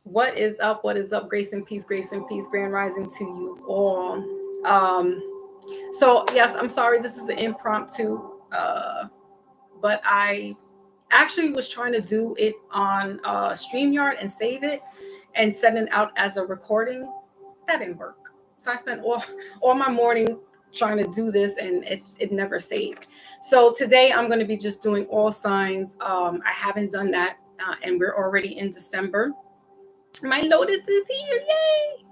What is up? What is up? Grace and peace, grand rising to you all. Um, so yes, I'm sorry, this is an impromptu, but I actually was trying to do it on StreamYard and save it and send it out as a recording. That didn't work. So I spent all my morning trying to do this, and it never saved. So today I'm going to be just doing all signs. I haven't done that, and we're already in December. My Lotus is here. Yay!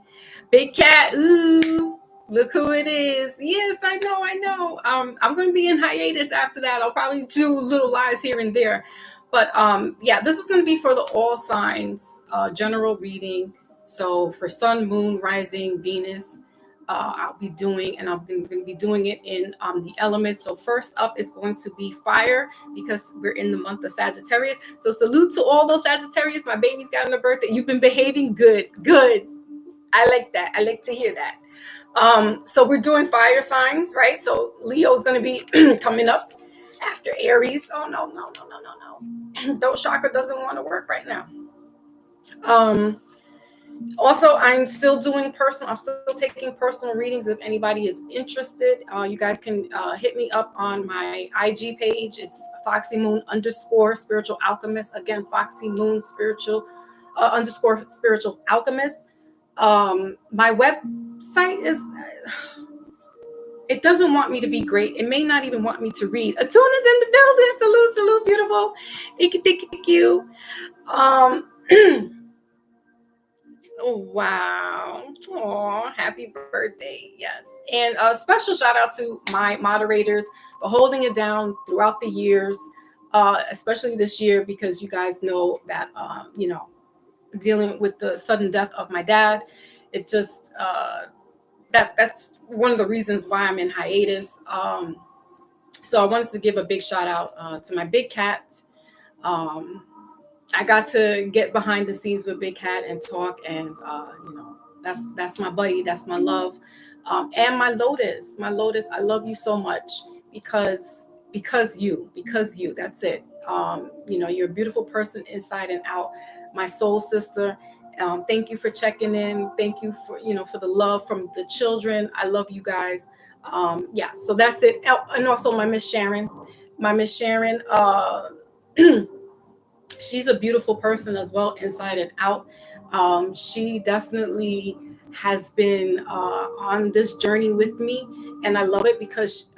Big cat. Ooh. Look who it is. Yes, I know, I know. I'm going to be in hiatus after that. I'll probably do little lies here and there. But yeah, this is going to be for the all signs general reading. So for sun, moon, rising, Venus, I'll be doing, and I'm going to be doing it in the elements. So first up is going to be fire because we're in the month of Sagittarius. So salute to all those Sagittarius. My baby's got a birthday. You've been behaving good, good. I like that. I like to hear that. So we're doing fire signs, right? So Leo is going to be coming up after Aries. Oh no, no, no, no, no, no. Those chakra doesn't want to work right now. Um, Also, I'm still doing personal. I'm still taking personal readings. If anybody is interested, you guys can hit me up on my IG page. It's Foxy Moon underscore Spiritual Alchemist. Again, Foxy Moon Spiritual underscore Spiritual Alchemist. My website is. It doesn't want me to be great. It may not even want me to read. Atuna's in the building. Salute, salute, beautiful. Thank you. Um, Oh, wow. Oh, happy birthday. Yes. And a special shout out to my moderators for holding it down throughout the years, especially this year, because you guys know that, dealing with the sudden death of my dad, it just, that's one of the reasons why I'm in hiatus. So I wanted to give a big shout out to my big cat. Um, I got to get behind the scenes with Big Cat and talk, and that's my buddy, that's my love, and my Lotus, I love you so much because you. That's it. You're a beautiful person inside and out, my soul sister. Thank you for checking in. Thank you for the love from the children. I love you guys. Yeah, so that's it. Oh, and also my Miss Sharon, she's a beautiful person as well, inside and out. She definitely has been on this journey with me, and I love it because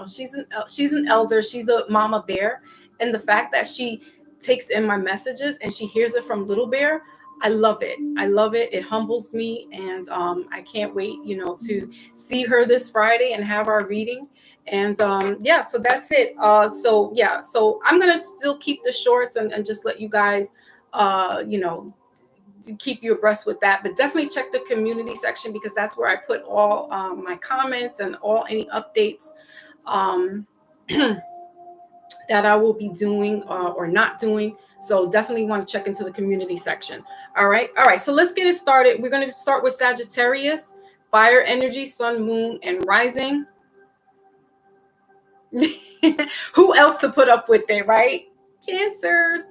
she's an elder, she's a mama bear, and the fact that she takes in my messages and she hears it from Little Bear, I love it. I love it. It humbles me, and I can't wait, to see her this Friday and have our reading. And yeah, so that's it. So yeah, so I'm gonna still keep the shorts and just let you guys uh you know keep you abreast with that, but definitely check the community section because that's where I put all my comments and all any updates um that I will be doing or not doing. So definitely want to check into the community section. All right, so let's get it started. We're going to start with Sagittarius, fire energy, sun, moon, and rising. Who else to put up with it, right? Cancers.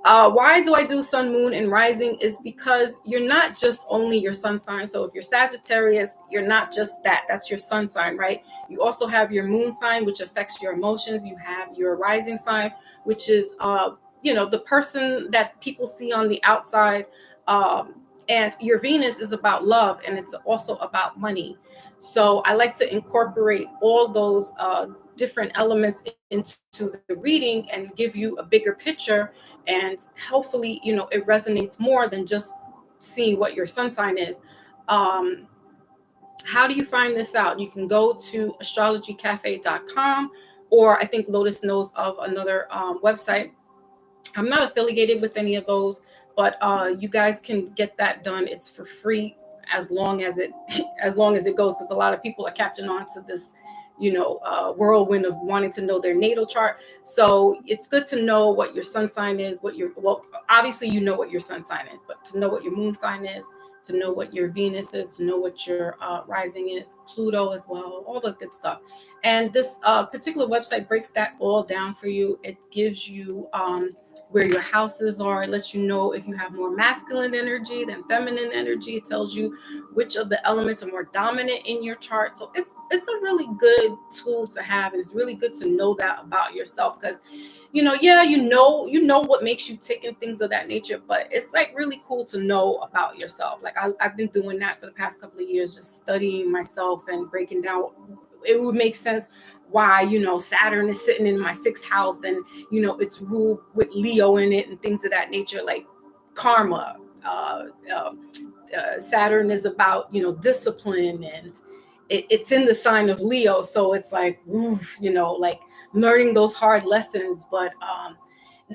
Why do I do sun, moon, and rising? Is because you're not just only your sun sign. So if you're Sagittarius, you're not just that. That's your sun sign, right? You also have your moon sign, which affects your emotions. You have your rising sign, which is, the person that people see on the outside. And your Venus is about love, and it's also about money. So I like to incorporate all those different elements into the reading and give you a bigger picture, and hopefully it resonates more than just seeing what your sun sign is. um, how do you find this out? You can go to astrologycafe.com, or I think Lotus knows of another website. I'm not affiliated with any of those, but you guys can get that done. It's for free as long as it as long as it goes, because a lot of people are catching on to this, whirlwind of wanting to know their natal chart. So it's good to know what your sun sign is, obviously you know what your sun sign is, but to know what your moon sign is, to know what your Venus is, to know what your rising is, Pluto as well, all the good stuff. And this particular website breaks that all down for you. It gives you where your houses are. It lets you know if you have more masculine energy than feminine energy. It tells you which of the elements are more dominant in your chart. So it's a really good tool to have. It's really good to know that about yourself, because you know what makes you tick and things of that nature, but it's like really cool to know about yourself. Like I've been doing that for the past couple of years, just studying myself and breaking down. It would make sense why Saturn is sitting in my sixth house, and it's ruled with Leo in it and things of that nature, like karma. Saturn is about discipline, and it's in the sign of Leo, so it's like oof, like learning those hard lessons, but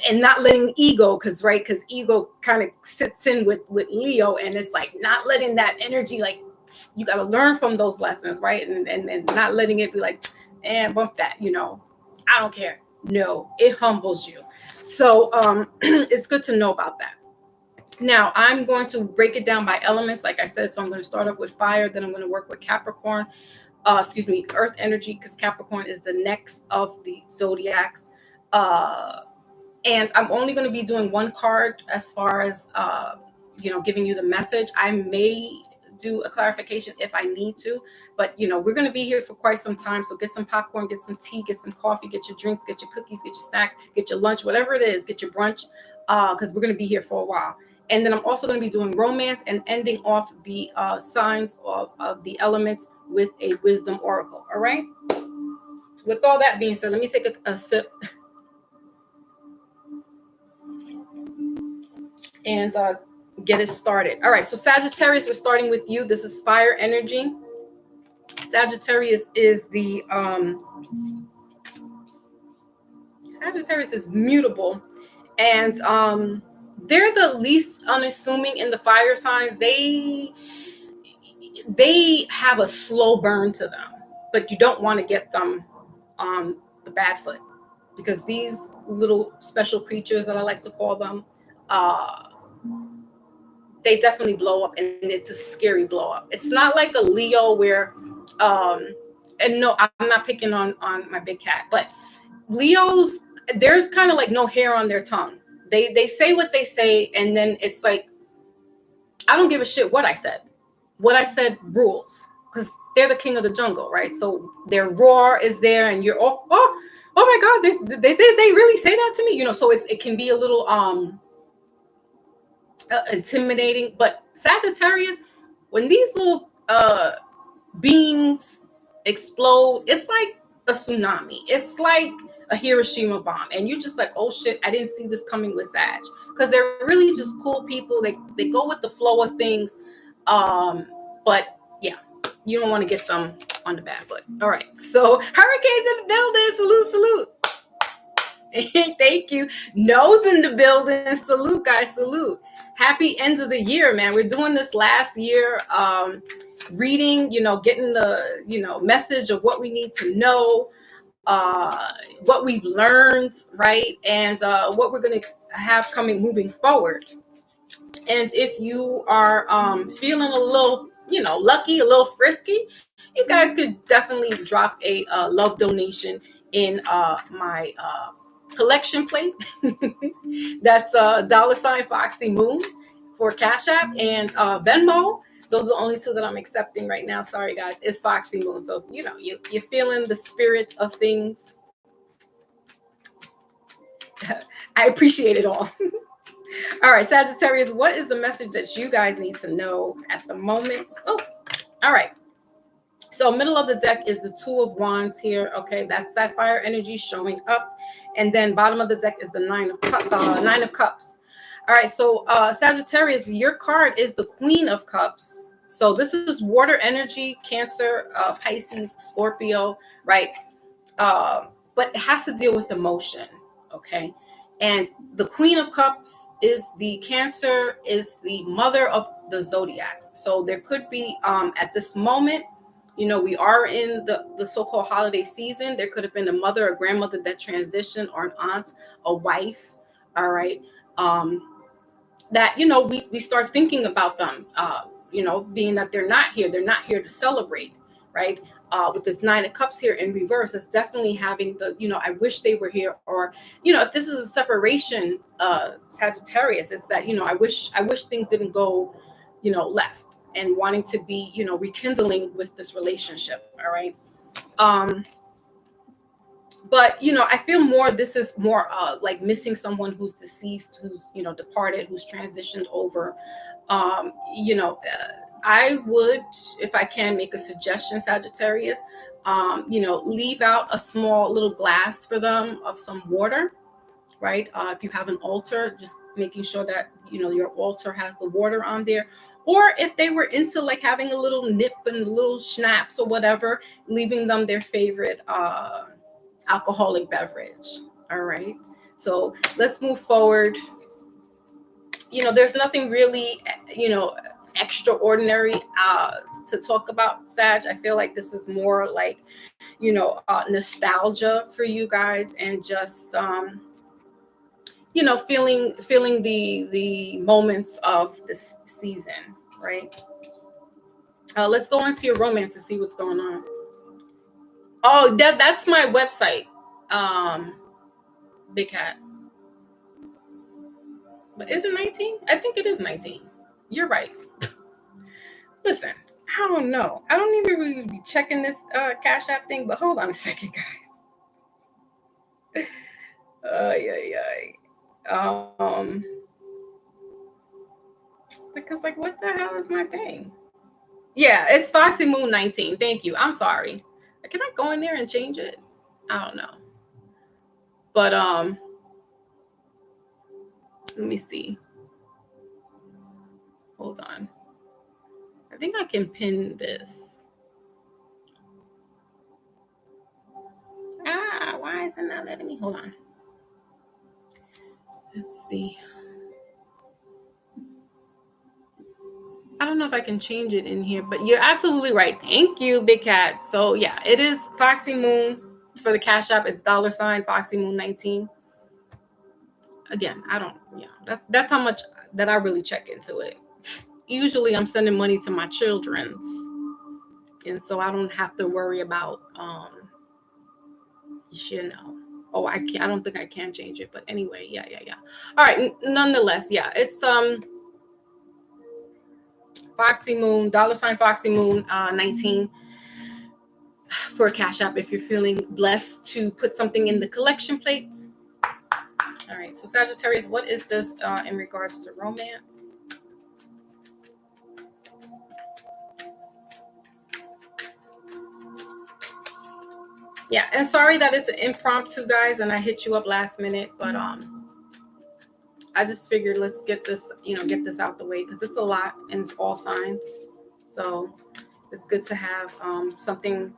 and not letting ego, because ego kind of sits in with Leo, and it's like not letting that energy, like you got to learn from those lessons, right? And not letting it be like, and bump that, I don't care. No, it humbles you. So it's good to know about that. Now I'm going to break it down by elements, like I said. So I'm going to start off with fire, then I'm going to work with Capricorn, earth energy, because Capricorn is the next of the zodiacs. And I'm only going to be doing one card as far as giving you the message. I may do a clarification if I need to, but we're going to be here for quite some time. So get some popcorn, get some tea, get some coffee, get your drinks, get your cookies, get your snacks, get your lunch, whatever it is, get your brunch, because we're going to be here for a while. And then I'm also going to be doing romance and ending off the signs of the elements with a wisdom oracle. All right. With all that being said, let me take a sip and get it started. All right. So Sagittarius, we're starting with you. This is fire energy. Sagittarius is Sagittarius is mutable, and they're the least unassuming in the fire signs. They have a slow burn to them, but you don't want to get them on the bad foot, because these little special creatures that I like to call them, they definitely blow up, and it's a scary blow up. It's not like a Leo where, and no, I'm not picking on my big cat, but Leos, there's kind of like no hair on their tongue. They say what they say, and then it's like, I don't give a shit what I said. What I said rules, because they're the king of the jungle, right? So their roar is there, and you're oh my god, they really say that to me, So it can be a little intimidating. But Sagittarius, when these little beings explode, it's like a tsunami. It's like a Hiroshima bomb, and you're just like, oh shit, I didn't see this coming with Sag, because they're really just cool people. They go with the flow of things, but yeah, you don't want to get them on the bad foot. All right, so hurricanes in the building. Salute. Thank you. Nose in the building. Salute, guys. Salute. Happy end of the year, man. We're doing this last year, reading, getting the, message of what we need to know, what we've learned, right? And what we're going to have moving forward. And if you are feeling a little, lucky, a little frisky, you guys could definitely drop a love donation in my collection plate. That's $ Foxy Moon for Cash App, and Venmo. Those are the only two that I'm accepting right now. Sorry, guys. It's Foxy Moon. So, you're feeling the spirit of things. I appreciate it all. All right, Sagittarius, what is the message that you guys need to know at the moment? Oh, all right. So middle of the deck is the Two of Wands here. Okay, that's that fire energy showing up. And then bottom of the deck is the Nine of Cups. All right, so Sagittarius, your card is the Queen of Cups. So this is water energy, Cancer, Pisces, Scorpio, right? But it has to deal with emotion, okay? And the Queen of Cups is the Cancer, is the mother of the zodiacs. So there could be, at this moment, we are in the so-called holiday season. There could have been a mother or grandmother that transitioned, or an aunt, a wife, all right? That, we start thinking about them, being that they're not here to celebrate, right? with this Nine of Cups here in reverse, it's definitely having the, I wish they were here, or, if this is a separation, Sagittarius, it's that, I wish things didn't go, left, and wanting to be, rekindling with this relationship. All right. But I feel more, this is more like missing someone who's deceased, who's departed, who's transitioned over. I would, if I can, make a suggestion, Sagittarius. Leave out a small little glass for them of some water, right? If you have an altar, just making sure that your altar has the water on there. Or if they were into like having a little nip and a little schnapps or whatever, leaving them their favorite alcoholic beverage. All right. So let's move forward. There's nothing really, extraordinary to talk about, Sag. I feel like this is more like, nostalgia for you guys, and just, feeling the moments of this season, right? Let's go into your romance and see what's going on. Oh, that's my website, Big Cat. But is it 19? I think it is 19. You're right. Listen, I don't know. I don't even really be checking this Cash App thing, but hold on a second, guys. Because like, what the hell is my thing? Yeah, it's Foxy Moon 19. Thank you. I'm sorry. Can I go in there and change it? I don't know. But let me see. Hold on. I think I can pin this. Why is it not letting me? Hold on. Let's see. I don't know if I can change it in here, but you're absolutely right. Thank you, Big Cat. So yeah, it is Foxy Moon for the Cash App. It's $ Foxy Moon 19. Again, I don't, that's how much that I really check into it. Usually I'm sending money to my children's, and so I don't have to worry about, oh, I don't think I can change it, but anyway, yeah. All right. Nonetheless, yeah, it's, Foxy Moon, $ Foxy Moon 19 for a Cash App if you're feeling blessed to put something in the collection plate. All right, so Sagittarius, what is this in regards to romance? Yeah, and sorry that it's an impromptu, guys, and I hit you up last minute, but I just figured let's get this, get this out the way, because it's a lot and it's all signs. So it's good to have something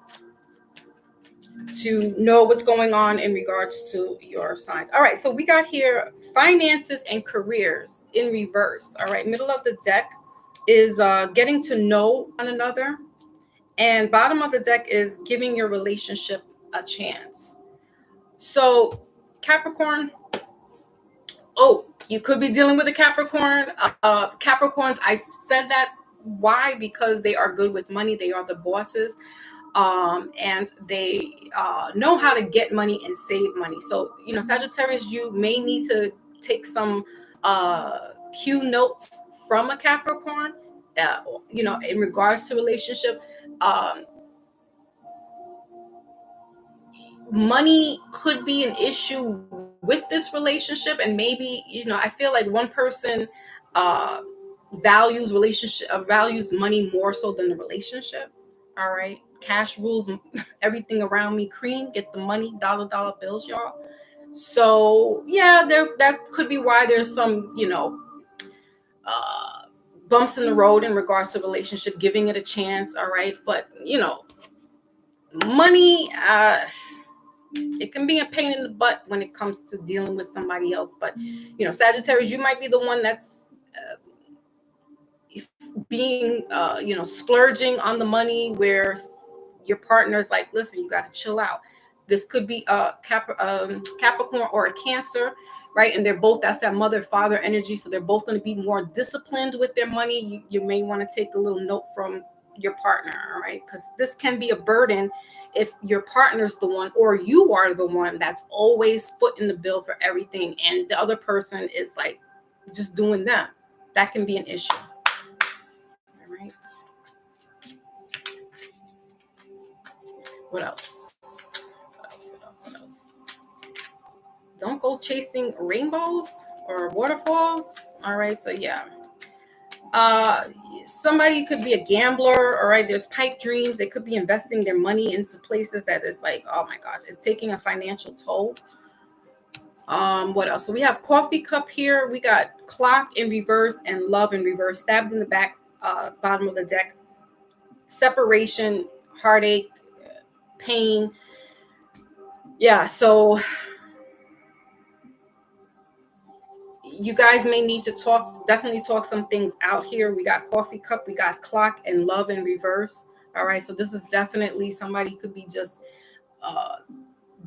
to know what's going on in regards to your signs. All right, so we got here finances and careers in reverse. All right, middle of the deck is getting to know one another, and bottom of the deck is giving your relationship a chance. So Capricorn, you could be dealing with a Capricorn. Capricorns, I said that. Why? Because they are good with money. They are the bosses. And they know how to get money and save money. So, Sagittarius, you may need to take some cue notes from a Capricorn, in regards to relationship. Money could be an issue with this relationship, and maybe, I feel like one person values money more so than the relationship. All right, cash rules everything around me. Cream, get the money, dollar bills, y'all. So yeah, that could be why there's some bumps in the road in regards to relationship, giving it a chance. All right, but money, it can be a pain in the butt when it comes to dealing with somebody else. But Sagittarius, you might be the one that's being splurging on the money, where your partner's like, listen, you got to chill out. This could be a Capricorn or a Cancer, right? And they're both, that's that mother father energy, so they're both going to be more disciplined with their money. You may want to take a little note from your partner, all right? Because this can be a burden if your partner's the one, or you are the one that's always footing the bill for everything, and the other person is like just doing them. That can be an issue. All right. What else? What else? Don't go chasing rainbows or waterfalls. All right. So yeah. Somebody could be a gambler. All right. There's pipe dreams. They could be investing their money into places that is like, oh my gosh, it's taking a financial toll. What else? So we have coffee cup here. We got clock in reverse and love in reverse, stabbed in the back, bottom of the deck. Separation, heartache, pain. Yeah, so you guys may need to definitely talk some things out here. We got coffee cup, we got clock, and love in reverse. All right, so this is definitely somebody could be just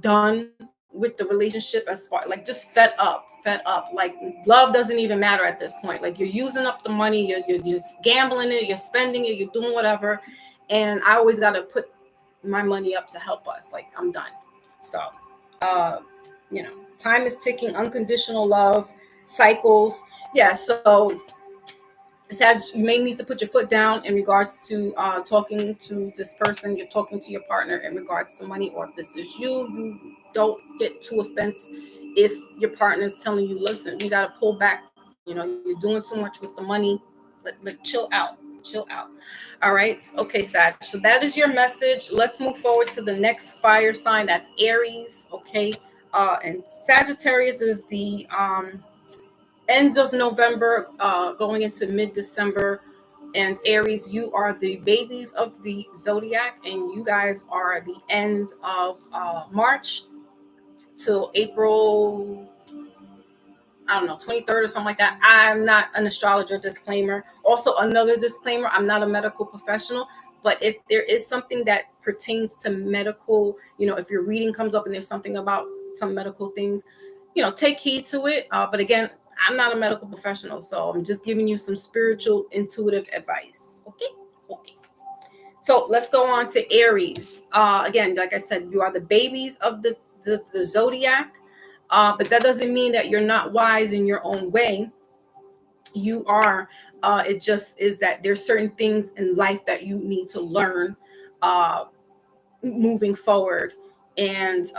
done with the relationship, as far like just fed up. Like love doesn't even matter at this point. Like you're using up the money, you're gambling it, you're spending it, you're doing whatever. And I always got to put my money up to help us. Like I'm done. So, time is ticking, unconditional love, cycles. Yeah. So you may need to put your foot down in regards to talking to this person. You're talking to your partner in regards to money, or if this is you don't get too offensive if your partner is telling you, listen, you got to pull back. You're doing too much with the money. Let chill out. All right. Okay, Sag. So that is your message. Let's move forward to the next fire sign. That's Aries. Okay. And Sagittarius is the end of November, going into mid-December. And Aries, you are the babies of the zodiac, and you guys are the end of March till April, I don't know, 23rd or something like that. I'm not an astrologer, disclaimer. Also, another disclaimer, I'm not a medical professional, but if there is something that pertains to medical, if your reading comes up and there's something about some medical things, take heed to it. But again, I'm not a medical professional, so I'm just giving you some spiritual, intuitive advice. Okay. So let's go on to Aries. Again, like I said, you are the babies of the zodiac, but that doesn't mean that you're not wise in your own way. You are. It just is that there's certain things in life that you need to learn moving forward. And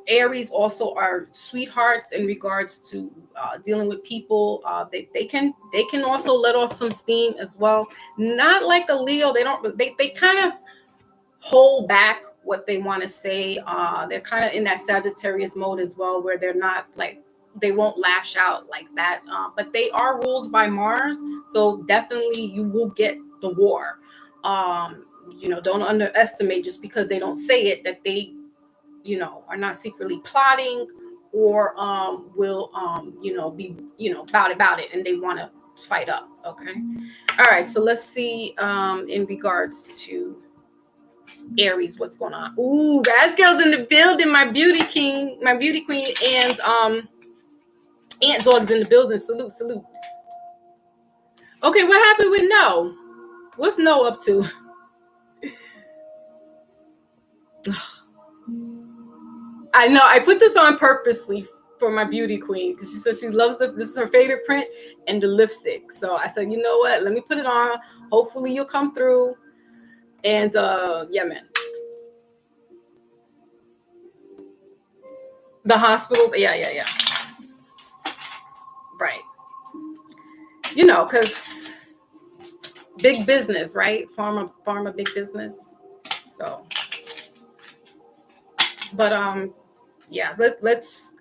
Aries also are sweethearts in regards to dealing with people. They can also let off some steam as well. Not like a Leo. They kind of hold back what they want to say. They're kind of in that Sagittarius mode as well, where they're not like, they won't lash out like that. But they are ruled by Mars, so definitely you will get the war. Don't underestimate, just because they don't say it, that they are not secretly plotting, or will be about it, and they want to fight up. Okay. All right, so let's see in regards to Aries, what's going on. Ooh, Raz Girl's in the building. My beauty queen, and Ant Dog's in the building. Salute. Okay, what happened with No? What's No up to? I know I put this on purposely for my beauty queen, because she says she loves this is her favorite print, and the lipstick. So I said, you know what? Let me put it on. Hopefully you'll come through. And yeah, man. The hospitals, yeah. Right. Because big business, right? Pharma, big business. So, but yeah, let's.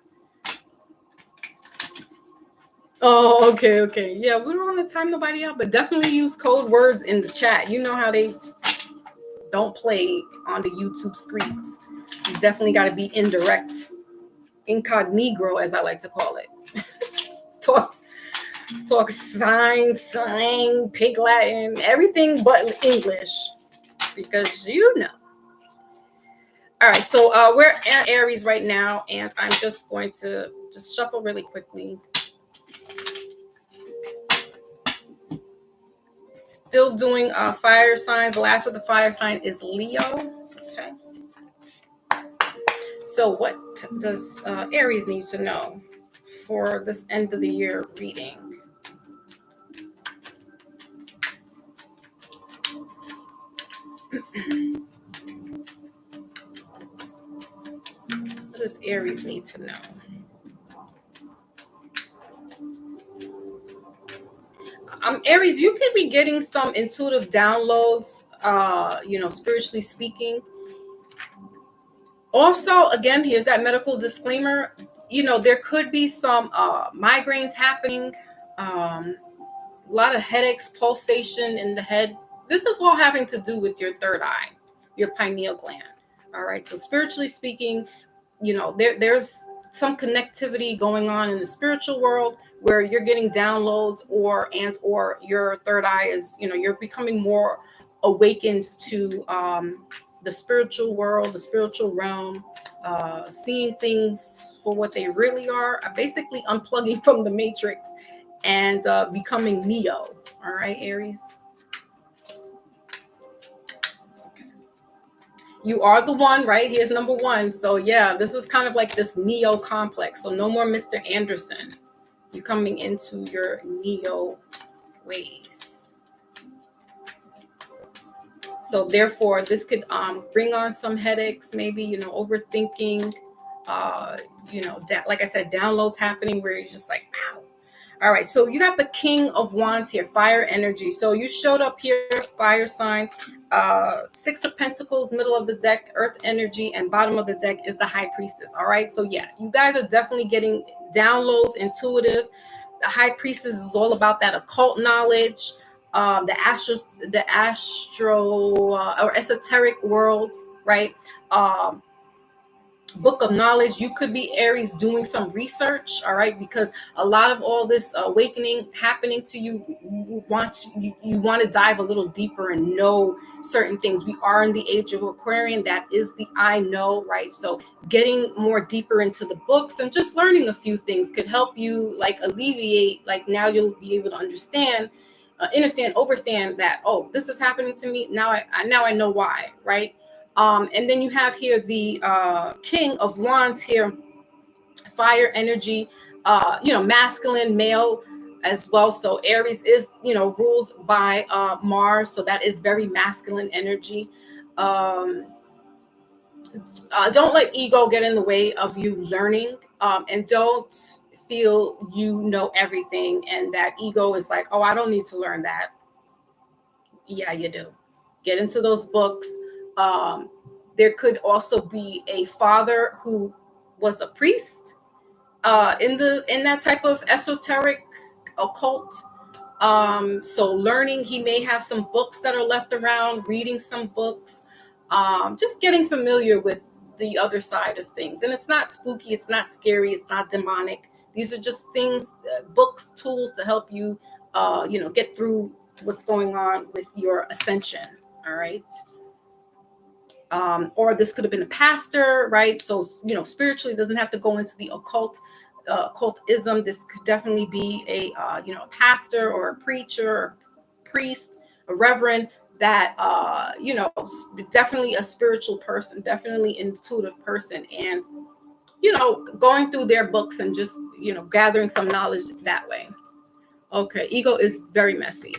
Oh, okay. Yeah, we don't want to time nobody out, but definitely use code words in the chat. You know how they don't play on the YouTube screens. You definitely got to be indirect, incognito, as I like to call it. Talk sign, slang, pig Latin, everything but English, because All right, so we're at Aries right now, and I'm just going to just shuffle really quickly. Still doing fire signs. The last of the fire sign is Leo. Okay. So what does Aries need to know for this end of the year reading? What does Aries need to know? Aries, you could be getting some intuitive downloads, spiritually speaking. Also, again, here's that medical disclaimer. There could be some migraines happening, a lot of headaches, pulsation in the head. This is all having to do with your third eye, your pineal gland. All right. So spiritually speaking, there's some connectivity going on in the spiritual world where you're getting downloads or your third eye is, you're becoming more awakened to the spiritual world, the spiritual realm, seeing things for what they really are, basically unplugging from the matrix and becoming Neo. All right, Aries. You are the one, right? Here's number one. So yeah, this is kind of like this Neo complex. So no more Mr. Anderson. You're coming into your Neo ways. So therefore, this could bring on some headaches, maybe, overthinking, like I said, downloads happening where you're just like, ow. All right, so you got the King of Wands here, fire energy. So you showed up here, fire sign, Six of Pentacles, middle of the deck, earth energy, and bottom of the deck is the High Priestess. All right, so yeah, you guys are definitely getting downloads, intuitive. The High Priestess is all about that occult knowledge, the astro or esoteric worlds, right? Book of knowledge. You could be Aries doing some research, all right, because a lot of all this awakening happening to you, you want to dive a little deeper and know certain things. We are in the age of Aquarian. That is the I know, right? So getting more deeper into the books and just learning a few things could help you like alleviate, like now you'll be able to understand that, oh, this is happening to me now. I know why, right? And then you have here the King of Wands here, fire energy, masculine, male as well. So Aries is, ruled by Mars. So that is very masculine energy. Don't let ego get in the way of you learning, and don't feel you know everything. And that ego is like, oh, I don't need to learn that. Yeah, you do. Get into those books. There could also be a father who was a priest in that type of esoteric occult. So learning, he may have some books that are left around, reading some books, just getting familiar with the other side of things. And it's not spooky, it's not scary, it's not demonic. These are just things, books, tools to help you, get through what's going on with your ascension. All right. Or this could have been a pastor, right? So, spiritually doesn't have to go into the occultism. This could definitely be a pastor or a preacher or priest, a reverend that, definitely a spiritual person, definitely intuitive person. And, going through their books and just, gathering some knowledge that way. Okay. Ego is very messy.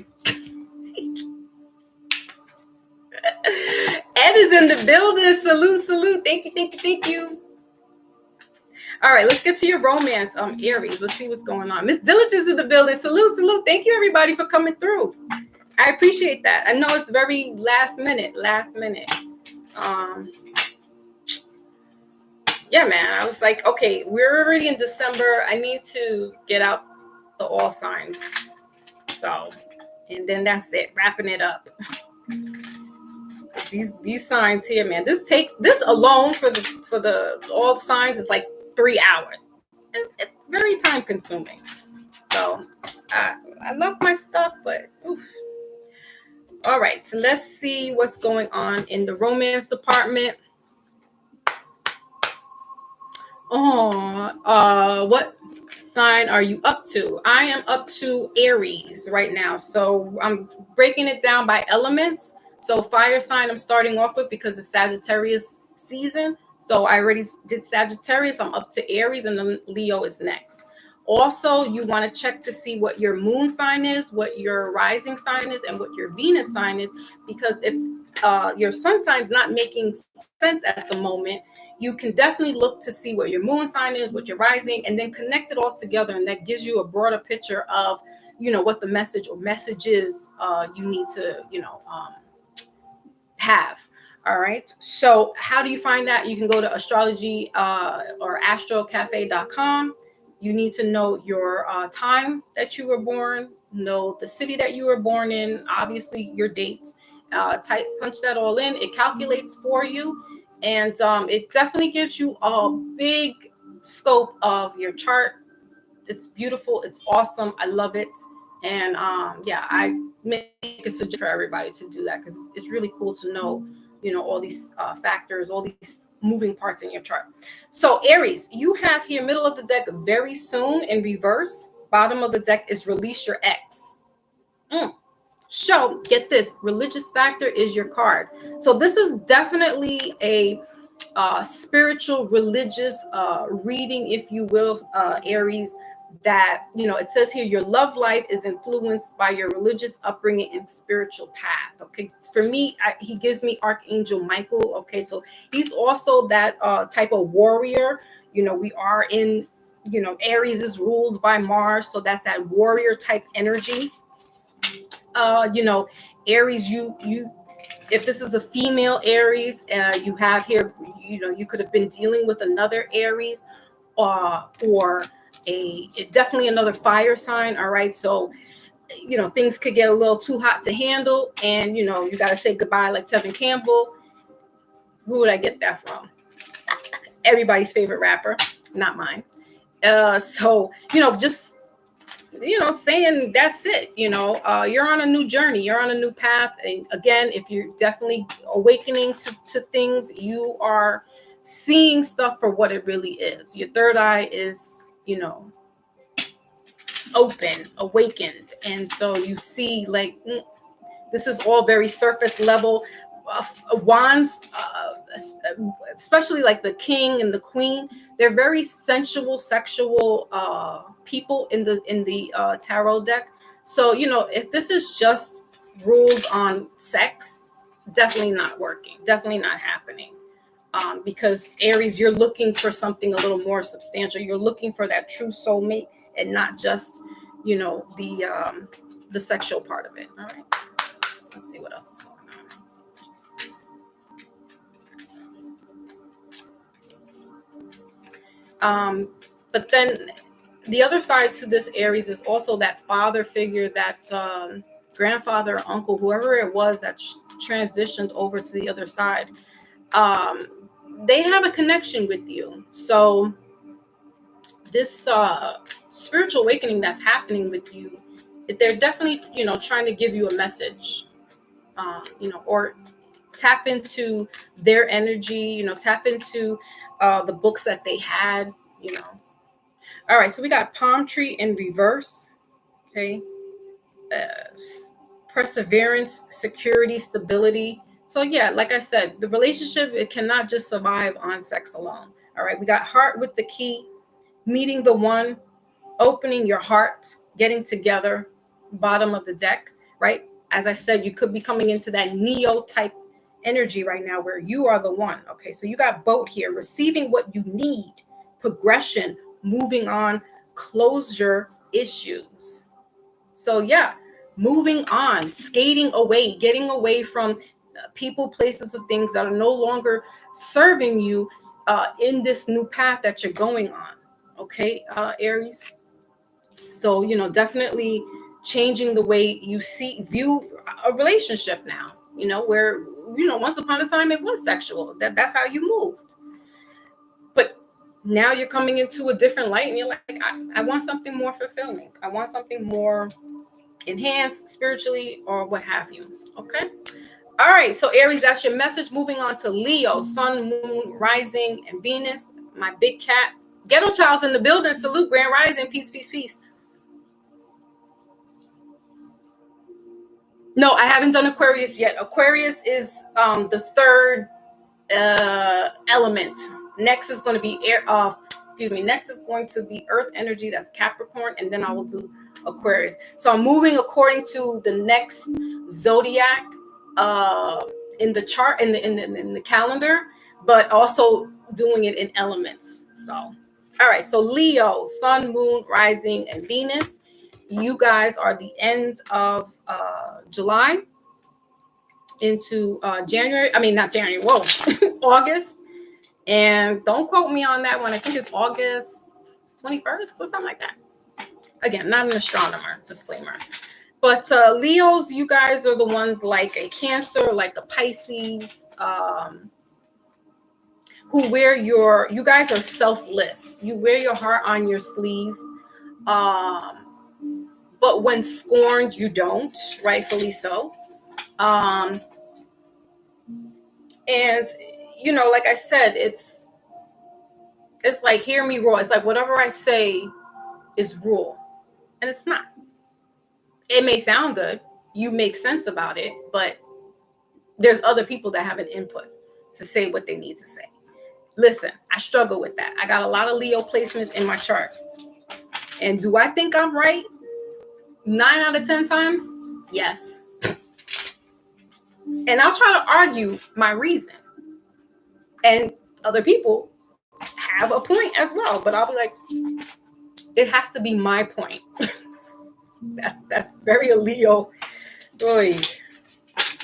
Ed is in the building. Salute. Thank you. All right, let's get to your romance, Aries. Let's see what's going on. Miss Diligence in the building. Salute. Thank you, everybody, for coming through. I appreciate that. I know it's very last minute. Yeah, man. I was like, okay, we're already in December. I need to get out the all signs. So, and then that's it. Wrapping it up. These signs here, man. This alone for the all signs is like 3 hours. It's very time consuming. So I love my stuff, but oof. All right, so let's see what's going on in the romance department. Oh, what sign are you up to? I am up to Aries right now. So I'm breaking it down by elements. So fire sign I'm starting off with because it's Sagittarius season. So I already did Sagittarius. I'm up to Aries, and then Leo is next. Also, you want to check to see what your moon sign is, what your rising sign is, and what your Venus sign is. Because if your sun sign is not making sense at the moment, you can definitely look to see what your moon sign is, what your rising, and then connect it all together. And that gives you a broader picture of, what the message or messages you need to, have. All right. So how do you find that? You can go to astrology or astrocafe.com. You need to know your time that you were born, know the city that you were born in, obviously your date. Punch that all in. It calculates for you, and it definitely gives you a big scope of your chart. It's beautiful. It's awesome. I love it. And I make a suggestion for everybody to do that because it's really cool to know, all these factors, all these moving parts in your chart. So Aries, you have here middle of the deck very soon in reverse. Bottom of the deck is release your ex. So get this, religious factor is your card. So this is definitely a spiritual, religious reading, if you will, Aries. That it says here your love life is influenced by your religious upbringing and spiritual path. Okay, for me, he gives me Archangel Michael. Okay, so he's also that type of warrior. We are in, Aries is ruled by Mars, so that's that warrior type energy. Aries, you if this is a female Aries, you have here, you could have been dealing with another Aries, or definitely another fire sign. All right, so things could get a little too hot to handle, and you got to say goodbye, like Tevin Campbell. Who would I get that from? Everybody's favorite rapper, not mine. So just saying that's it. You're on a new journey, you're on a new path, and again, if you're definitely awakening to things, you are seeing stuff for what it really is. Your third eye is open, awakened, and so you see like this is all very surface level. Wands, especially like the king and the queen, they're very sensual, sexual people in the tarot deck. So if this is just rules on sex, definitely not working, definitely not happening. Because Aries, you're looking for something a little more substantial. You're looking for that true soulmate, and not just the sexual part of it. All right, let's see what else is going on. But then the other side to this Aries is also that father figure, that grandfather, uncle, whoever it was that transitioned over to the other side. They have a connection with you. So this spiritual awakening that's happening with you, they're definitely, trying to give you a message, or tap into their energy, tap into the books that they had, All right, so we got palm tree in reverse. Okay. Perseverance, security, stability. So yeah, like I said, the relationship, it cannot just survive on sex alone. All right, we got heart with the key, meeting the one, opening your heart, getting together, bottom of the deck, right? As I said, you could be coming into that Neo type energy right now where you are the one. Okay, so you got boat here, receiving what you need, progression, moving on, closure issues. So yeah, moving on, skating away, getting away from people, places, or things that are no longer serving you in this new path that you're going on. Okay, Aries. So definitely changing the way you view a relationship now. Where once upon a time it was sexual. That's how you moved. But now you're coming into a different light, and you're like, I want something more fulfilling. I want something more enhanced spiritually, or what have you. Okay. All right. So Aries, that's your message. Moving on to Leo, sun, moon, rising, and Venus. My big cat, Ghetto Child's in the building. Salute, Grand Rising. Peace, peace, peace. No, I haven't done Aquarius yet. Aquarius is the third element. Next is going to be air. Next is going to be Earth energy. That's Capricorn, and then I will do Aquarius. So I'm moving according to the next zodiac in the chart in the calendar, but also doing it in elements. So, all right. So Leo, Sun, Moon, Rising, and Venus. You guys are the end of July into January. I mean, not January. Whoa, August. And don't quote me on that one. I think it's August 21st or something like that. Again, not an astronomer, disclaimer. But Leos, you guys are the ones like a Cancer, like a Pisces, who wear you guys are selfless. You wear your heart on your sleeve. But when scorned, you don't, rightfully so. And, you know, like I said, it's like, hear me roar. It's like whatever I say is rule. And it's not. It may sound good. You make sense about it, but there's other people that have an input to say what they need to say. Listen, I struggle with that. I got a lot of Leo placements in my chart. And do I think I'm right? 9 out of 10 times? Yes. And I'll try to argue my reason. And other people have a point as well, but I'll be like, it has to be my point. That's very a Leo. Boy,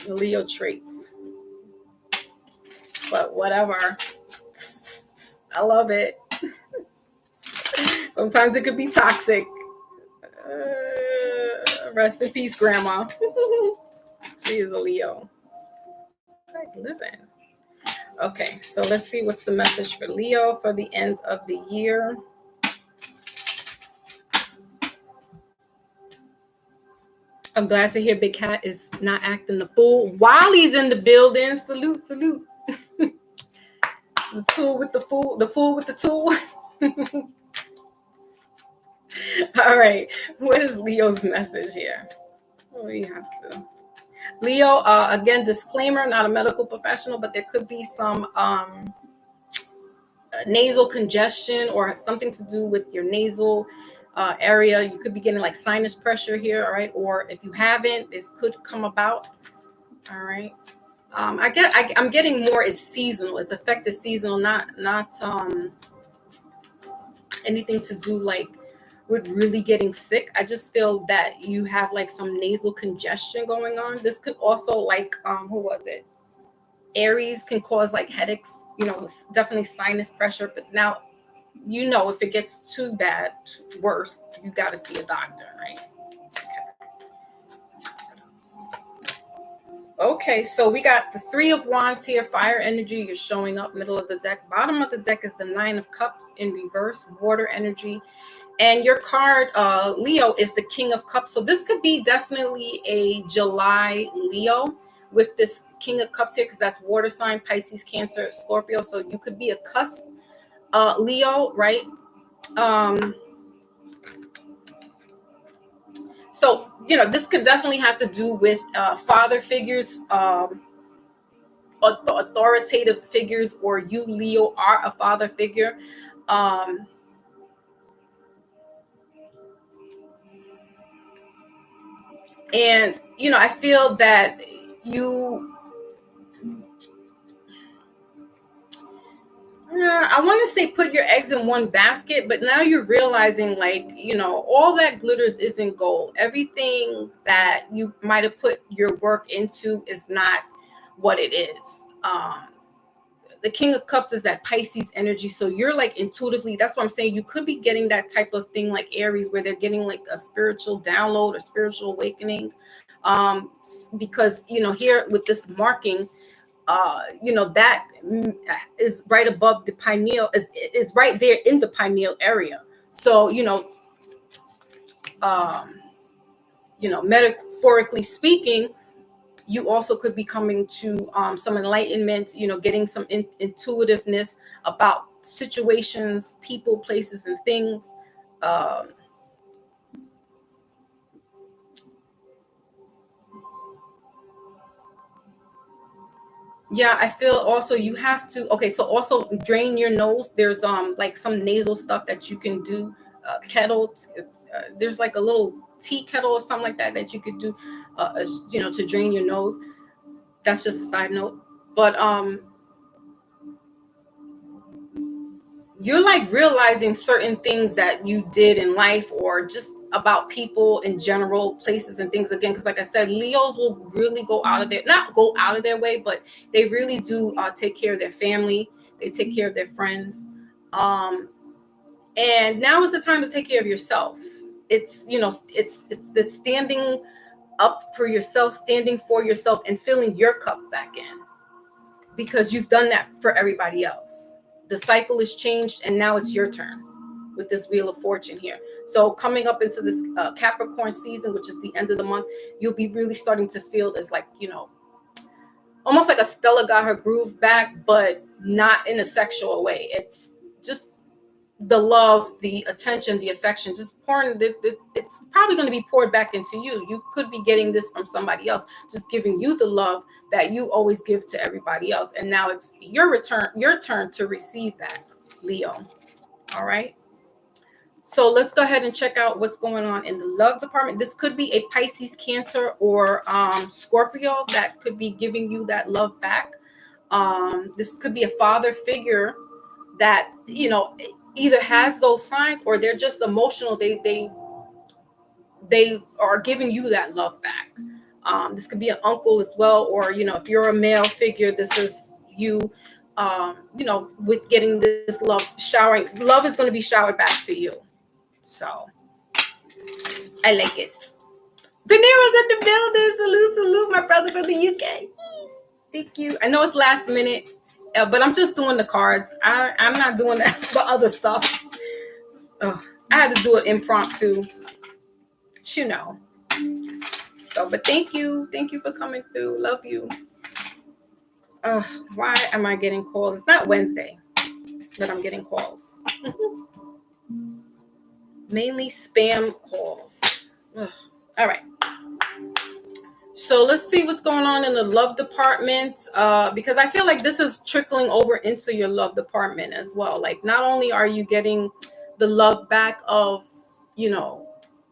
Leo traits. But whatever. I love it. Sometimes it could be toxic. Rest in peace, Grandma. She is a Leo. Listen. Okay, so let's see what's the message for Leo for the end of the year. I'm glad to hear Big Cat is not acting the fool while he's in the building. Salute, salute. The tool with the fool with the tool. All right, what is Leo's message here? Oh, you have to. Leo, again, disclaimer, not a medical professional, but there could be some nasal congestion or something to do with your nasal area. You could be getting like sinus pressure here, all right? Or if you haven't, this could come about, all right? I'm getting more, it's seasonal. It's affected seasonal, not anything to do like with really getting sick. I just feel that you have like some nasal congestion going on. This could also like, who was it? Aries can cause like headaches, you know, definitely sinus pressure. But now, you know, if it gets too bad, worse, you got to see a doctor, right? Okay, so we got the 3 of Wands here, fire energy. You're showing up middle of the deck. Bottom of the deck is the 9 of Cups in reverse, water energy. And your card, Leo, is the King of Cups. So this could be definitely a July Leo with this King of Cups here, because that's water sign, Pisces, Cancer, Scorpio. So you could be a cusp Leo, right? So, you know, this could definitely have to do with father figures, authoritative figures, or you, Leo, are a father figure. And, you know, I feel that I want to say put your eggs in one basket, but now you're realizing, like, you know, all that glitters isn't gold. Everything that you might have put your work into is not what it is. The King of Cups is that Pisces energy. So you're like intuitively, that's what I'm saying. You could be getting that type of thing like Aries, where they're getting like a spiritual download or spiritual awakening. Because, you know, here with this marking, you know, that is right above the pineal, is right there in the pineal area. So, you know, metaphorically speaking, you also could be coming to some enlightenment, you know, getting some intuitiveness about situations, people, places, and things. Um, yeah, I feel also you have to. Okay, so also drain your nose. There's like some nasal stuff that you can do. Kettle. There's like a little tea kettle or something like that that you could do. To drain your nose. That's just a side note. But you're like realizing certain things that you did in life or just about people in general, places and things again. Because like I said, Leos will really go out of their, not go out of their way, but they really do take care of their family. They take care of their friends. And now is the time to take care of yourself. It's standing up for yourself, standing for yourself, and filling your cup back in, because you've done that for everybody else. The cycle is changed, and now it's your turn with this Wheel of Fortune here. So coming up into this Capricorn season, which is the end of the month, you'll be really starting to feel this, like, almost like a Stella got her groove back, but not in a sexual way. It's just the love, the attention, the affection, just pouring. It's probably going to be poured back into you. You could be getting this from somebody else, just giving you the love that you always give to everybody else. And now it's your turn to receive that, Leo. All right. So let's go ahead and check out what's going on in the love department. This could be a Pisces, Cancer, or Scorpio that could be giving you that love back. This could be a father figure that, either has those signs or they're just emotional. They are giving you that love back. This could be an uncle as well, or if you're a male figure, this is you. With getting this love showering, love is going to be showered back to you. So I like it. Venero's in the building. Salute, my brother from the UK. Thank you. I know it's last minute, but I'm just doing the cards. I'm not doing the other stuff. I had to do it impromptu. So, but thank you for coming through. Love you. Why am I getting calls? It's not Wednesday that I'm getting calls. Mainly spam calls. All right. So let's see what's going on in the love department, because I feel like this is trickling over into your love department as well. Like, not only are you getting the love back of,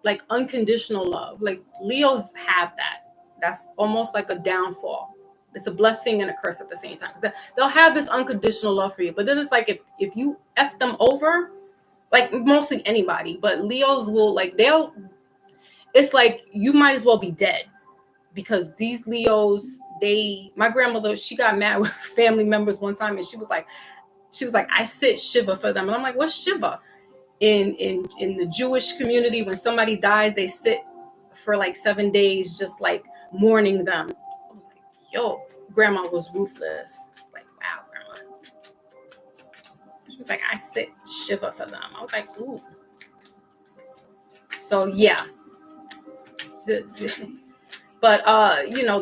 like unconditional love, like Leos have that. That's almost like a downfall. It's a blessing and a curse at the same time, because they'll have this unconditional love for you. But then it's like if you F them over, like mostly anybody, but Leos will, like, it's like you might as well be dead, because these Leos, my grandmother, she got mad with family members one time, and she was like, I sit Shiva for them. And I'm like, what's Shiva? In the Jewish community, when somebody dies, they sit for like 7 days, just like mourning them. I was like, yo, grandma was ruthless. I was like, wow, grandma. She was like, I sit Shiva for them. I was like, ooh. So yeah. But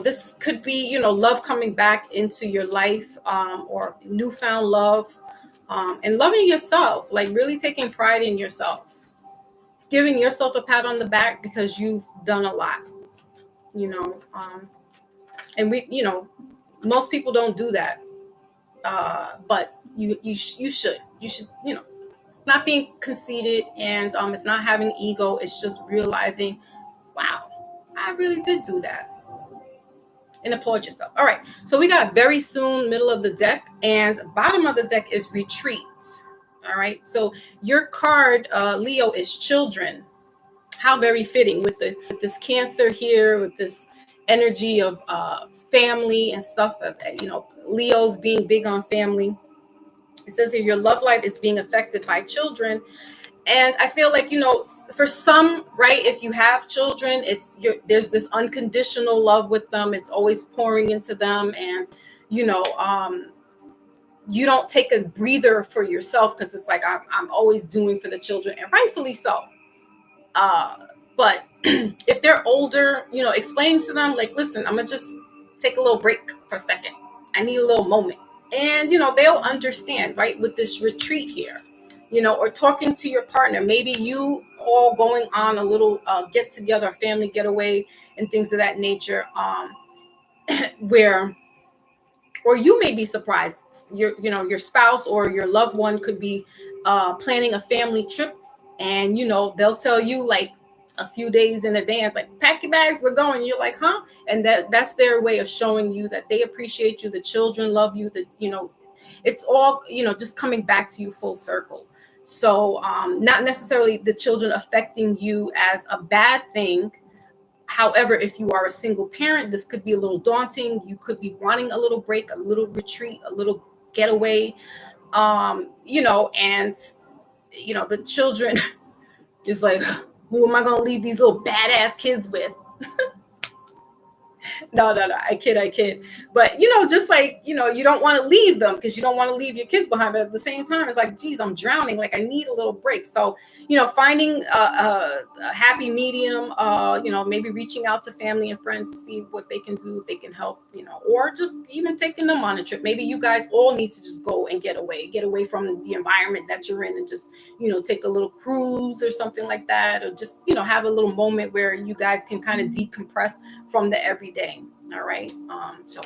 this could be, love coming back into your life, or newfound love, and loving yourself, like really taking pride in yourself, giving yourself a pat on the back because you've done a lot, and most people don't do that, but you should, it's not being conceited, and it's not having ego. It's just realizing, wow, I really did do that. And applaud yourself. All right. So we got very soon, middle of the deck, and bottom of the deck is retreat. All right. So your card, Leo, is children. How very fitting with this Cancer here, with this energy of family and stuff. Leo's being big on family. It says here your love life is being affected by children. And I feel like, for some, right, if you have children, there's this unconditional love with them. It's always pouring into them. And, you don't take a breather for yourself, because it's like, I'm always doing for the children, and rightfully so. But if they're older, explaining to them, like, listen, I'm going to just take a little break for a second. I need a little moment. And, they'll understand, right, with this retreat here, or talking to your partner. Maybe you all going on a little get together, family getaway, and things of that nature, where, or you may be surprised, your spouse or your loved one could be planning a family trip, and they'll tell you like a few days in advance, like, pack your bags, we're going. You're like, huh? And that's their way of showing you that they appreciate you, the children love you, that it's all just coming back to you full circle. So not necessarily the children affecting you as a bad thing. However, if you are a single parent, this could be a little daunting. You could be wanting a little break, a little retreat, a little getaway, and the children is like, who am I going to leave these little badass kids with? No, I kid. But, just like, you don't want to leave them because you don't want to leave your kids behind. But at the same time, it's like, geez, I'm drowning. Like, I need a little break. So, finding a happy medium, maybe reaching out to family and friends to see what they can do, if they can help, or just even taking them on a trip. Maybe you guys all need to just go and get away from the environment that you're in, and just, take a little cruise or something like that, or just, have a little moment where you guys can kind of decompress from the everyday. All right. So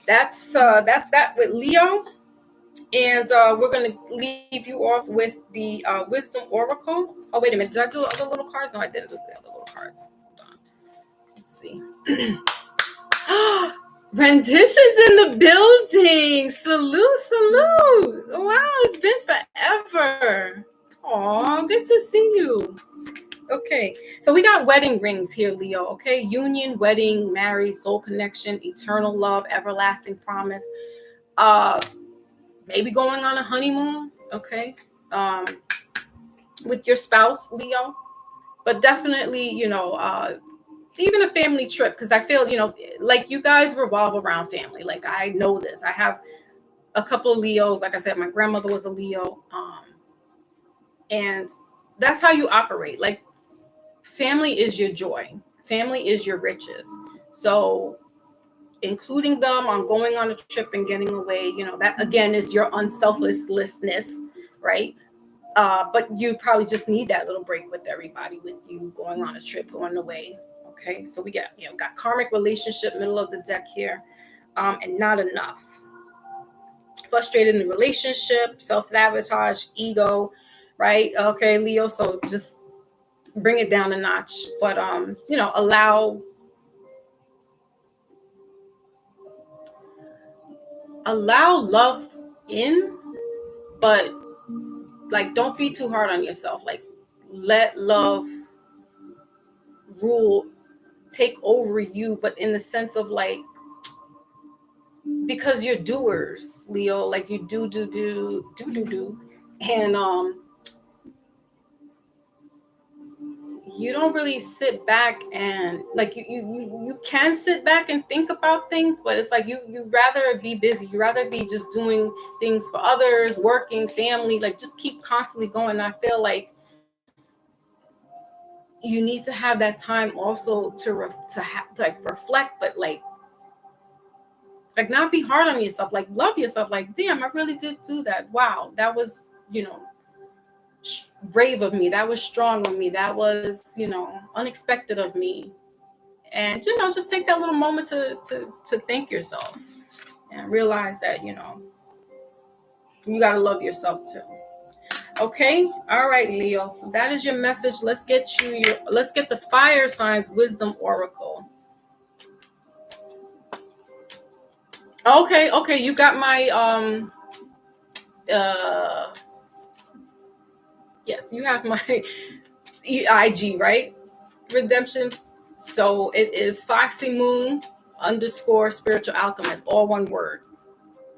that's that with Leo. And we're going to leave you off with the Wisdom Oracle. Oh, wait a minute. Did I do the other little cards? No, I didn't do the other little cards. Hold on. Let's see. Renditions in the building. Salute. Wow, it's been forever. Aw, good to see you. Okay, so we got wedding rings here, Leo. Okay, union, wedding, married, soul connection, eternal love, everlasting promise. Maybe going on a honeymoon. Okay, with your spouse, Leo. But definitely, even a family trip, because I feel, like you guys revolve around family. Like, I know this. I have a couple of Leos. Like I said, my grandmother was a Leo, and that's how you operate. Like, family is your joy. Family is your riches. So including them on going on a trip and getting away, that again is your unselflessness, right? But you probably just need that little break with everybody, with you going on a trip, going away. Okay, so we got karmic relationship, middle of the deck here, and not enough. Frustrated in the relationship, self-sabotage, ego, right? Okay, Leo, so just bring it down a notch. But allow love in, but like, don't be too hard on yourself. Like, let love rule, take over you, but in the sense of like, because you're doers, Leo, like you do, and you don't really sit back and like you can sit back and think about things, but it's like you rather be busy. You rather be just doing things for others, working, family, like just keep constantly going. And I feel like you need to have that time also to reflect, but like not be hard on yourself, like love yourself, like, damn, I really did do that. Wow, that was, brave of me. That was strong of me. That was, unexpected of me. And, just take that little moment to thank yourself and realize that, you got to love yourself too. Okay. All right, Leo. So that is your message. Let's get the fire signs wisdom oracle. Okay. You got my, yes, you have my EIG, right? Redemption. So it is Foxy Moon _ Spiritual Alchemist, all one word.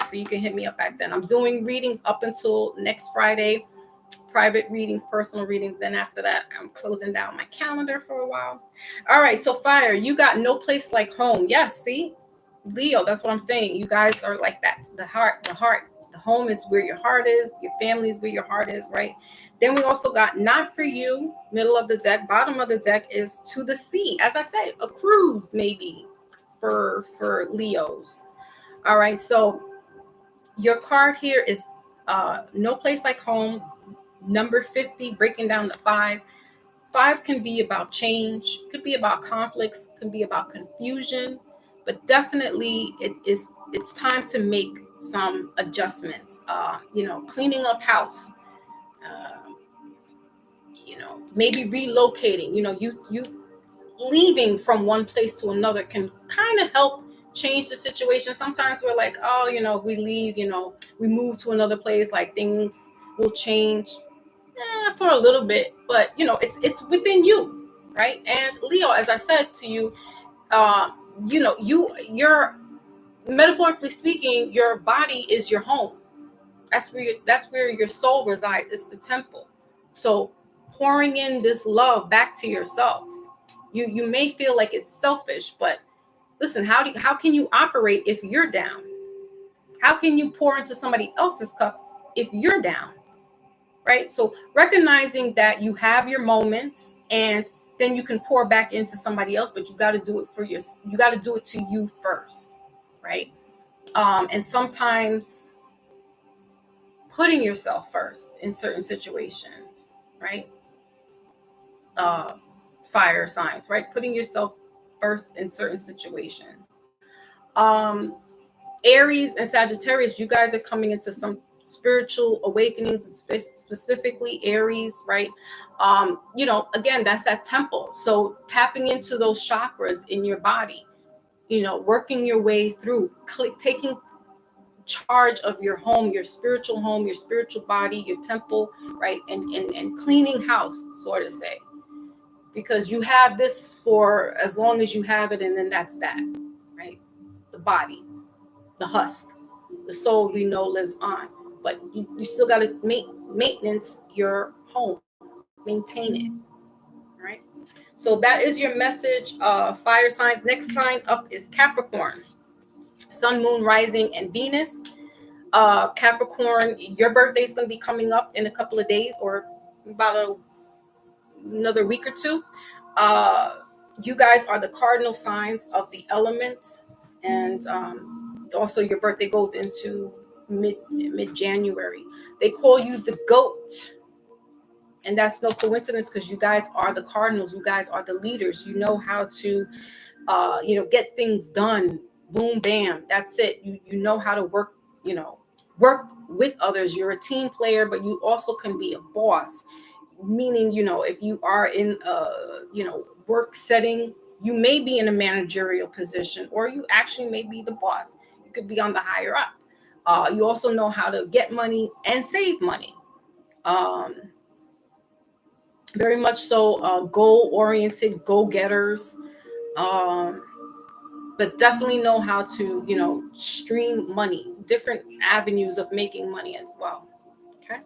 So you can hit me up back then. I'm doing readings up until next Friday, private readings, personal readings. Then after that, I'm closing down my calendar for a while. All right, so fire, you got no place like home. Yes, see, Leo, that's what I'm saying. You guys are like that. The heart. The home is where your heart is. Your family is where your heart is, right? Then we also got not for you, middle of the deck. Bottom of the deck is to the sea. As I said, a cruise maybe for Leos. All right, so Your card here is no place like home. Number 50, breaking down the 5. 5 can be about change, could be about conflicts, could be about confusion, but definitely it's time to make some adjustments. Cleaning up house, uh, maybe relocating. You leaving from one place to another can kind of help change the situation. Sometimes we're like, oh, we leave, we move to another place, like things will change for a little bit, but it's within you, right? And Leo, as I said to you, uh, you're metaphorically speaking, your body is your home. That's where your soul resides. It's the temple. So pouring in this love back to yourself. You may feel like it's selfish, but listen, how can you operate if you're down? How can you pour into somebody else's cup if you're down? Right? So recognizing that you have your moments, and then you can pour back into somebody else, but you got to do it you got to do it to you first, right? And sometimes putting yourself first in certain situations, right? uh Fire signs, right? Putting yourself first in certain situations. um Aries and Sagittarius, you guys are coming into some spiritual awakenings, specifically Aries, right? Again, that's that temple. So tapping into those chakras in your body, working your way through, taking charge of your home, your spiritual body, your temple, right? And cleaning house, sort of say, because you have this for as long as you have it, and then that's that, right? The body, the husk, the soul we know lives on, but you still got to maintenance your home, maintain it, right? So that is your message, fire signs. Next sign up is Capricorn, sun, moon, rising, and Venus. Capricorn, your birthday is going to be coming up in a couple of days, or about another week or two. uh you guys are the cardinal signs of the elements, and also your birthday goes into mid January. They call you the goat, and that's no coincidence, because you guys are the cardinals. You guys are the leaders. You know how to get things done. Boom, bam, that's it. You know how to work, work with others. You're a team player, but you also can be a boss, meaning, if you are in a work setting, you may be in a managerial position, or you actually may be the boss. You could be on the higher up. You also know how to get money and save money. um, Very much so, goal oriented, go getters. um, but definitely know how to stream money, different avenues of making money as well. Okay.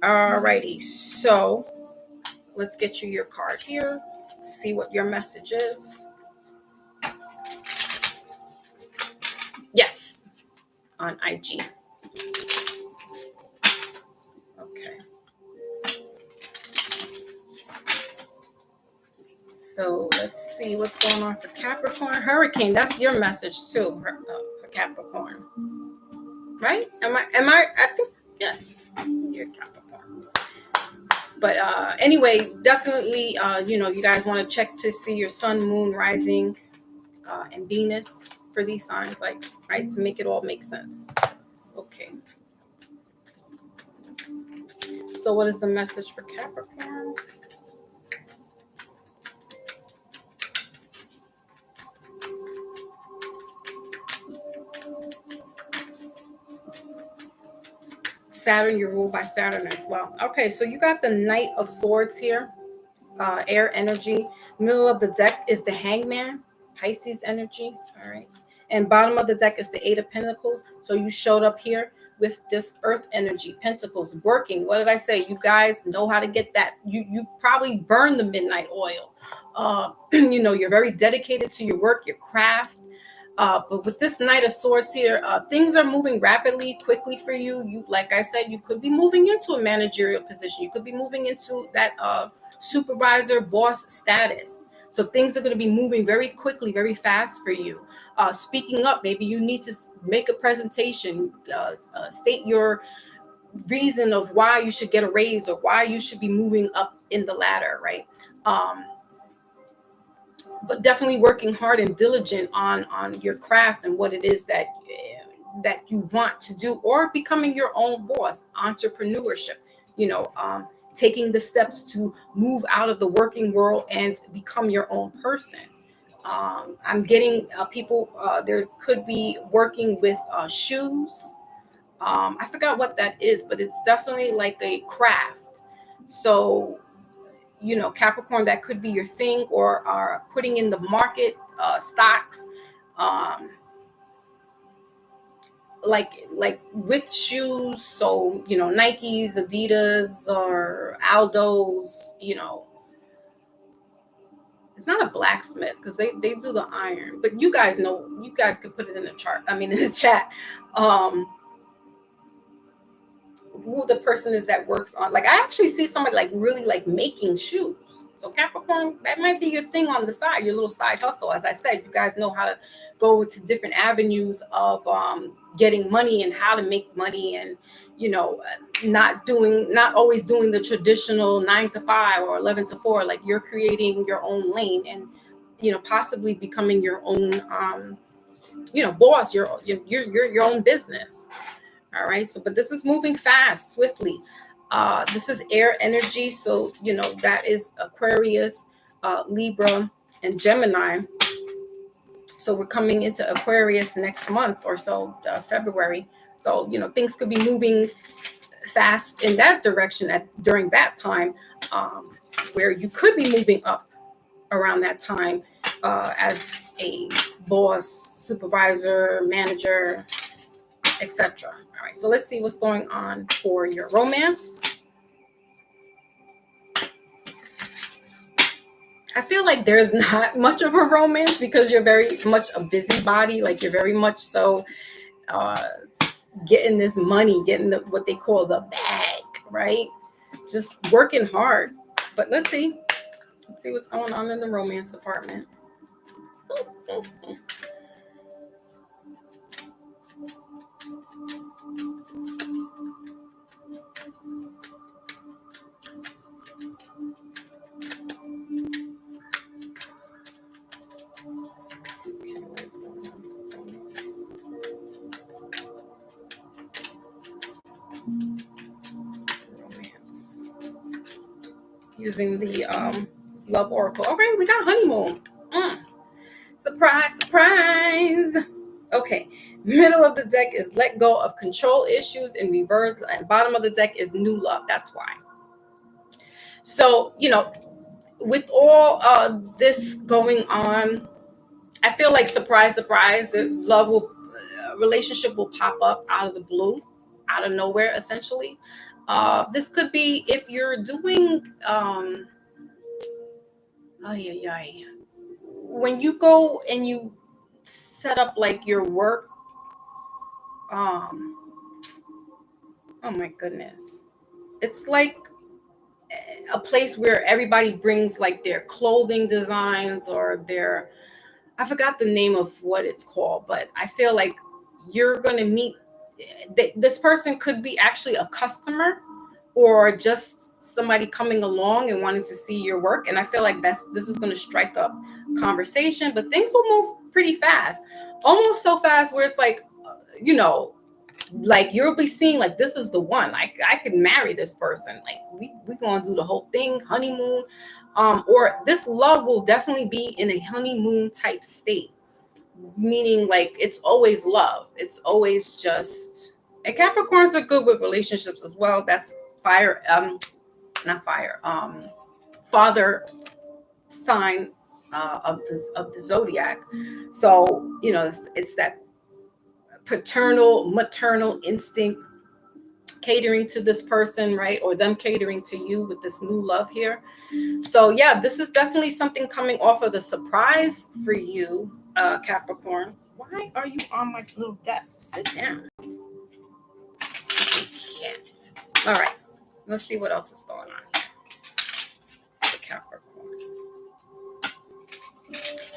Alrighty, so let's get you your card here. See what your message is. Yes, on IG. Okay. So let's see what's going on for Capricorn. Hurricane, that's your message too, for Capricorn. Right? I think, yes, you're Capricorn. But anyway, definitely, you guys want to check to see your sun, moon, rising, and Venus for these signs, like, right, to make it all make sense. Okay. So what is the message for Capricorn? Saturn, you're ruled by Saturn as well. Okay, so you got the Knight of Swords here, air energy. Middle of the deck is the Hangman, Pisces energy. All right. And bottom of the deck is the Eight of Pentacles. So you showed up here with this earth energy, Pentacles, working. What did I say? You guys know how to get that. You probably burn the midnight oil. You're very dedicated to your work, your craft. But with this Knight of Swords here, things are moving rapidly, quickly for you. Like I said, you could be moving into a managerial position. You could be moving into that supervisor, boss status. So things are going to be moving very quickly, very fast for you. speaking up. Maybe you need to make a presentation, state your reason of why you should get a raise or why you should be moving up in the ladder, right? But definitely working hard and diligent on your craft and what it is that you want to do, or becoming your own boss, entrepreneurship, taking the steps to move out of the working world and become your own person. I'm getting people, there could be working with shoes. I forgot what that is, but it's definitely like a craft. So, Capricorn, that could be your thing, or are putting in the market stocks, um, like with shoes. So, Nikes, Adidas, or Aldo's. It's not a blacksmith because they do the iron, but you guys know, you guys could put it in the chart. I mean, in the chat. Who the person is that works on, like, I actually see somebody like really like making shoes. So Capricorn, that might be your thing on the side, your little side hustle. As I said, you guys know how to go to different avenues of getting money and how to make money, and not always doing the traditional 9 to 5 or 11 to 4. Like, you're creating your own lane, and possibly becoming your own boss, your own business. All right. So, but this is moving fast, swiftly. This is air energy. So, that is Aquarius, Libra, and Gemini. So we're coming into Aquarius next month or so, February. So, things could be moving fast in that direction during that time, where you could be moving up around that time as a boss, supervisor, manager, etc. All right, so let's see what's going on for your romance. I feel like there's not much of a romance because you're very much a busybody. Like, you're very much so getting this money, getting what they call the bag, right? Just working hard. But let's see what's going on in the romance department. Using the love oracle. Okay, we got honeymoon. Surprise, surprise. Okay, middle of the deck is let go of control issues in reverse, and bottom of the deck is new love. That's why. So, with all this going on, I feel like surprise, surprise, the relationship will pop up out of the blue, out of nowhere, essentially. This could be if you're doing when you go and you set up like your work. Oh my goodness, it's like a place where everybody brings like their clothing designs or their, I forgot the name of what it's called, but I feel like you're going to meet this person. Could be actually a customer or just somebody coming along and wanting to see your work. And I feel like this is going to strike up conversation, but things will move pretty fast, almost so fast where it's like, like you'll be seeing like, this is the one, like I could marry this person. Like we're going to do the whole thing, honeymoon. Or this love will definitely be in a honeymoon type state, meaning like it's always love. It's always just, and Capricorns are good with relationships as well. That's fire, not fire, father sign of the zodiac. So, it's that paternal, maternal instinct catering to this person, right? Or them catering to you with this new love here. So yeah, this is definitely something coming off of the surprise for you, Capricorn. Why are you on my little desk? Sit down. Can't. All right, let's see what else is going on here. The Capricorn.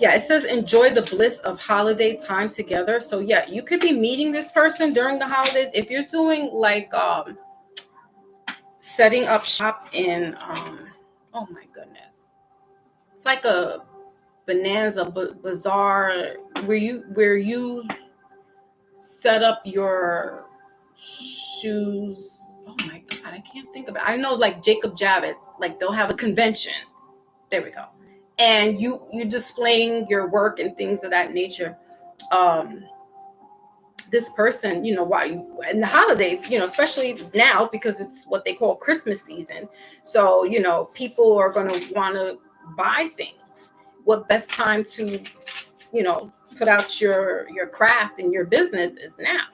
Yeah, it says enjoy the bliss of holiday time together. So yeah, you could be meeting this person during the holidays. If you're doing like setting up shop in oh my goodness, it's like a bonanza bazaar where you set up your shoes. Oh my god, I can't think of it. I know like Jacob Javits, like they'll have a convention. There we go. And you displaying your work and things of that nature. Um, this person, why in the holidays, especially now because it's what they call Christmas season. So, people are going to want to buy things. What best time to, put out your craft and your business is now.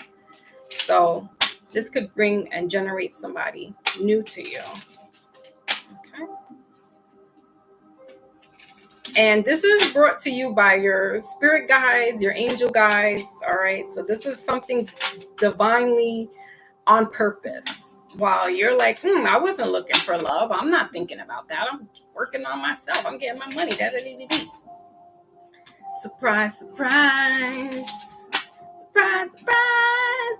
So, this could bring and generate somebody new to you. Okay. And this is brought to you by your spirit guides, your angel guides. All right. So this is something divinely on purpose. While you're like, I wasn't looking for love. I'm not thinking about that. I'm working on myself. I'm getting my money. Da-da-dee-dee-dee. Surprise, surprise. Surprise, surprise.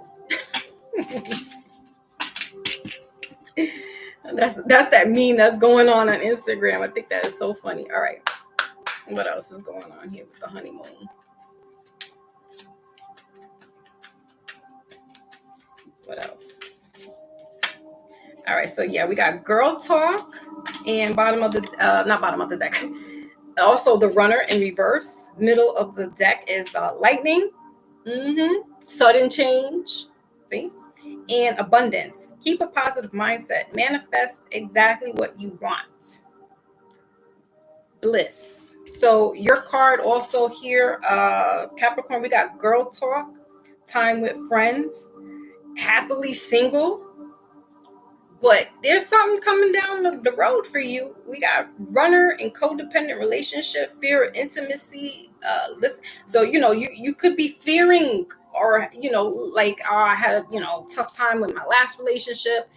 That's that meme that's going on Instagram. I think that is so funny. All right. What else is going on here with the honeymoon? What else? All right, so yeah, we got girl talk and bottom of the not bottom of the deck. Also, the runner in reverse. Middle of the deck is lightning, sudden change. See, and abundance. Keep a positive mindset. Manifest exactly what you want. Bliss. So your card also here, Capricorn. We got girl talk, time with friends, happily single. But there's something coming down the road for you. We got runner and codependent relationship, fear of intimacy. Listen, so you could be fearing, or like, oh, I had a tough time with my last relationship,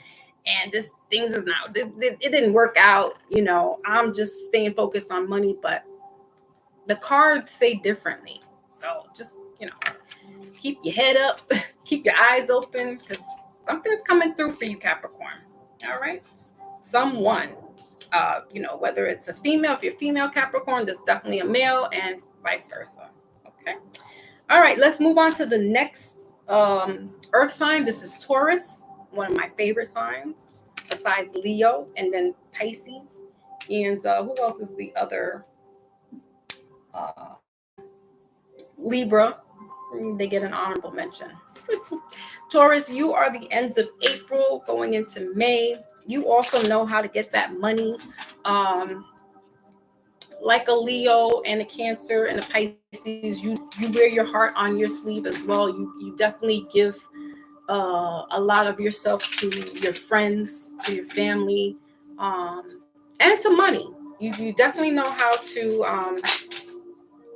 and this things is now it didn't work out. I'm just staying focused on money, but the cards say differently. So just keep your head up, keep your eyes open, because something's coming through for you, Capricorn. All right. Someone, whether it's a female, if you're female Capricorn, there's definitely a male, and vice versa. Okay. All right. Let's move on to the next earth sign. This is Taurus, one of my favorite signs, besides Leo, and then Pisces. And who else is the other? Uh, Libra. They get an honorable mention. Taurus, you are the end of April going into May. You also know how to get that money. Like a Leo and a Cancer and a Pisces, you wear your heart on your sleeve as well. You definitely give a lot of yourself to your friends, to your family, and to money. You definitely know how to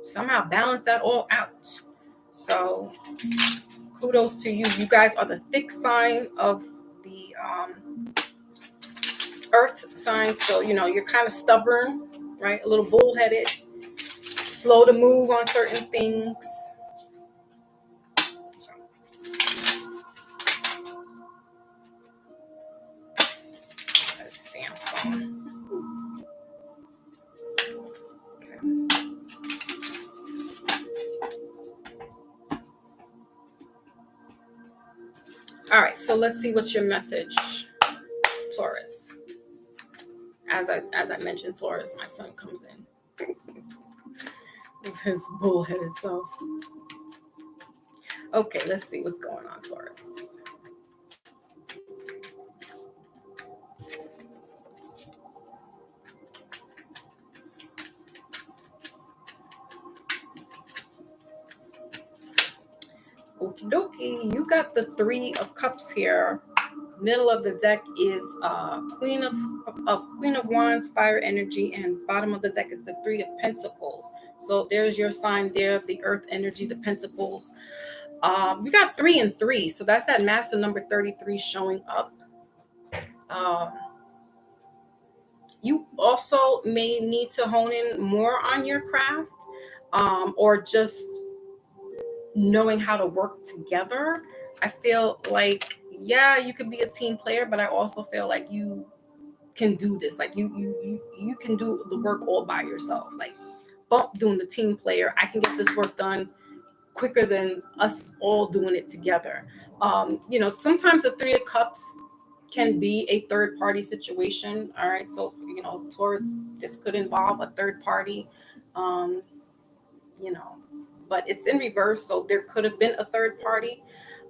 somehow balance that all out. So kudos to you. You guys are the fixed sign of the earth sign. So, you're kind of stubborn, right? A little bullheaded, slow to move on certain things. Let's stamp phone. Okay. All right. So let's see what's your message, Taurus. As I mentioned, Taurus, my son comes in. It's his bullheaded self. Okay, let's see what's going on, Taurus. Okie dokie, you got the Three of Cups here. Middle of the deck is Queen of Wands, fire energy, and bottom of the deck is the Three of Pentacles. So there's your sign there, the Earth energy, the Pentacles. We got 3 and 3, so that's that master number 33 showing up. Um, You also may need to hone in more on your craft, or just knowing how to work together. I feel like, yeah, you could be a team player, but I also feel like you can do this. Like you can do the work all by yourself. Like, bump doing the team player. I can get this work done quicker than us all doing it together. Sometimes the Three of Cups can be a third party situation. All right. So, Taurus, this could involve a third party, um, you know, but it's in reverse. So there could have been a third party.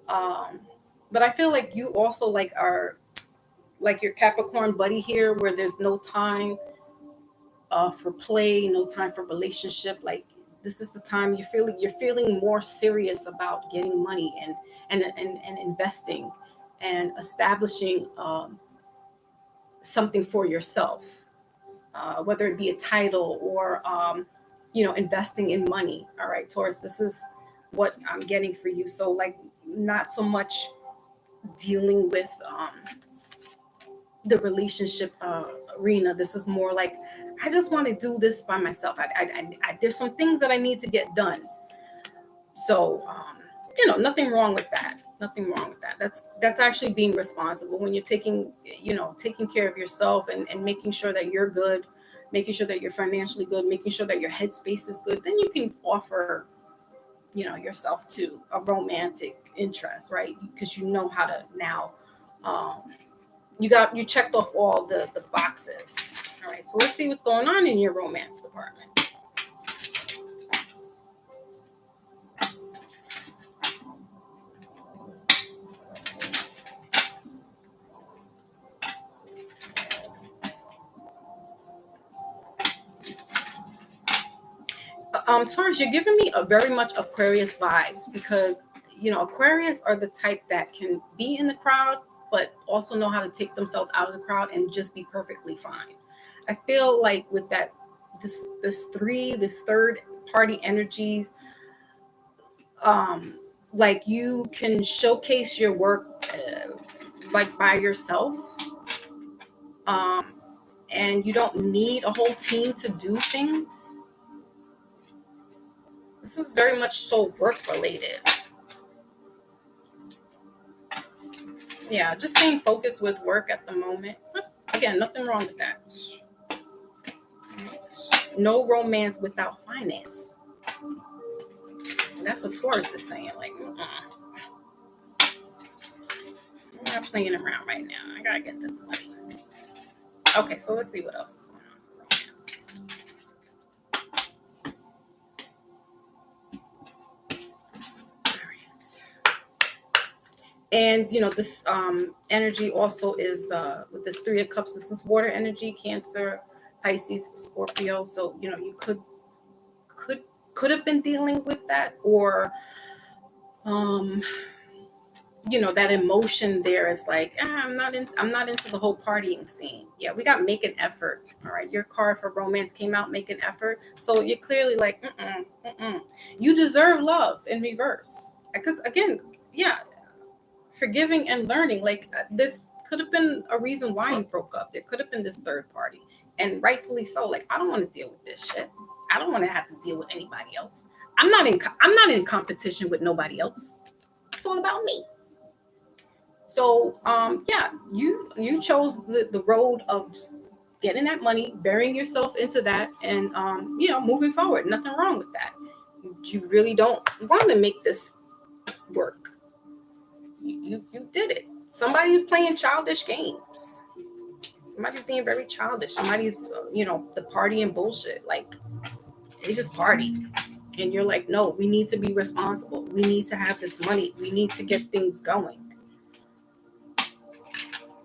Um, but I feel like you also like are like your Capricorn buddy here, where there's no time for play, no time for relationship. Like, this is the time you're feeling more serious about getting money and investing and establishing something for yourself, whether it be a title or investing in money. All right, Taurus, this is what I'm getting for you. So, like, not so much dealing with the relationship arena. This is more like, I just want to do this by myself. There's some things that I need to get done. So, nothing wrong with that. Nothing wrong with that. That's actually being responsible when you're taking care of yourself and making sure that you're good, making sure that you're financially good, making sure that your headspace is good. Then you can offer, yourself to a romantic interest, right? Because you know how to now. Um, you checked off all the boxes. All right. So let's see what's going on in your romance department. Taurus, you're giving me a very much Aquarius vibes, because Aquarius are the type that can be in the crowd but also know how to take themselves out of the crowd and just be perfectly fine. I feel like with that, this third party energies, like, you can showcase your work like by yourself, um, and you don't need a whole team to do things. This is very much so work related. Yeah, just staying focused with work at the moment. Again, nothing wrong with that. No romance without finance. That's what Taurus is saying. Like, I'm not playing around right now. I gotta get this money. Okay, so let's see what else is going on for romance. All right. And this energy also is with this Three of Cups. This is water energy, Cancer, Pisces, Scorpio. So you could could have been dealing with that, or um that emotion there is like, I'm not into the whole partying scene. Yeah, we got make an effort. All right, your card for romance came out, make an effort. So you're clearly like, you deserve love in reverse. Because again, yeah, forgiving and learning. Like, this could have been a reason why you broke up. There could have been this third party, and rightfully so. Like, I don't want to deal with this shit. I don't want to have to deal with anybody else. I'm not in competition with nobody else. It's all about me. So, yeah, you chose the road of just getting that money, burying yourself into that, and moving forward. Nothing wrong with that. You really don't want to make this work. You did it. Somebody's playing childish games. Somebody's being very childish. Somebody's the party and bullshit. Like, they just party, and you're like, no, we need to be responsible. We need to have this money. We need to get things going.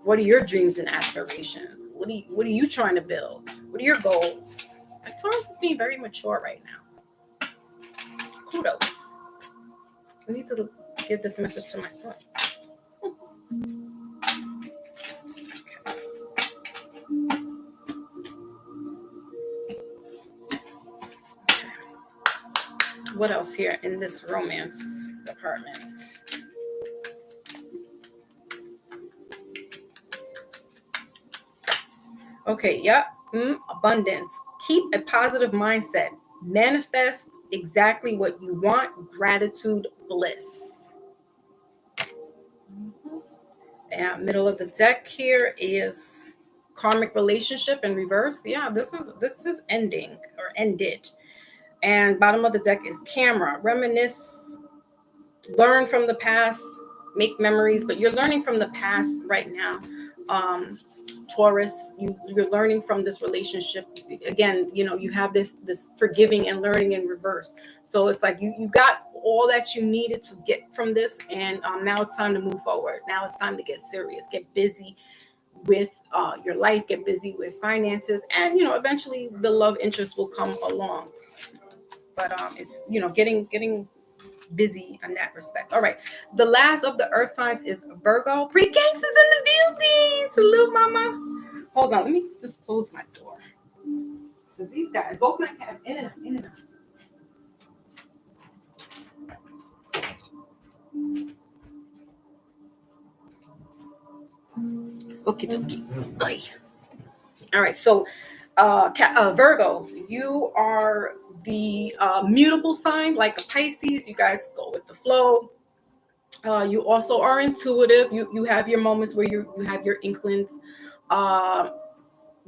What are your dreams and aspirations? What are you trying to build? What are your goals? Like, Taurus is being very mature right now. Kudos. I need to give this message to my son. What else here in this romance department? Okay, yeah. Abundance. Keep a positive mindset. Manifest exactly what you want. Gratitude, bliss. And middle of the deck here is karmic relationship in reverse. Yeah, this is ending or ended. And bottom of the deck is camera. Reminisce, learn from the past, make memories, but you're learning from the past right now. Taurus, you're learning from this relationship. Again, you have this forgiving and learning in reverse. So it's like you got all that you needed to get from this, and now it's time to move forward. Now it's time to get serious, get busy with your life, get busy with finances, and eventually the love interest will come along. But it's getting busy in that respect. All right. The last of the earth signs is Virgo. Pretty gangsters in the building. Salute, mama. Hold on. Let me just close my door. Because these guys, both my cats, in and out, in and out. Okie dokie. All right. So, Virgos, you are the mutable sign, like a Pisces. You guys go with the flow. You also are intuitive. You have your moments where you have your inklings.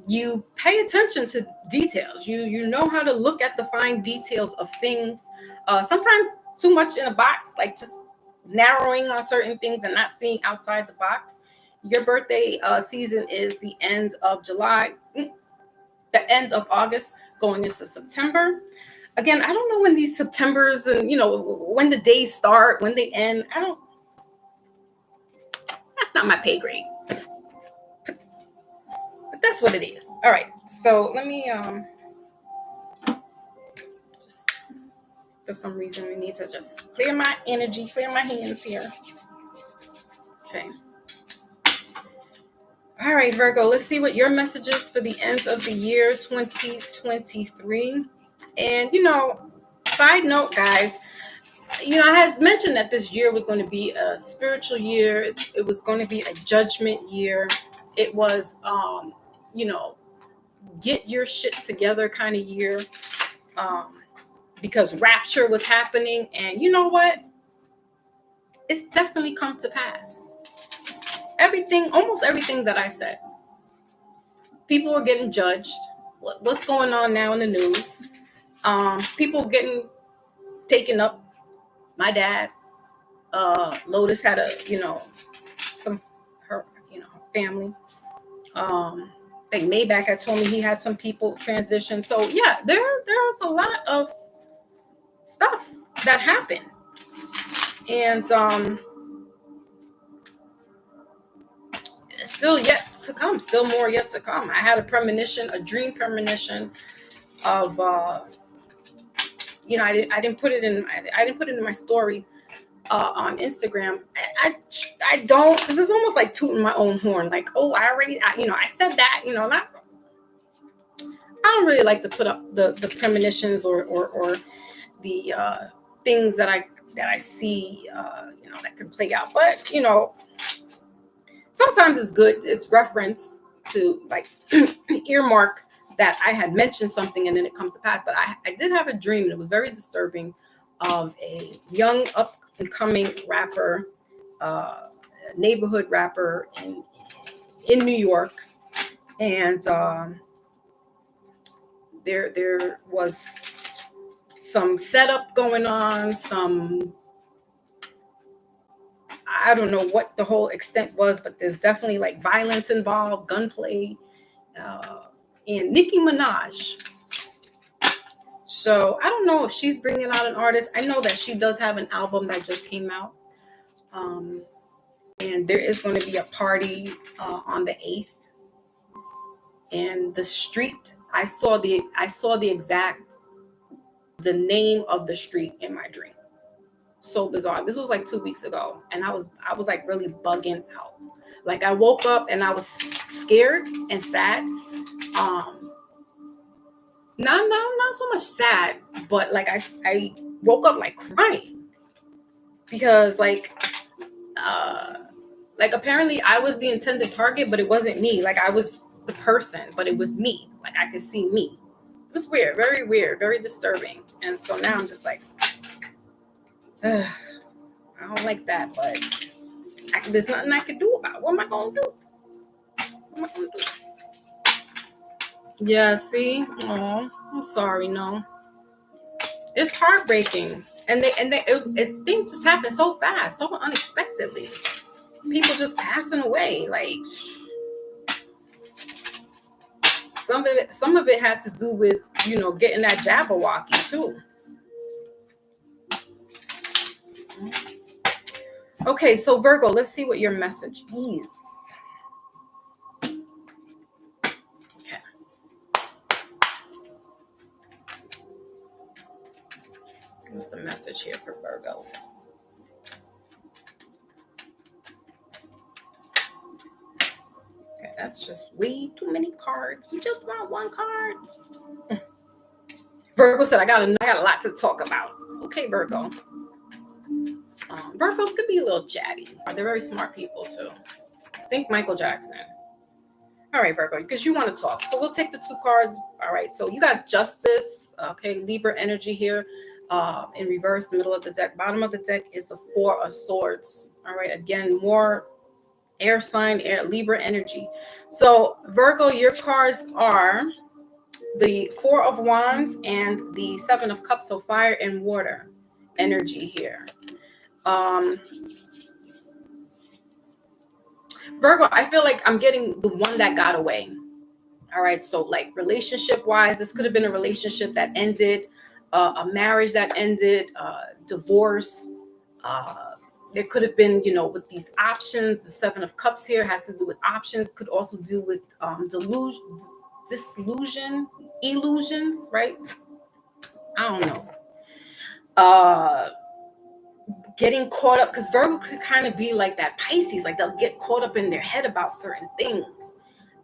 You pay attention to details. You know how to look at the fine details of things. Sometimes too much in a box, like just narrowing on certain things and not seeing outside the box. Your birthday season is the end of July, the end of August, going into September. Again, I don't know when these Septembers and when the days start, when they end. That's not my pay grade. But that's what it is. All right. So let me just, for some reason we need to just clear my energy, clear my hands here. Okay. All right, Virgo, let's see what your message is for the end of the year 2023. And side note, guys, I had mentioned that this year was going to be a spiritual year. It was going to be a judgment year. It was get your shit together kind of year, because rapture was happening, and you know what, it's definitely come to pass. Almost everything that I said, people are getting judged. What's going on now in the news? People getting taken up. My dad, Lotus had her family. I think Maybach had told me he had some people transition. So yeah, there's a lot of stuff that happened, and still yet to come. Still more yet to come. I had a dream premonition of I didn't put it in my story on Instagram. I don't, because it's almost like tooting my own horn. Like, oh, I said that. I don't really like to put up the premonitions or the things that I see that could play out. But sometimes it's good. It's reference to like earmark that I had mentioned something and then it comes to pass. But I did have a dream, and it was very disturbing, of a young up and coming rapper, neighborhood rapper in New York, and there was some setup going on, I don't know what the whole extent was, but there's definitely like violence involved, gunplay, and Nicki Minaj. So I don't know if she's bringing out an artist. I know that she does have an album that just came out. And there is going to be a party on the 8th. And the street, I saw the name of the street in my dream. So bizarre. This was like 2 weeks ago, and I was like really bugging out. Like I woke up and I was scared and sad. Not so much sad, but like I woke up like crying, because like apparently I was the intended target, but it wasn't me. Like I was the person, but it was me. Like I could see me. It was weird, very disturbing. And so now I'm just like, ugh, I don't like that, but there's nothing I can do about it. What am I going to do? What am I going to do? Yeah, see? Oh, I'm sorry, no. It's heartbreaking. And things just happen so fast, so unexpectedly. People just passing away. Like, some of it had to do with, getting that Jabberwocky too. Okay, so Virgo, let's see what your message is. Okay. What's the message here for Virgo? Okay, that's just way too many cards. We just want one card. Virgo said, I got a lot to talk about. Okay, Virgo. Virgos could be a little chatty. They're very smart people too. Think Michael Jackson. All right, Virgo, because you want to talk. So we'll take the 2 cards. All right, so you got Justice. Okay, Libra energy here. In reverse, middle of the deck. Bottom of the deck is the 4 of Swords. All right, again, more air sign, Libra energy. So Virgo, your cards are the 4 of Wands and the 7 of Cups. So fire and water energy here. Virgo, I feel like I'm getting the one that got away. All right. So like relationship wise, this could have been a relationship that ended, a marriage that ended, divorce. There could have been, with these options, the 7 of Cups here has to do with options, could also do with illusions, right? I don't know. Getting caught up, because Virgo could kind of be like that Pisces, like they'll get caught up in their head about certain things.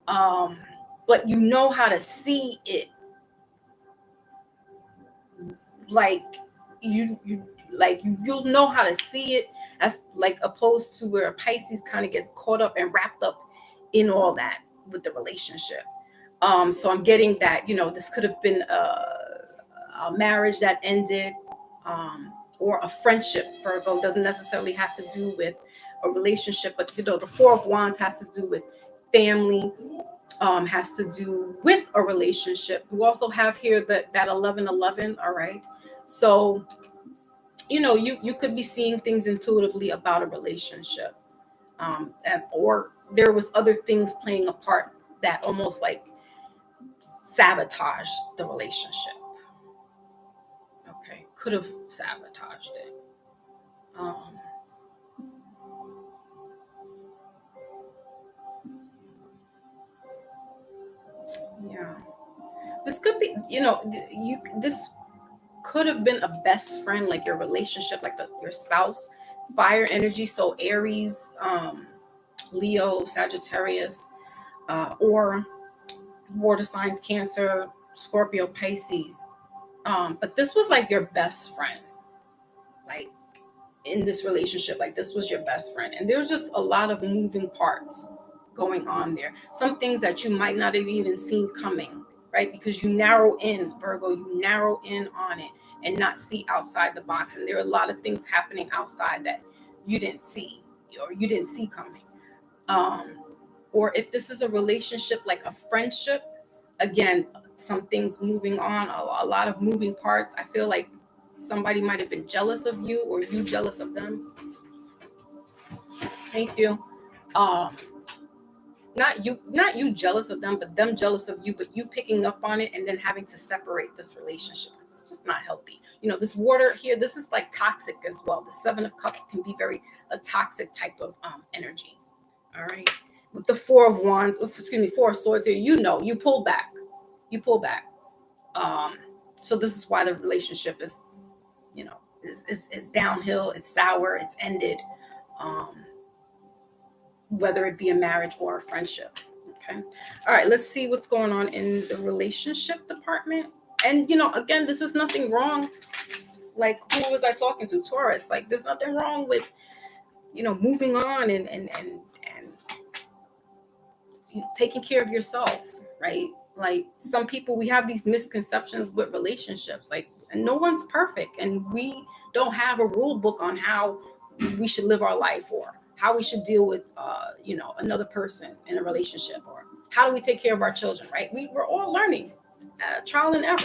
But you know how to see it. Like you'll know how to see it, as like opposed to where a Pisces kind of gets caught up and wrapped up in all that with the relationship. So I'm getting that, this could have been a marriage that ended, or a friendship. Virgo doesn't necessarily have to do with a relationship, but the 4 of Wands has to do with family, has to do with a relationship. You also have here that 1111. All right, so you could be seeing things intuitively about a relationship, or there was other things playing a part that almost like sabotaged the relationship. Okay, could have sabotaged it. Yeah, this could be, this could have been a best friend, like your relationship, like your spouse. Fire energy, so Aries, Leo, Sagittarius, or water signs, Cancer, Scorpio, Pisces. But this was like your best friend, like in this relationship, like this was your best friend, and there was just a lot of moving parts going on there. Some things that you might not have even seen coming, right? Because you narrow in, Virgo, you narrow in on it and not see outside the box. And there are a lot of things happening outside that you didn't see, or you didn't see coming. Or if this is a relationship like a friendship, again, some things moving on, a lot of moving parts. I feel like somebody might have been jealous of you, or you jealous of them. Thank you. Not you jealous of them, but them jealous of you, but you picking up on it and then having to separate this relationship. It's just not healthy. This water here, this is like toxic as well. The 7 of Cups can be very a toxic type of energy. All right. With the 4 of Wands, 4 of Swords here, you pull back. You pull back. So this is why the relationship is, is downhill, it's sour, it's ended. Whether it be a marriage or a friendship. Okay. All right, let's see what's going on in the relationship department. And again, this is nothing wrong. Like, who was I talking to? Taurus. Like, there's nothing wrong with moving on and taking care of yourself, right? Like some people, we have these misconceptions with relationships, like, and no one's perfect, and we don't have a rule book on how we should live our life, or how we should deal with another person in a relationship, or how do we take care of our children, right? We're all learning, trial and error.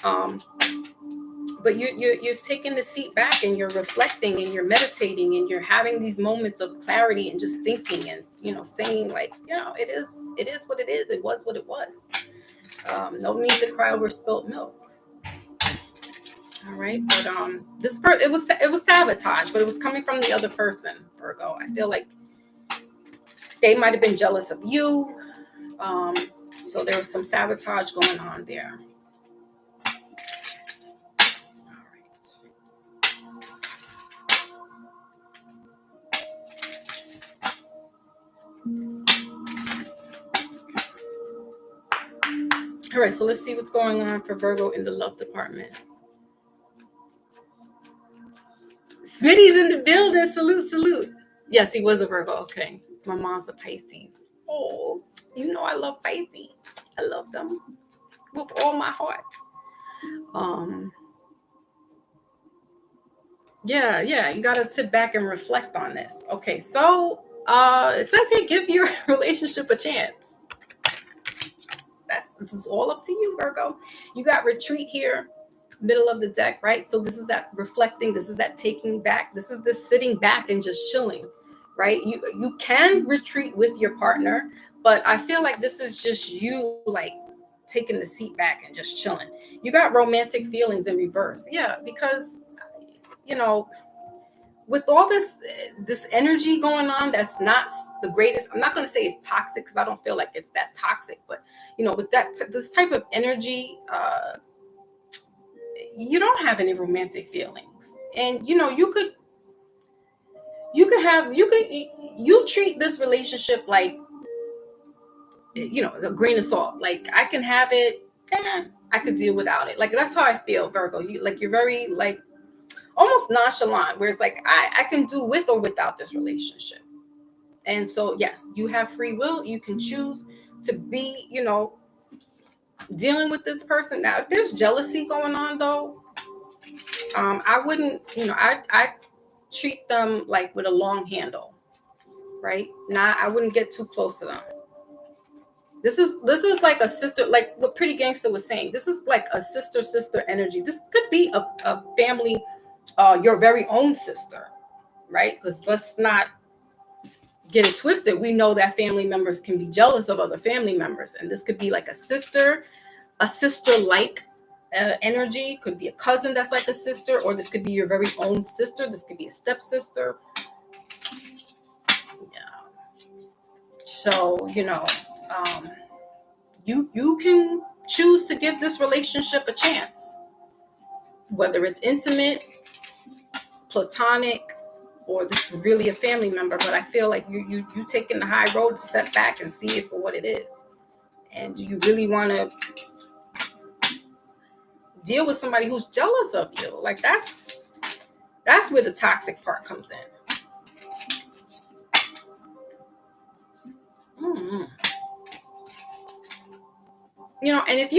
um, but you're taking the seat back, and you're reflecting, and you're meditating, and you're having these moments of clarity, and just thinking, and saying, like, it is what it is. It was what it was. No need to cry over spilt milk. All right, but it was sabotage, but it was coming from the other person, Virgo. I feel like they might have been jealous of you. So there was some sabotage going on there. All right, so let's see what's going on for Virgo in the love department. Smitty's in the building. Salute, salute. Yes, he was a Virgo. Okay. My mom's a Pisces. Oh, I love Pisces. I love them with all my heart. Yeah, you got to sit back and reflect on this. Okay, so it says here, give your relationship a chance. This is all up to you, Virgo. You got retreat here, middle of the deck, right? So this is that reflecting, this is that taking back, this is the sitting back and just chilling, right? You can retreat with your partner, but I feel like this is just you, like, taking the seat back and just chilling. You got romantic feelings in reverse. Yeah, because with all this energy going on, that's not the greatest. I'm not going to say it's toxic, because I don't feel like it's that toxic, but with this type of energy, you don't have any romantic feelings, and you treat this relationship like a grain of salt. Like, I can have it, I could deal without it. Like, that's how I feel, Virgo. You're very, like, almost nonchalant, where it's like, I can do with or without this relationship. And so, yes, you have free will. You can choose to be, dealing with this person. Now, if there's jealousy going on, though, I wouldn't, I treat them like with a long handle, right? I wouldn't get too close to them. This is like a sister, like what Pretty Gangster was saying. This is like a sister energy. This could be a family, your very own sister, right? Because let's not get it twisted. We know that family members can be jealous of other family members, and this could be like a sister like energy. Could be a cousin that's like a sister, or this could be your very own sister. This could be a stepsister. Yeah. So you can choose to give this relationship a chance, whether it's intimate, platonic, or this is really a family member. But I feel like you taking the high road to step back and see it for what it is. And do you really want to deal with somebody who's jealous of you? Like, that's where the toxic part comes in. Mm-hmm. And if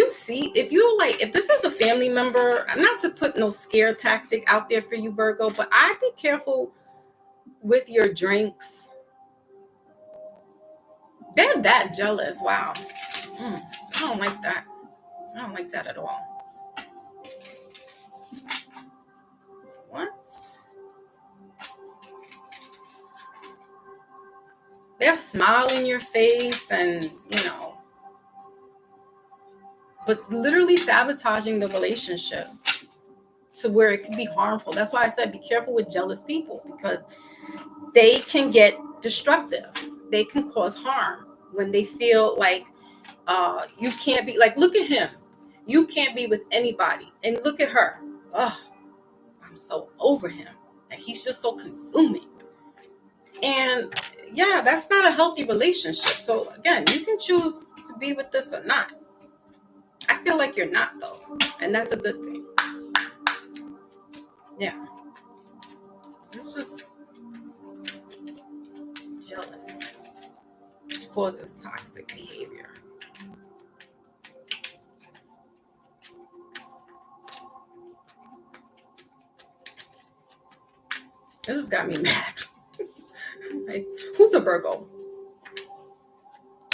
this is a family member, not to put no scare tactic out there for you, Virgo, but I'd be careful with your drinks. They're that jealous. Wow. I don't like that. I don't like that at all. What? They'll smile in your face and, but literally sabotaging the relationship to where it can be harmful. That's why I said be careful with jealous people, because they can get destructive. They can cause harm when they feel like you can't be, like, look at him. You can't be with anybody. And look at her. Oh, I'm so over him. Like, he's just so consuming. And yeah, that's not a healthy relationship. So again, you can choose to be with this or not. I feel like you're not, though. And that's a good thing. Yeah. This is just jealous. causes toxic behavior. This has got me mad. Like, who's a Virgo?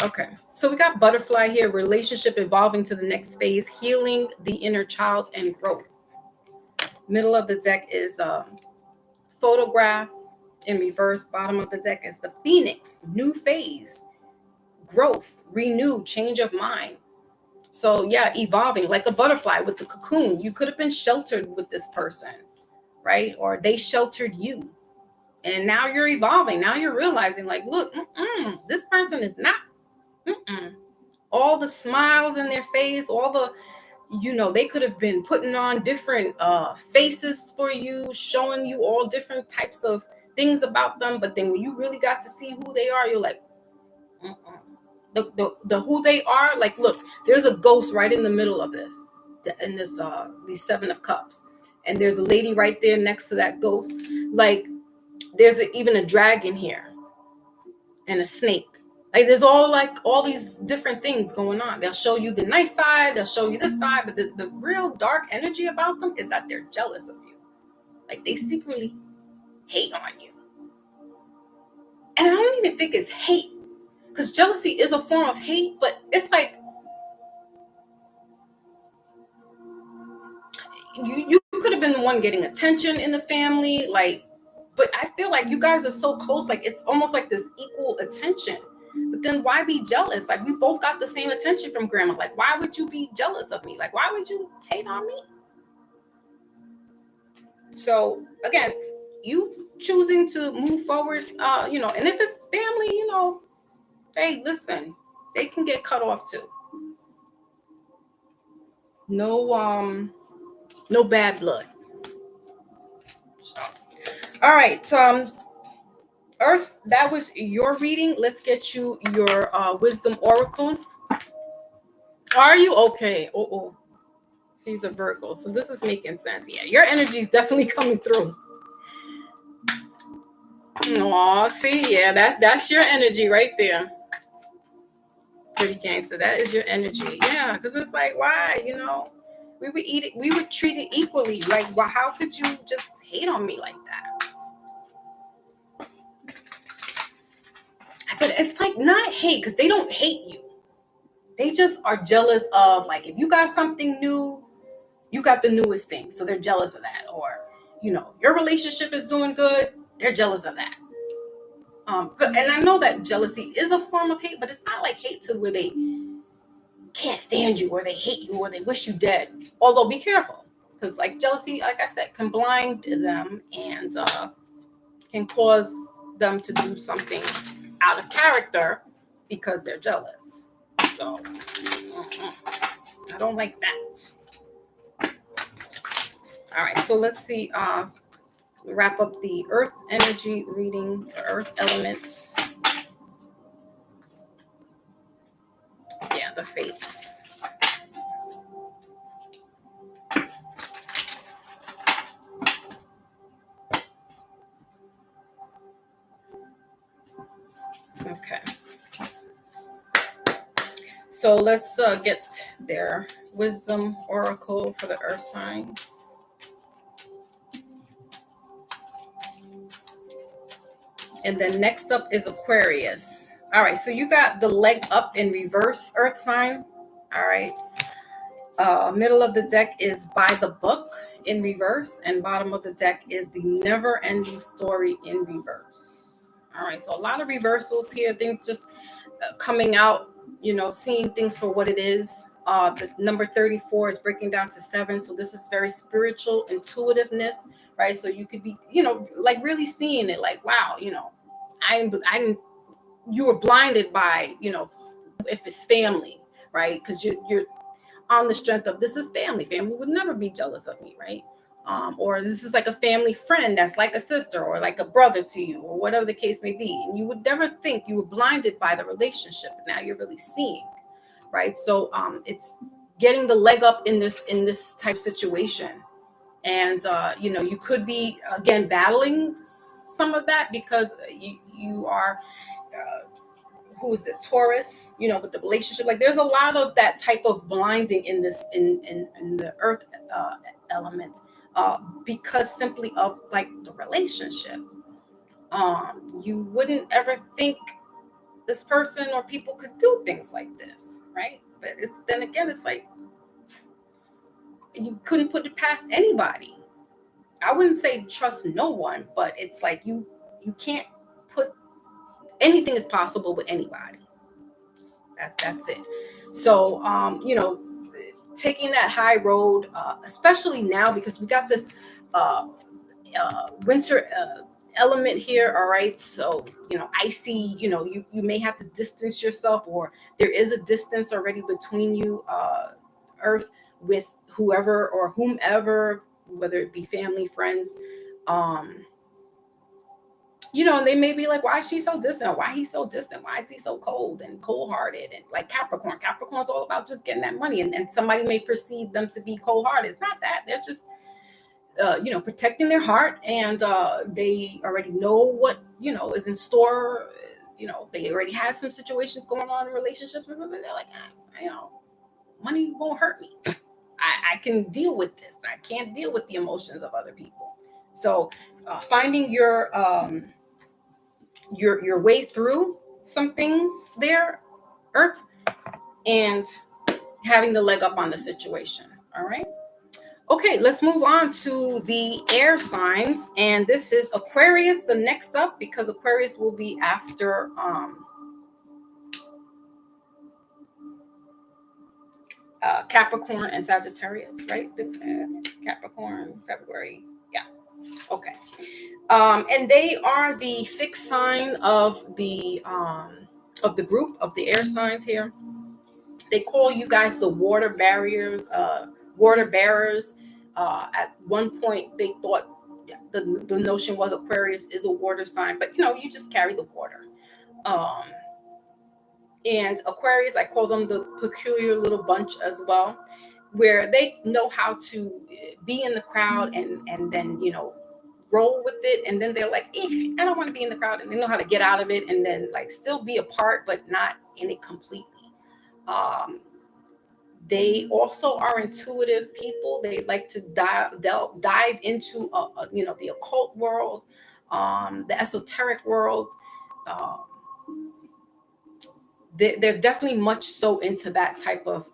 Okay, so we got butterfly here, relationship evolving to the next phase, healing the inner child and growth. Middle of the deck is photograph in reverse. Bottom of the deck is the phoenix, new phase, growth, renew, change of mind. So yeah, evolving like a butterfly with the cocoon. You could have been sheltered with this person, right? Or they sheltered you. And now you're evolving. Now you're realizing, like, look, this person is not all the smiles in their face, all the, they could have been putting on different faces for you, showing you all different types of things about them. But then when you really got to see who they are, you're like, the who they are. Like, look, there's a ghost right in the middle of this, in this these 7 of cups, and there's a lady right there next to that ghost. Like, there's even a dragon here and a snake. Like, there's all these different things going on. They'll show you the nice side, they'll show you this side, but the real dark energy about them is that they're jealous of you. Like, they secretly hate on you. And I don't even think it's hate, because jealousy is a form of hate, but it's like you could have been the one getting attention in the family, like, but I feel like you guys are so close, like it's almost like this equal attention. But then why be jealous? Like, we both got the same attention from grandma. Like, why would you be jealous of me? Like, why would you hate on me? So again, you choosing to move forward, and if it's family, hey, listen, they can get cut off too. No bad blood. All right, Earth, that was your reading. Let's get you your wisdom oracle. Are you okay? Oh, she's a Virgo, so this is making sense. Yeah, your energy is definitely coming through. Aw, see, yeah, that's your energy right there. Pretty gangster. That is your energy. Yeah, because it's like, why? We were treated equally. Like, well, how could you just hate on me like that? But it's like not hate, because they don't hate you. They just are jealous of, like, if you got something new, you got the newest thing, so they're jealous of that. Or, your relationship is doing good, they're jealous of that. And I know that jealousy is a form of hate, but it's not like hate to where they can't stand you, or they hate you, or they wish you dead. Although, be careful, because like jealousy, like I said, can blind them and can cause them to do something out of character because they're jealous. So I don't like that. All right, so let's see. Wrap up the Earth energy reading, the Earth elements. Yeah, the fates. Okay. So let's get their wisdom oracle for the Earth signs. And then next up is Aquarius. All right, so you got the leg up in reverse, Earth sign. All right. Middle of the deck is by the book in reverse, and bottom of the deck is the never ending story in reverse. All right, so a lot of reversals here, things just coming out, seeing things for what it is. The number 34 is breaking down to 7. So this is very spiritual intuitiveness, right? So you could be, like really seeing it, like, wow, you were blinded by, if it's family, right? Because you're on the strength of, this is family. Family would never be jealous of me, right? Or this is like a family friend that's like a sister or like a brother to you, or whatever the case may be. And you would never think, you were blinded by the relationship. Now you're really seeing, right? So it's getting the leg up in this type of situation. And you could be again battling some of that, because you are who's the Taurus, with the relationship. Like there's a lot of that type of blinding in this in the earth element, because simply of like the relationship. You wouldn't ever think this person or people could do things like this, right? But then again, it's like you couldn't put it past anybody. I wouldn't say trust no one, but it's like you can't put anything is possible with anybody. That's it. So taking that high road, especially now because we got this winter element here. All right, so icy. You may have to distance yourself, or there is a distance already between you, Earth, with whoever or whomever, whether it be family, friends. And they may be like, why is she so distant? Why he's so distant? Why is he so cold and cold-hearted? And like Capricorn. Capricorn's all about just getting that money. And somebody may perceive them to be cold-hearted. It's not that. They're just, protecting their heart. And they already know what, is in store. They already had some situations going on in relationships. And they're like, money won't hurt me. I can deal with this. I can't deal with the emotions of other people. So finding your way through some things there, Earth, and having the leg up on the situation. All right. Okay, let's move on to the air signs. And this is Aquarius, the next up, because Aquarius will be after Capricorn and Sagittarius, right? Capricorn, February. Yeah. Okay. And they are the fixed sign of the group of the air signs here. They call you guys the water bearers. At one point, they thought the notion was Aquarius is a water sign, but you just carry the water. And Aquarius, I call them the peculiar little bunch as well, where they know how to be in the crowd and then roll with it, and then they're like, I don't want to be in the crowd, and they know how to get out of it, and then like still be a part but not in it completely. They also are intuitive people. They like to dive into the occult world, the esoteric world. They're definitely much so into that type of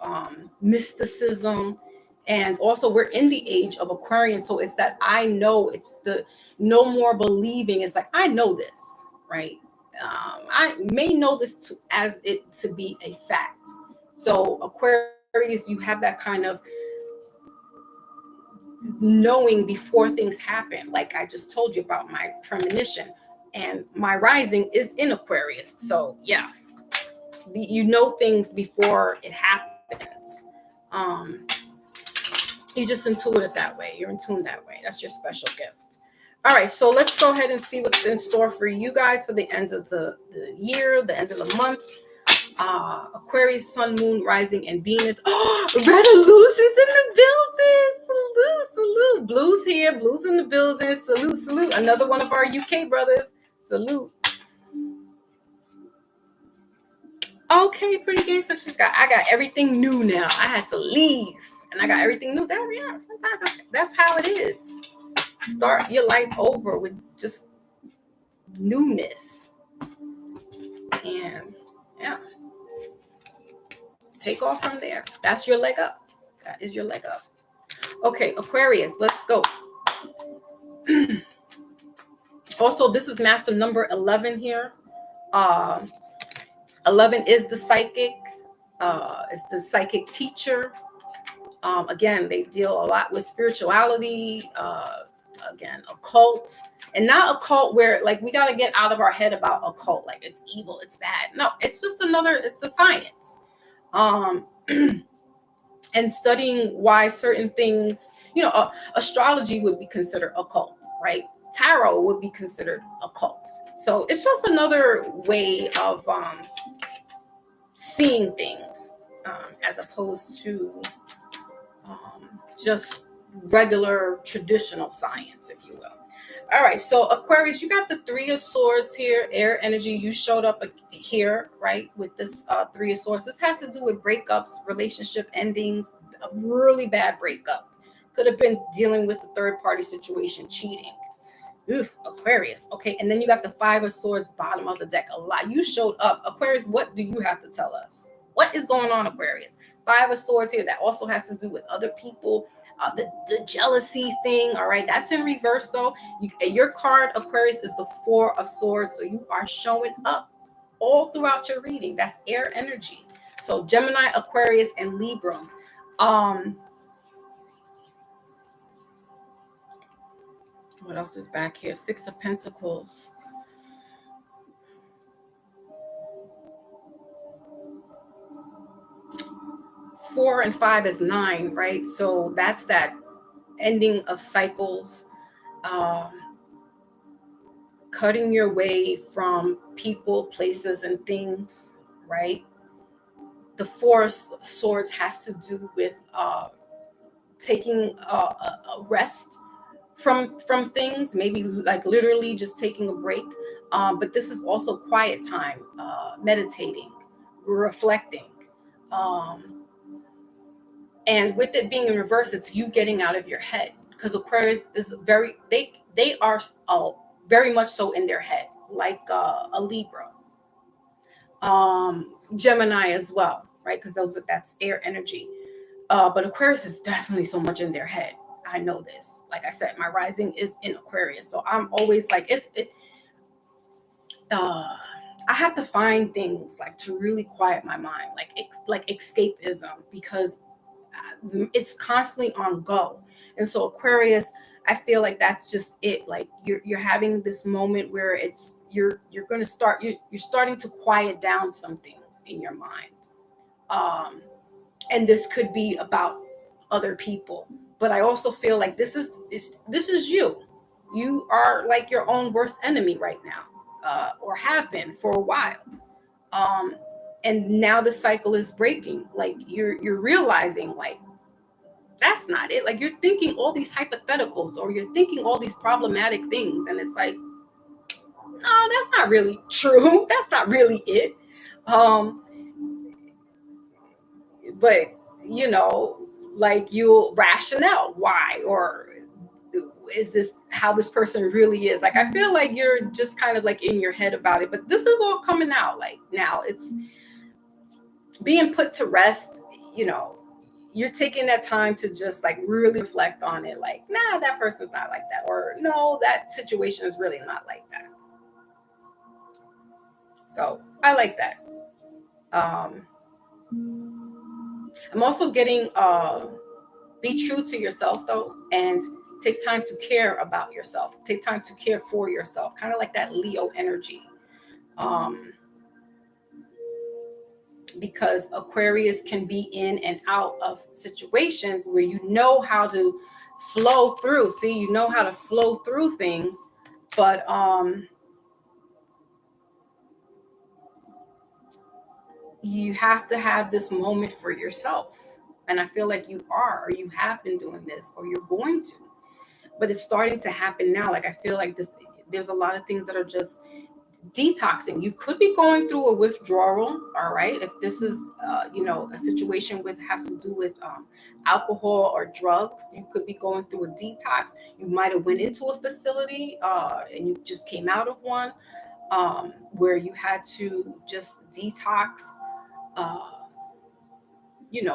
mysticism. And also we're in the age of Aquarian. So it's that I know, it's the no more believing. It's like, I know this, right? I may know this as it to be a fact. So Aquarius, you have that kind of knowing before things happen. Like I just told you about my premonition, and my rising is in Aquarius. So yeah, you know things before it happens. You just intuit it that way. You're in tune that way. That's your special gift. All right, so let's go ahead and see what's in store for you guys for the end of the year, the end of the month. Aquarius, Sun, Moon, Rising, and Venus. Oh, Revolution's in the building. Salute. Blue's here. Blue's in the building. Salute. Another one of our UK brothers. Salute. Okay, pretty gangster. I got everything new now. I had to leave, and I got everything new. Sometimes that's how it is. Start your life over with just newness, and yeah, take off from there. That's your leg up. That is your leg up. Okay, Aquarius, let's go. Also, this is master number 11 here. 11 is the psychic. It's the psychic teacher. Again, they deal a lot with spirituality. Again, occult, and not occult where like we got to get out of our head about occult, like it's evil, it's bad. No, it's just it's a science. And studying why certain things, astrology would be considered occult, right? Tarot would be considered occult. So it's just another way of seeing things, as opposed to just regular traditional science, if you will. All right, so Aquarius, you got the Three of Swords here, air energy. You showed up here, right, with this Three of Swords. This has to do with breakups, relationship endings, a really bad breakup. Could have been dealing with a third party situation, cheating. Ugh, Aquarius. Okay, and then you got the Five of Swords, bottom of the deck. A lot. You showed up. Aquarius, what do you have to tell us? What is going on, Aquarius? Five of Swords here. That also has to do with other people. The jealousy thing. All right, that's in reverse though. Your card, Aquarius, is the Four of Swords. So you are showing up all throughout your reading. That's air energy. So Gemini, Aquarius, and Libra. What else is back here? Six of Pentacles. Four and five is nine, right? So that's that ending of cycles, um, cutting your way from people, places, and things, right? The Four of Swords has to do with taking a rest from things, maybe like literally just taking a break. But this is also quiet time, meditating, reflecting. And with it being in reverse, it's you getting out of your head, because Aquarius is they are very much so in their head, like a Libra, Gemini as well, right? Because that's air energy. But Aquarius is definitely so much in their head. I know this. Like I said, my rising is in Aquarius, so I'm always like I have to find things like to really quiet my mind, like escapism, because it's constantly on go. And so Aquarius, I feel like that's just it. Like you're having this moment where it's you're going to start you're starting to quiet down some things in your mind. And this could be about other people, but I also feel like this is you. You are like your own worst enemy right now, or have been for a while. Um, and now the cycle is breaking. Like you're realizing, like, that's not it. Like you're thinking all these hypotheticals, or you're thinking all these problematic things, and it's like, no, that's not really true. That's not really it. Um, but like you'll rationale why, or is this how this person really is? Like I feel like you're just kind of like in your head about it, but this is all coming out. Like now it's being put to rest. You're taking that time to just like really reflect on it, like, nah, that person's not like that, or no, that situation is really not like that. So I like that. um I'm also getting be true to yourself though, and take time to care about yourself, take time to care for yourself, kind of like that Leo energy. um because Aquarius can be in and out of situations where you know how to flow through. See, you know how to flow through things, but you have to have this moment for yourself. And I feel like you are, or you have been doing this, or you're going to. But it's starting to happen now. Like I feel like there's a lot of things that are just detoxing. You could be going through a withdrawal, all right? If this is a situation with has to do with alcohol or drugs, you could be going through a detox. You might have went into a facility and you just came out of one, where you had to just detox, uh,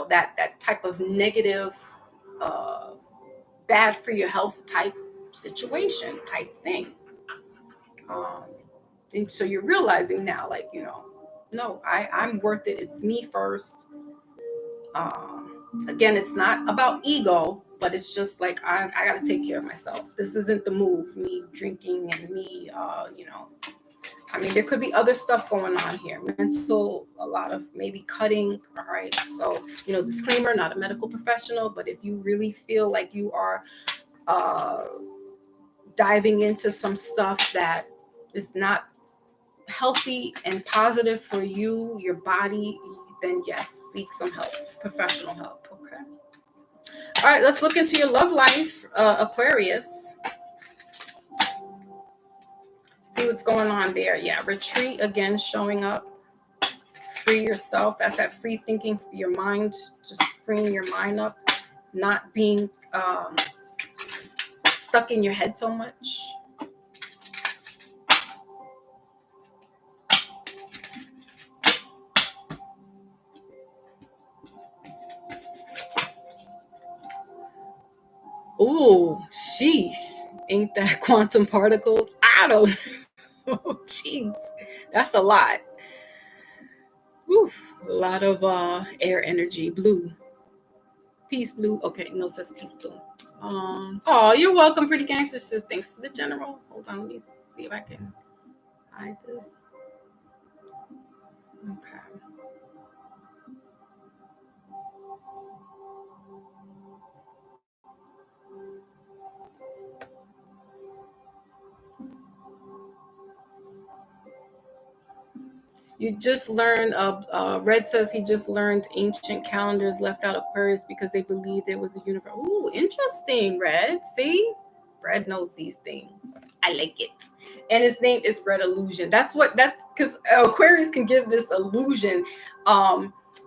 that type of negative, uh, bad for your health type situation type thing. um, and so you're realizing now, like, no, I'm worth it. It's me first. Again, it's not about ego, but it's just like I got to take care of myself. This isn't the move, me drinking and me, I mean, there could be other stuff going on here, mental, a lot of maybe cutting. All right. So, disclaimer, not a medical professional, but if you really feel like you are uh, diving into some stuff that is not healthy and positive for you, your body, then yes, seek some help, professional help. Okay. All right, let's look into your love life, Aquarius. See what's going on there. Yeah, retreat again, showing up. Free yourself. That's that free thinking, your mind, just freeing your mind up, not being stuck in your head so much. Ooh, sheesh. Ain't that quantum particles? I don't know. Jeez. That's a lot. Oof. A lot of air energy. Blue. Peace blue. Okay, no says peace blue. Oh, you're welcome, pretty gangster. Thanks for the general. Hold on, let me see if I can hide this. Okay. You just learned, Red says he just learned ancient calendars left out Aquarius because they believed there was a universe. Ooh, interesting, Red. See? Red knows these things. I like it. And his name is Red Illusion. That's because Aquarius can give this illusion.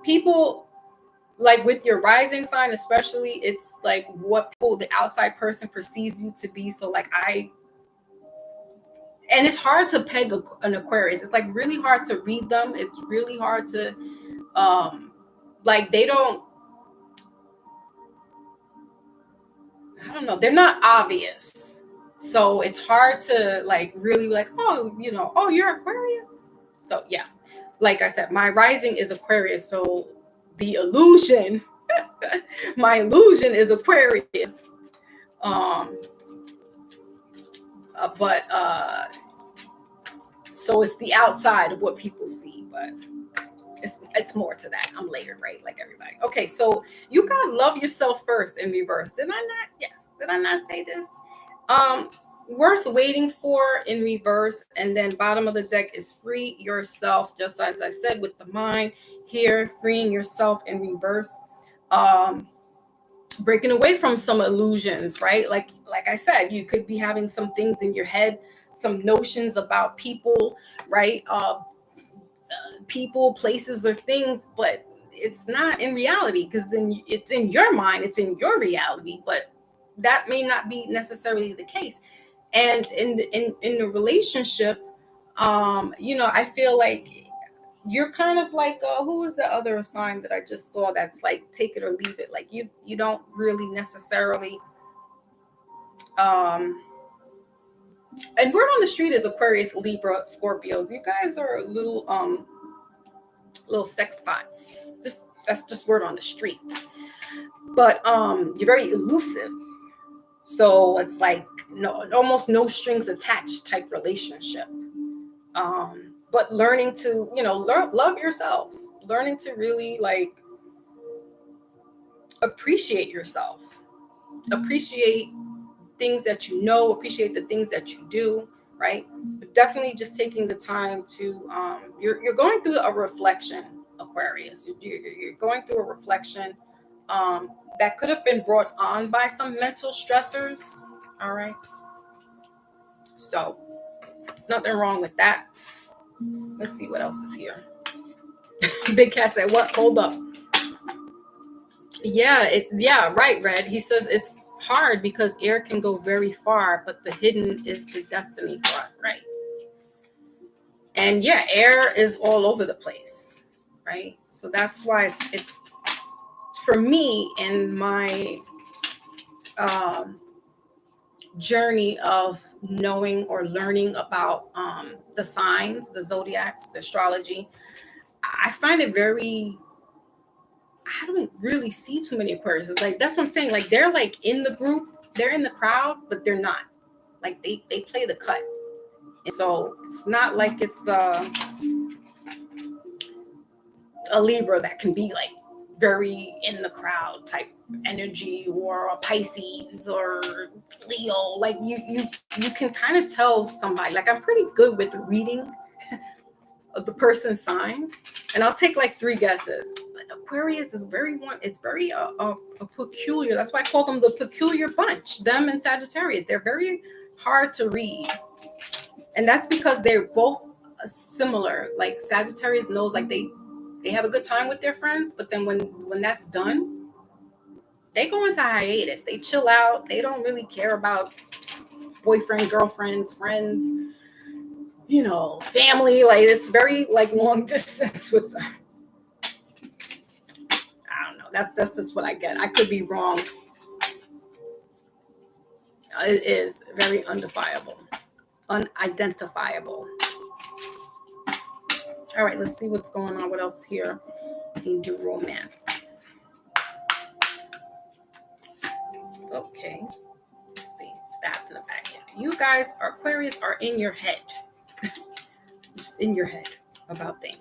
People, like with your rising sign, especially, it's like what people, the outside person perceives you to be. So, like, and it's hard to peg an Aquarius. It's like really hard to read them. It's really hard to like they don't, I don't know, they're not obvious. So it's hard to like really like, oh, oh, you're Aquarius. So yeah, like I said, my rising is Aquarius. So the illusion, my illusion is Aquarius. But so it's the outside of what people see, but it's more to that. I'm layered, right? Like everybody. Okay, so you gotta love yourself first in reverse. Did I not? Yes. Did I not say this? Worth waiting for in reverse, and then bottom of the deck is free yourself, just as I said with the mind here, freeing yourself in reverse. Breaking away from some illusions, right? Like I said, you could be having some things in your head, some notions about people, right? People, places, or things, but it's not in reality because then it's in your mind, it's in your reality, but that may not be necessarily the case. And in the relationship, I feel like you're kind of like who was the other sign that I just saw that's like take it or leave it, like you don't really necessarily and word on the street is Aquarius, Libra, Scorpios. You guys are little sex bots. Just that's just word on the street. But you're very elusive. So it's like almost no strings attached type relationship. But learning to, love yourself, learning to really like appreciate yourself, appreciate things that appreciate the things that you do, right? But definitely just taking the time to you're going through a reflection, Aquarius. You're going through a reflection that could have been brought on by some mental stressors. All right, so nothing wrong with that. Let's see what else is here. Big Cat said, "What? Hold up." Yeah, right, Red. He says it's hard because air can go very far, but the hidden is the destiny for us, right? And yeah, air is all over the place, right? So that's why it's for me in my journey of knowing or learning about the signs, the zodiacs, the astrology. I find it very, I don't really see too many Aquarius. It's like that's what I'm saying. Like they're like in the group, they're in the crowd, but they're not. Like they play the cut. And so it's not like it's a Libra that can be like very in the crowd type energy, or a Pisces or Leo. Like you can kind of tell somebody. Like I'm pretty good with reading of the person's sign, and I'll take like 3 guesses. But Aquarius is it's very a peculiar. That's why I call them the peculiar bunch. Them and Sagittarius, they're very hard to read. And that's because they're both similar. Like Sagittarius knows like they have a good time with their friends, but then when that's done, they go into hiatus. They chill out. They don't really care about boyfriend, girlfriends, friends, family. Like it's very like long distance with them. I don't know. That's just what I get. I could be wrong. It is very unidentifiable. All right, let's see what's going on. What else here? Angel romance. Okay. Let's see. Stabbed in the back end. You guys, Aquarius, are in your head. Just in your head about things.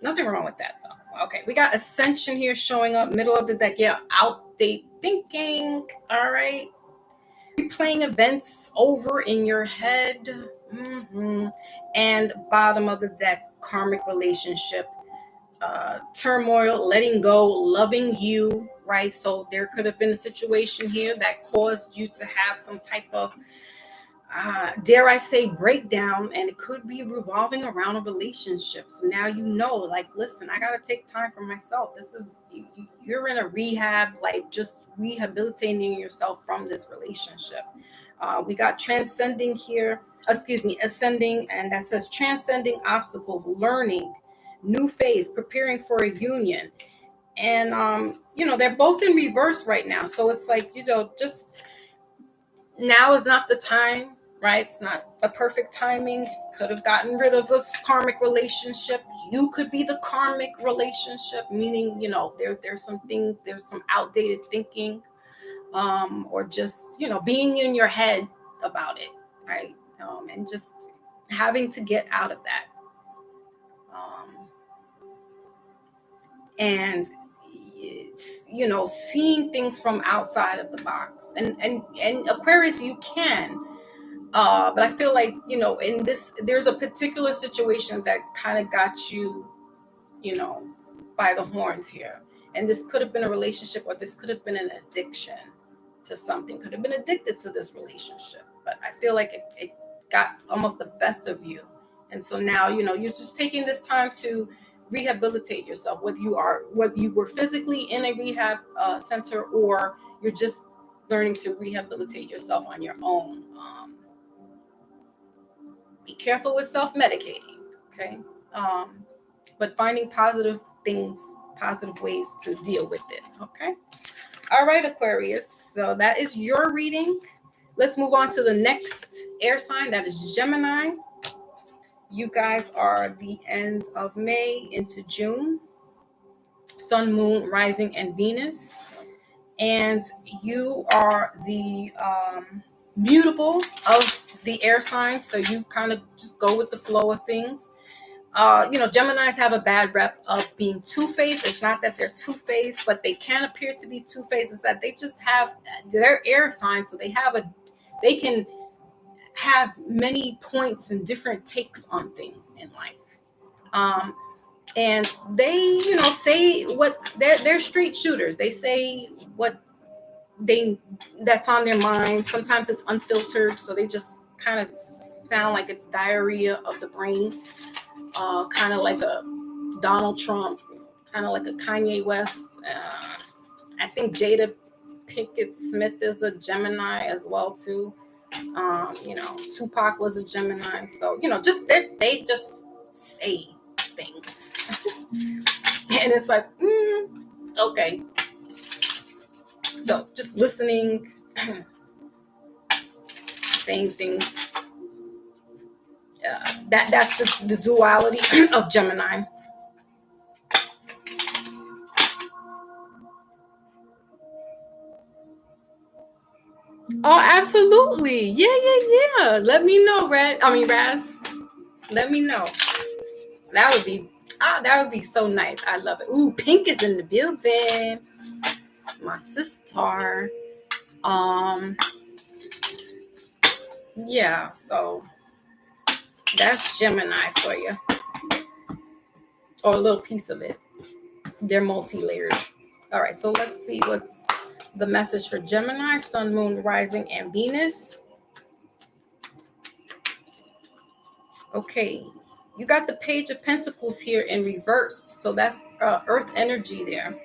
Nothing wrong with that, though. Okay, we got Ascension here showing up, middle of the deck. Yeah, outdate thinking. All right. Replaying events over in your head. And bottom of the deck, karmic relationship. Turmoil, letting go, loving you, right? So there could have been a situation here that caused you to have some type of dare I say breakdown, and it could be revolving around a relationship. So now like, listen, I gotta take time for myself. This is you're in a rehab, like just rehabilitating yourself from this relationship. We got transcending here, ascending, and that says transcending obstacles, learning, new phase, preparing for a union. And they're both in reverse right now. So it's like, just now is not the time, right? It's not a perfect timing. Could have gotten rid of this karmic relationship. You could be the karmic relationship, meaning, there's some things, there's some outdated thinking, or just, being in your head about it, right? And just having to get out of that. And seeing things from outside of the box, and Aquarius, you can, but I feel like, in this, there's a particular situation that kind of got you, by the horns here. And this could have been a relationship, or this could have been an addiction to something, could have been addicted to this relationship. But I feel like it got almost the best of you. And so now, you're just taking this time to rehabilitate yourself, whether you were physically in a rehab center, or you're just learning to rehabilitate yourself on your own. Be careful with self-medicating, okay? But finding positive ways to deal with it, okay? All right, Aquarius. So that is your reading. Let's move on to the next air sign. That is Gemini. You guys are the end of May into June. Sun, Moon, Rising, and Venus. And you are the mutable of the air signs. So you kind of just go with the flow of things. Geminis have a bad rep of being two-faced. It's not that they're two-faced, but they can appear to be two-faced. It's that they just have their air signs. So they can have many points and different takes on things in life. And they, say what they're straight shooters. They say what that's on their mind. Sometimes it's unfiltered. So they just kind of sound like it's diarrhea of the brain. Kind of like a Donald Trump, kind of like a Kanye West. I think Jada Pinkett Smith is a Gemini as well too. Tupac was a Gemini. So, just they just say things. And it's like, okay. So just listening, saying things. That's the duality of Gemini. Oh, absolutely. Yeah. Let me know, Raz. Let me know. That would be so nice. I love it. Ooh, Pink is in the building. My sister. Yeah, so that's Gemini for you. Or a little piece of it. They're multi-layered. All right, so let's see what's the message for Gemini, Sun, Moon, Rising, and Venus. Okay, you got the Page of Pentacles here in reverse. So that's Earth energy there.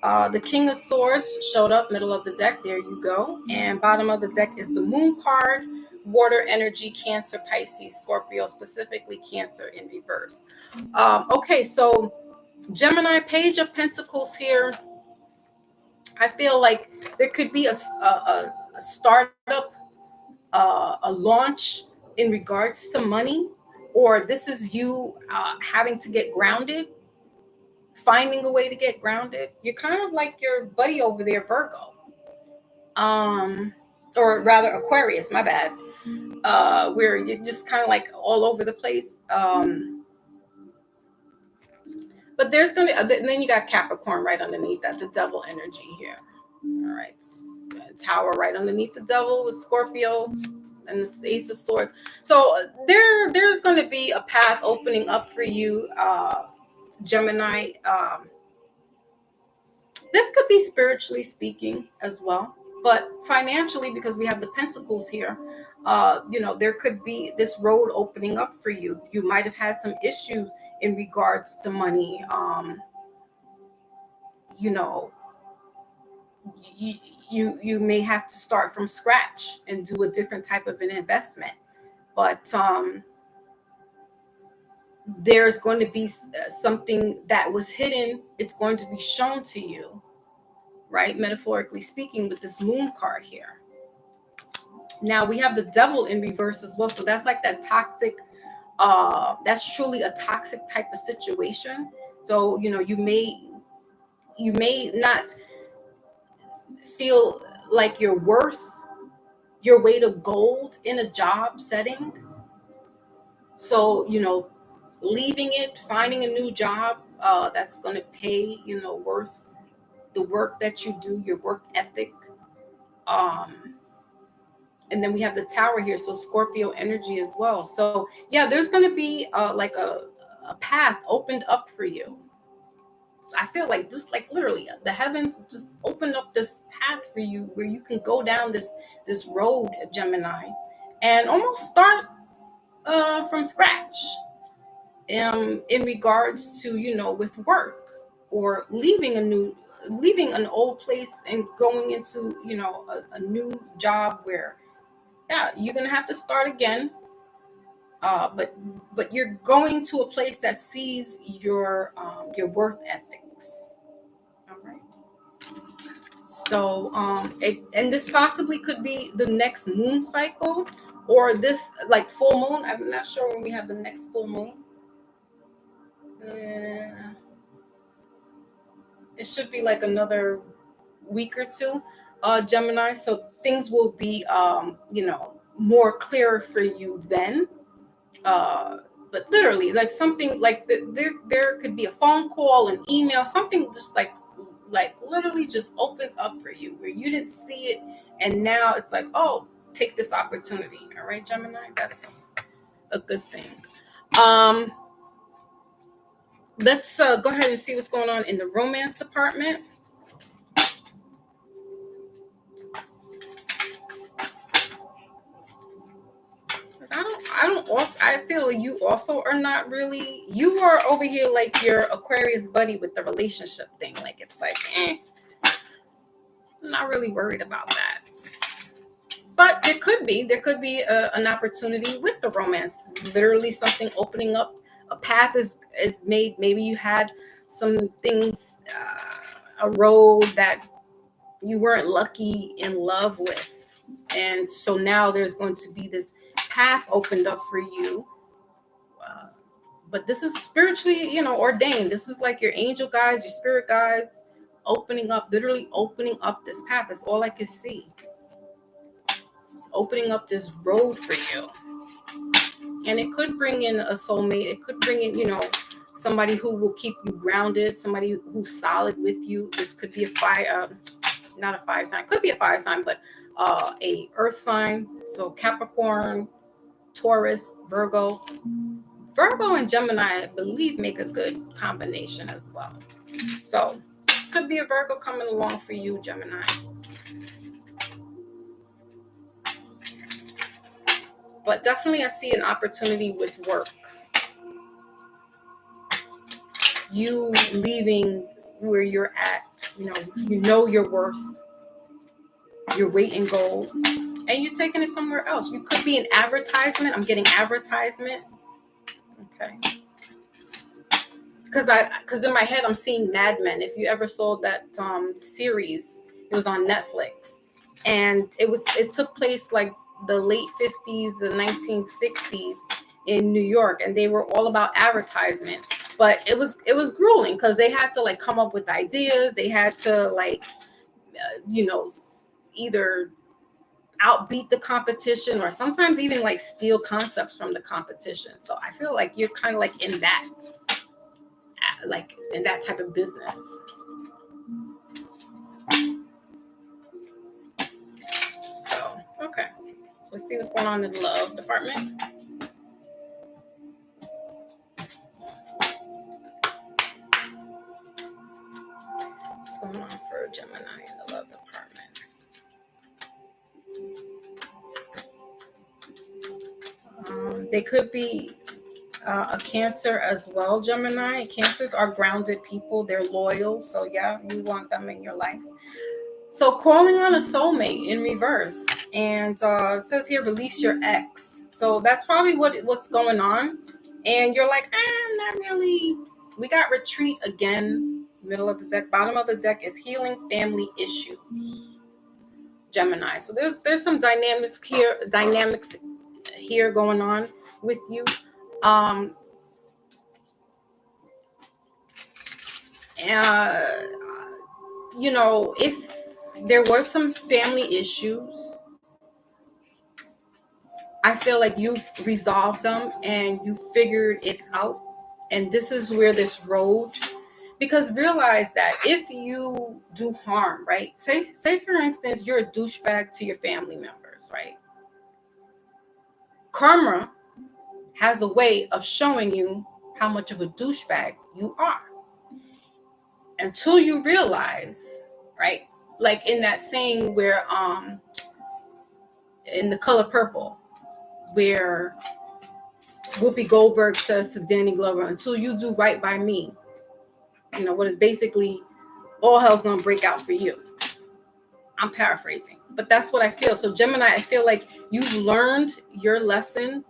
The King of Swords showed up, middle of the deck. There you go. And bottom of the deck is the Moon card, water energy, Cancer, Pisces, Scorpio, specifically Cancer in reverse. Okay, so Gemini, Page of Pentacles here. I feel like there could be a startup, a launch in regards to money, or this is you having to get grounded, finding a way to get grounded. You're kind of like your buddy over there, Virgo, or rather Aquarius, my bad, where you're just kind of like all over the place. But there's gonna, then you got Capricorn right underneath that, the devil energy here. All right, Tower right underneath the devil with Scorpio and the Ace of Swords. So there's going to be a path opening up for you, Gemini. This could be spiritually speaking as well, but financially, because we have the Pentacles here, there could be this road opening up for you. You might have had some issues in regards to money. You may have to start from scratch and do a different type of an investment, but there's going to be something that was hidden. It's going to be shown to you, right? Metaphorically speaking, with this Moon card here. Now we have the Devil in reverse as well. So that's like that toxic, that's truly a toxic type of situation. So, you may not feel like you're worth your weight of gold in a job setting. So, leaving it, finding a new job that's going to pay, worth the work that you do, your work ethic. And then we have the Tower here, so Scorpio energy as well. So yeah, there's going to be like a path opened up for you. So I feel like this, like literally, the heavens just opened up this path for you where you can go down this road, Gemini, and almost start from scratch. In regards to, with work, or leaving an old place and going into, a new job where, yeah, you're gonna have to start again. But you're going to a place that sees your worth ethics. All right. So and this possibly could be the next moon cycle, or this like full moon. I'm not sure when we have the next full moon. It should be like another week or two, Gemini. So things will be, more clear for you then. But literally, like something like there could be a phone call, an email, something just like literally just opens up for you where you didn't see it, and now it's like, oh, take this opportunity. All right, Gemini, that's a good thing. Let's go ahead and see what's going on in the romance department. I feel you also are not really, you are over here like your Aquarius buddy with the relationship thing. Like, it's like, I'm not really worried about that. But there could be an opportunity with the romance. Literally something opening up, a path is made. Maybe you had some things, a road that you weren't lucky in love with. And so now there's going to be this path opened up for you. But this is spiritually, ordained. This is like your angel guides, your spirit guides, literally opening up this path. That's all I can see. It's opening up this road for you. And it could bring in a soulmate. It could bring in, somebody who will keep you grounded, somebody who's solid with you. This could be a fire, not a fire sign. Could be a fire sign, but a earth sign. So Capricorn, Taurus, Virgo. Virgo and Gemini, I believe, make a good combination as well. So could be a Virgo coming along for you, Gemini. But definitely I see an opportunity with work. You leaving where you're at, you know your worth, your weight in gold, and you're taking it somewhere else. You could be an advertisement. I'm getting advertisement. Okay. Because in my head I'm seeing Mad Men. If you ever saw that series, it was on Netflix, and it took place like the late 50s, the 1960s in New York, and they were all about advertisement. But it was grueling because they had to like come up with ideas. They had to like either outbeat the competition or sometimes even like steal concepts from the competition. So I feel like you're kind of like in that type of business. So okay, let's see what's going on in the love department. What's going on for Gemini in the love department? They could be a Cancer as well, Gemini. Cancers are grounded people. They're loyal. So yeah, you want them in your life. So calling on a soulmate in reverse. And it says here, release your ex. So that's probably what's going on. And you're like, I'm not really. We got retreat again. Middle of the deck. Bottom of the deck is healing family issues. Gemini. So there's some dynamics here going on with you. Um if there were some family issues, I feel like you've resolved them and you figured it out. And this is where this road, because realize that if you do harm, right? Say for instance, you're a douchebag to your family members, right? Karma has a way of showing you how much of a douchebag you are. Until you realize, right? Like in that saying where in The Color Purple, where Whoopi Goldberg says to Danny Glover, until you do right by me, what is basically all hell's gonna break out for you. I'm paraphrasing, but that's what I feel. So Gemini, I feel like you've learned your lesson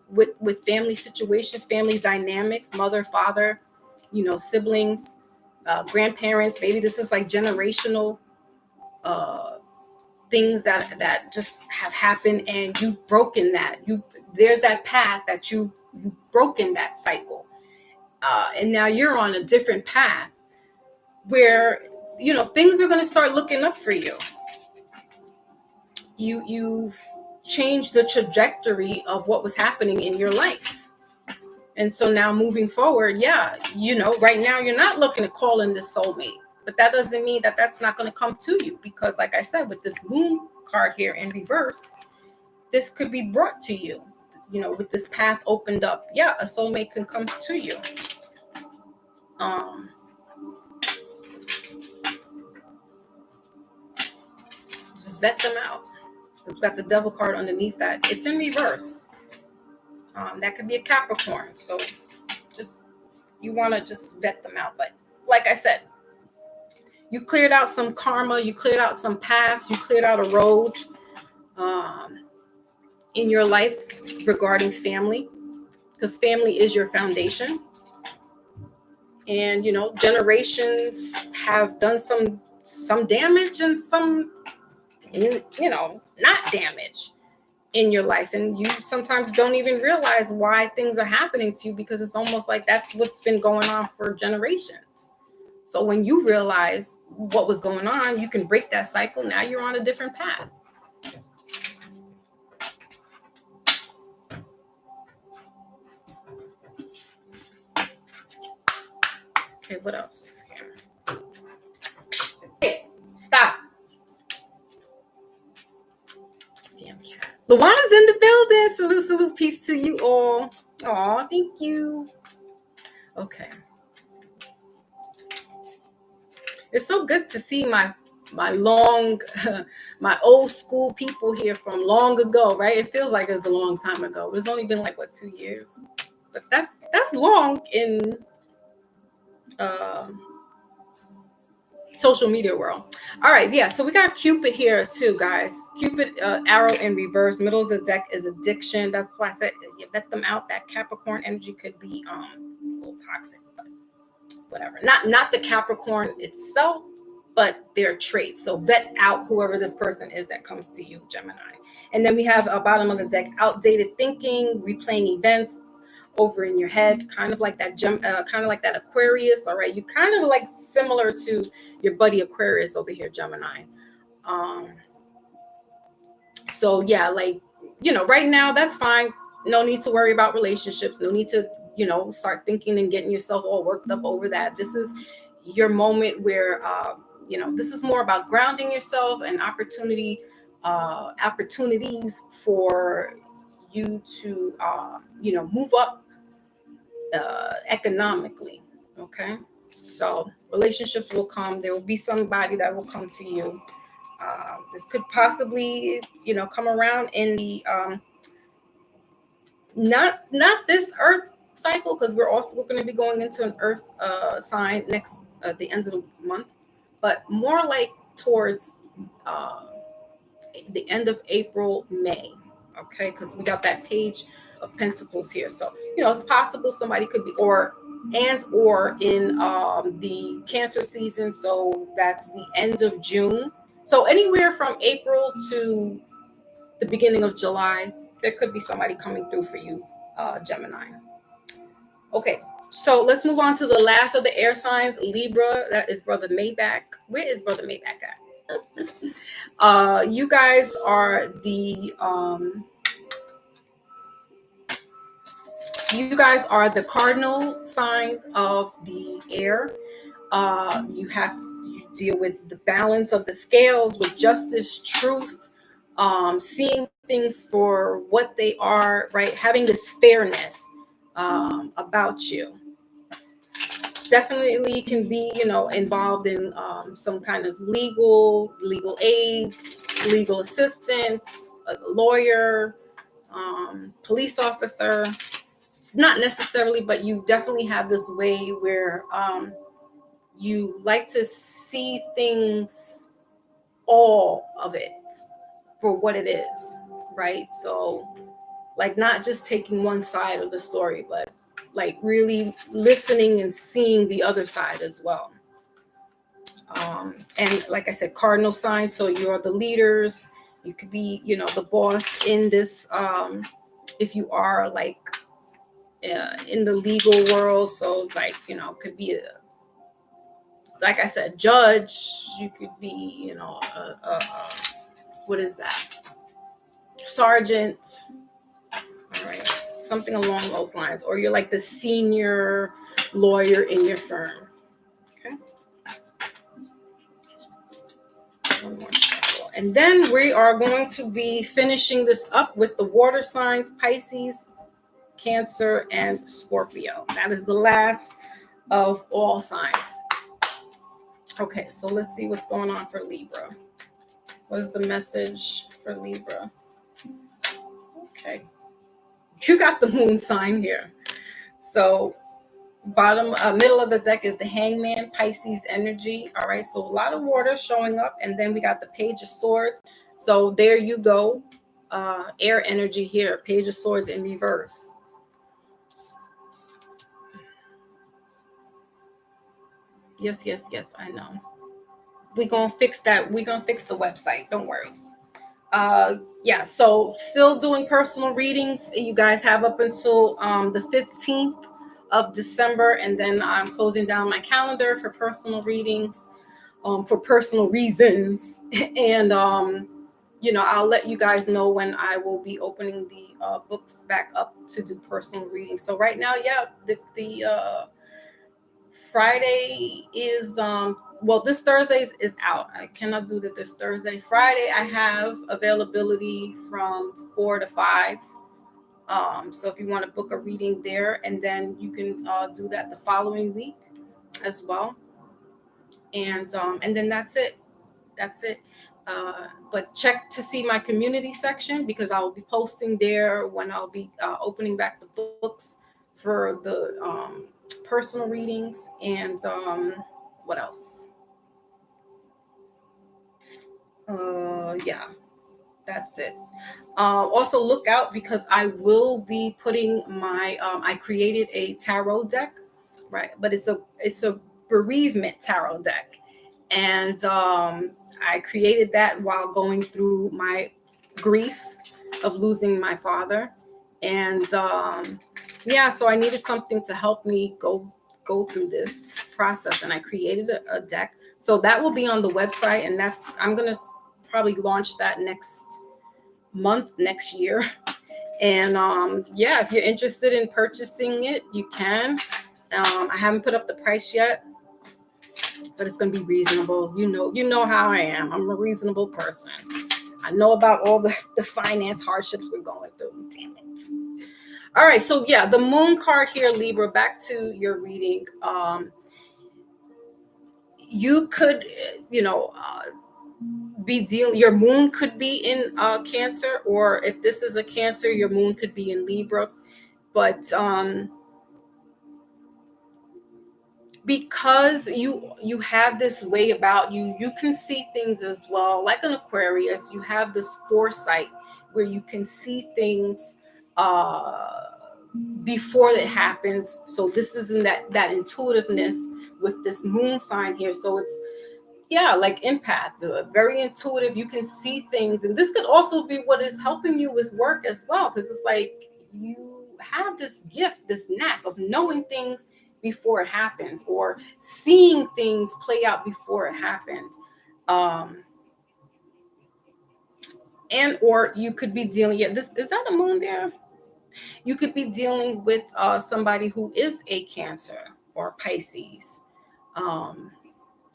with family situations, family dynamics, mother, father, siblings, grandparents. Maybe this is like generational things that just have happened, and you've broken that. There's that path that you've broken that cycle, and now you're on a different path where things are going to start looking up for you. You've changed the trajectory of what was happening in your life, and so now moving forward, right now you're not looking to call in this soulmate. But that doesn't mean that that's not going to come to you, because like I said, with this moon card here in reverse, this could be brought to you, with this path opened up. Yeah, a soulmate can come to you. Just vet them out. We've got the Devil card underneath that. It's in reverse. That could be a Capricorn. So you want to just vet them out. But like I said, you cleared out some karma, you cleared out some paths, you cleared out a road in your life regarding family, because family is your foundation. And generations have done some damage and some not damage in your life, and you sometimes don't even realize why things are happening to you, because it's almost like that's what's been going on for generations. So when you realize what was going on, you can break that cycle. Now you're on a different path. Okay, what else? Hey, stop. Damn cat. Luana's in the building. Salute, peace to you all. Aw, thank you. Okay. It's so good to see my my long, my old school people here from long ago, right? It feels like it's a long time ago. It's only been like, what, 2 years? But that's long in social media world. All right, yeah. So we got Cupid here too, guys. Cupid arrow in reverse. Middle of the deck is addiction. That's why I said you vet them out. That Capricorn energy could be a little toxic, but whatever. Not the Capricorn itself, but their traits. So vet out whoever this person is that comes to you, Gemini. And then we have a bottom of the deck, outdated thinking, replaying events over in your head, kind of like that kind of like that Aquarius. All right, you kind of like similar to your buddy Aquarius over here, Gemini. So yeah, like, right now that's fine. No need to worry about relationships. No need to, start thinking and getting yourself all worked up over that. This is your moment where, this is more about grounding yourself and opportunities for you to, move up economically. Okay. So relationships will come. There will be somebody that will come to you. This could possibly, come around in the not this Earth cycle, because we're also going to be going into an Earth sign next the end of the month, but more like towards the end of April, May. Okay, because we got that Page of Pentacles here, so it's possible somebody could be or in the Cancer season, so that's the end of June. So anywhere from April to the beginning of July, there could be somebody coming through for you, Gemini. Okay, so let's move on to the last of the air signs, Libra. That is Brother Maybach. Where is Brother Maybach at? You guys are the cardinal sign of the air. You deal with the balance of the scales, with justice, truth, seeing things for what they are, right? Having this fairness about you. Definitely can be, involved in some kind of legal aid, legal assistance, a lawyer, police officer. Not necessarily, but you definitely have this way where you like to see things, all of it, for what it is, right? So, like, not just taking one side of the story, but like really listening and seeing the other side as well. And like I said, cardinal signs, so you're the leaders. You could be, the boss in this, if you are like in the legal world. So like, could be like I said, judge. You could be, what is that? Sergeant. All right. Something along those lines. Or you're like the senior lawyer in your firm. Okay. One more shuffle. And then we are going to be finishing this up with the water signs, Pisces, Cancer, and Scorpio. That is the last of all signs. Okay, so let's see what's going on for Libra. What is the message for Libra? Okay. You got the moon sign here. So middle of the deck is the Hangman, Pisces energy. All right, so a lot of water showing up. And then we got the Page of Swords. So there you go. Air energy here, Page of Swords in reverse. Yes, I know. We're going to fix that. We're going to fix the website. Don't worry. Yeah, so still doing personal readings. You guys have up until the 15th of December, and then I'm closing down my calendar for personal readings, for personal reasons. And, I'll let you guys know when I will be opening the books back up to do personal readings. So right now, yeah, the Friday is this Thursday is out. I cannot do that this Thursday. Friday I have availability from 4 to 5. So if you want to book a reading there, and then you can do that the following week as well. And then that's it. That's it. But check to see my community section, because I will be posting there when I'll be opening back the books for the personal readings. And what else? Yeah, that's it. Also look out, because I will be putting my I created a tarot deck, right? But it's a bereavement tarot deck, and I created that while going through my grief of losing my father. And yeah, so I needed something to help me go through this process, and I created a deck. So that will be on the website, and I'm gonna probably launch that next year. And yeah, if you're interested in purchasing it, you can. I haven't put up the price yet, but it's going to be reasonable. You know how I am. I'm a reasonable person. I know about all the finance hardships we're going through. Damn it. All right, so yeah, the moon card here, Libra. Back to your reading. You could, your moon could be in Cancer, or if this is a Cancer, your moon could be in Libra. But because you have this way about you can see things as well, like an Aquarius. You have this foresight where you can see things before it happens. So this isn't that intuitiveness with this moon sign here. So it's, yeah, like empath, very intuitive. You can see things, and this could also be what is helping you with work as well, because it's like you have this gift, this knack of knowing things before it happens, or seeing things play out before it happens. And or you could be dealing, yeah, this is that a moon there. You could be dealing with somebody who is a Cancer or Pisces,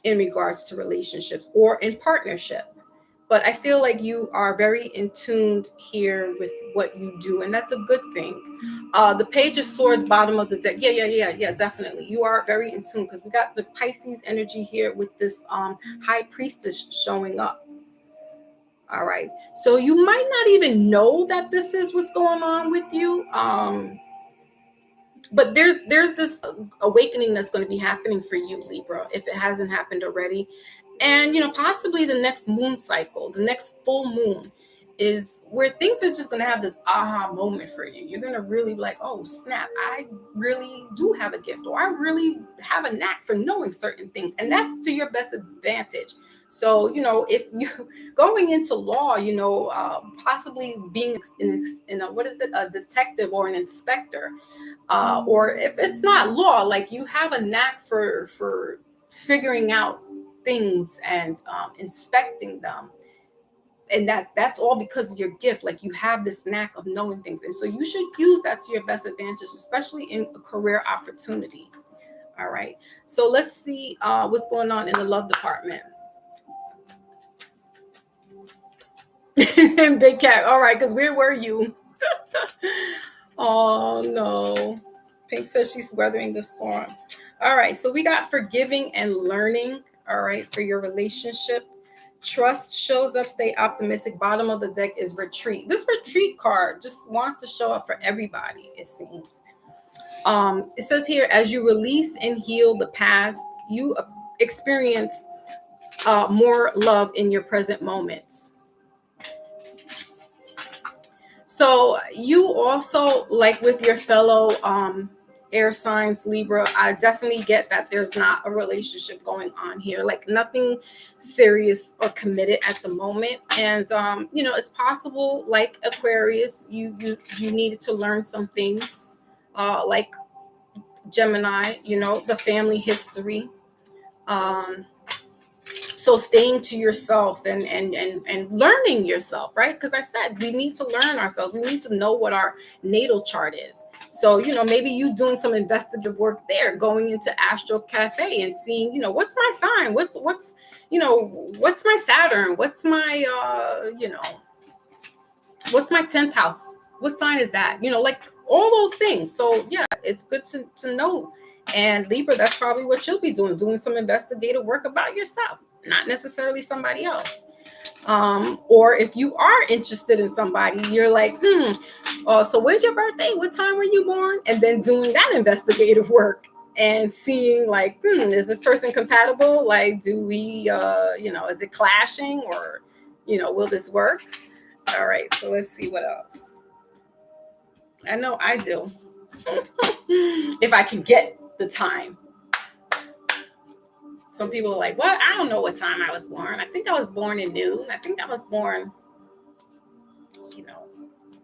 in regards to relationships or in partnership. But I feel like you are very in tune here with what you do, and that's a good thing. The Page of Swords, bottom of the deck. Yeah, definitely. You are very in tune, because we got the Pisces energy here with this High Priestess showing up. All right. So you might not even know that this is what's going on with you. But there's this awakening that's going to be happening for you, Libra, if it hasn't happened already. And possibly the next moon cycle, the next full moon, is where things are just going to have this aha moment for you. You're going to really be like, oh snap, I really do have a gift, or I really have a knack for knowing certain things, and that's to your best advantage. So if you going into law, possibly being what is it, a detective or an inspector, or if it's not law, like you have a knack for figuring out things and inspecting them, and that's all because of your gift. Like you have this knack of knowing things, and so you should use that to your best advantage, especially in a career opportunity. All right, so let's see what's going on in the love department. Big cat. All right, because where were you? Oh no. Pink says she's weathering the storm. All right, so we got forgiving and learning. All right, for your relationship. Trust shows up, stay optimistic. Bottom of the deck is retreat. This retreat card just wants to show up for everybody, it seems. It says here, as you release and heal the past, you experience more love in your present moments. So you also, like with your fellow air signs, Libra, I definitely get that there's not a relationship going on here, like nothing serious or committed at the moment. And it's possible, like Aquarius, you needed to learn some things, like Gemini, the family history. So staying to yourself and learning yourself, right? Because I said we need to learn ourselves. We need to know what our natal chart is. So maybe you doing some investigative work there, going into Astro Cafe and seeing what's my sign, what's my Saturn, what's my what's my 10th house, what sign is that, like all those things. So yeah, it's good to know. And Libra, that's probably what you'll be doing some investigative work about yourself. not necessarily somebody else. Or if you are interested in somebody, you're like, so when's your birthday? What time were you born? And then doing that investigative work and seeing like, is this person compatible? Like, do we, is it clashing, or, will this work? All right, so let's see what else. I know I do. If I can get the time. Some people are like, what? I don't know what time I was born. I think I was born at noon. I think I was born,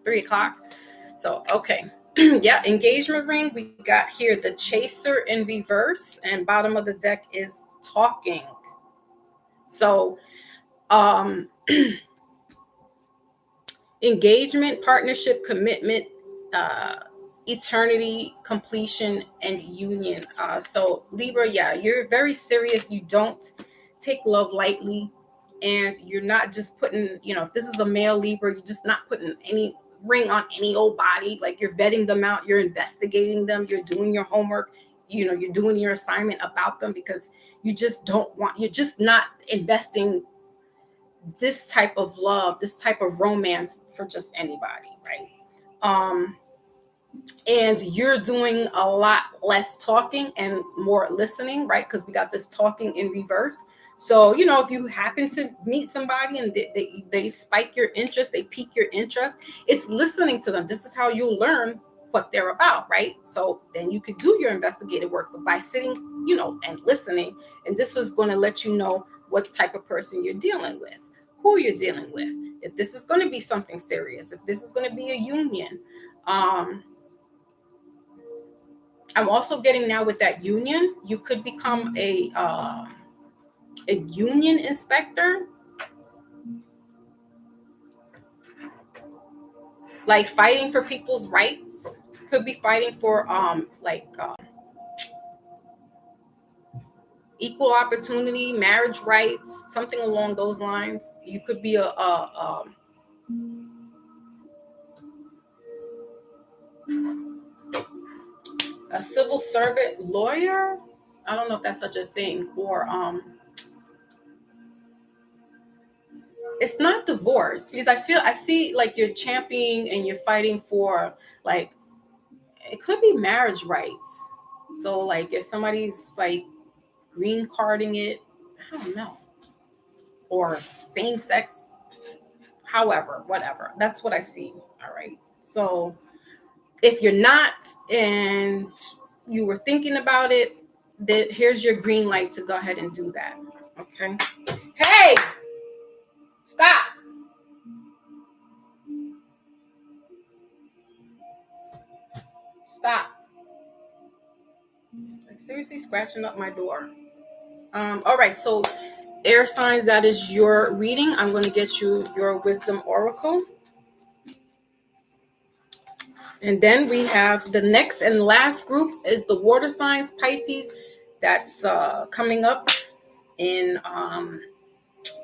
3 o'clock. So, okay. Yeah, engagement ring. We got here the chaser in reverse, and bottom of the deck is talking. So, engagement, partnership, commitment, eternity, completion, and union. So Libra, yeah, you're very serious. You don't take love lightly, and you're not just putting, if this is a male Libra, you're just not putting any ring on any old body. Like, you're vetting them out, you're investigating them, you're doing your homework, you're doing your assignment about them, because you're just not investing this type of love, this type of romance for just anybody, right? And you're doing a lot less talking and more listening, right? Because we got this talking in reverse. So, if you happen to meet somebody and they spike your interest, they pique your interest, it's listening to them. This is how you'll learn what they're about, right? So then you could do your investigative work, but by sitting, and listening. And this is going to let you know what type of person you're dealing with, who you're dealing with, if this is going to be something serious, if this is going to be a union. I'm also getting now with that union, you could become a union inspector, like fighting for people's rights. Could be fighting for equal opportunity, marriage rights, something along those lines. You could be a civil servant lawyer. I don't know if that's such a thing. Or it's not divorce, because I see like you're championing and you're fighting for, like, it could be marriage rights. So like if somebody's like green carding it, I don't know, or same sex, however, whatever. That's what I see. All right. So if you're not, and you were thinking about it, then here's your green light to go ahead and do that. Okay. Hey, stop. Stop. Like, seriously, scratching up my door. All right. So air signs, that is your reading. I'm going to get you your wisdom oracle. And then we have the next and last group is the water signs, Pisces. That's coming up in,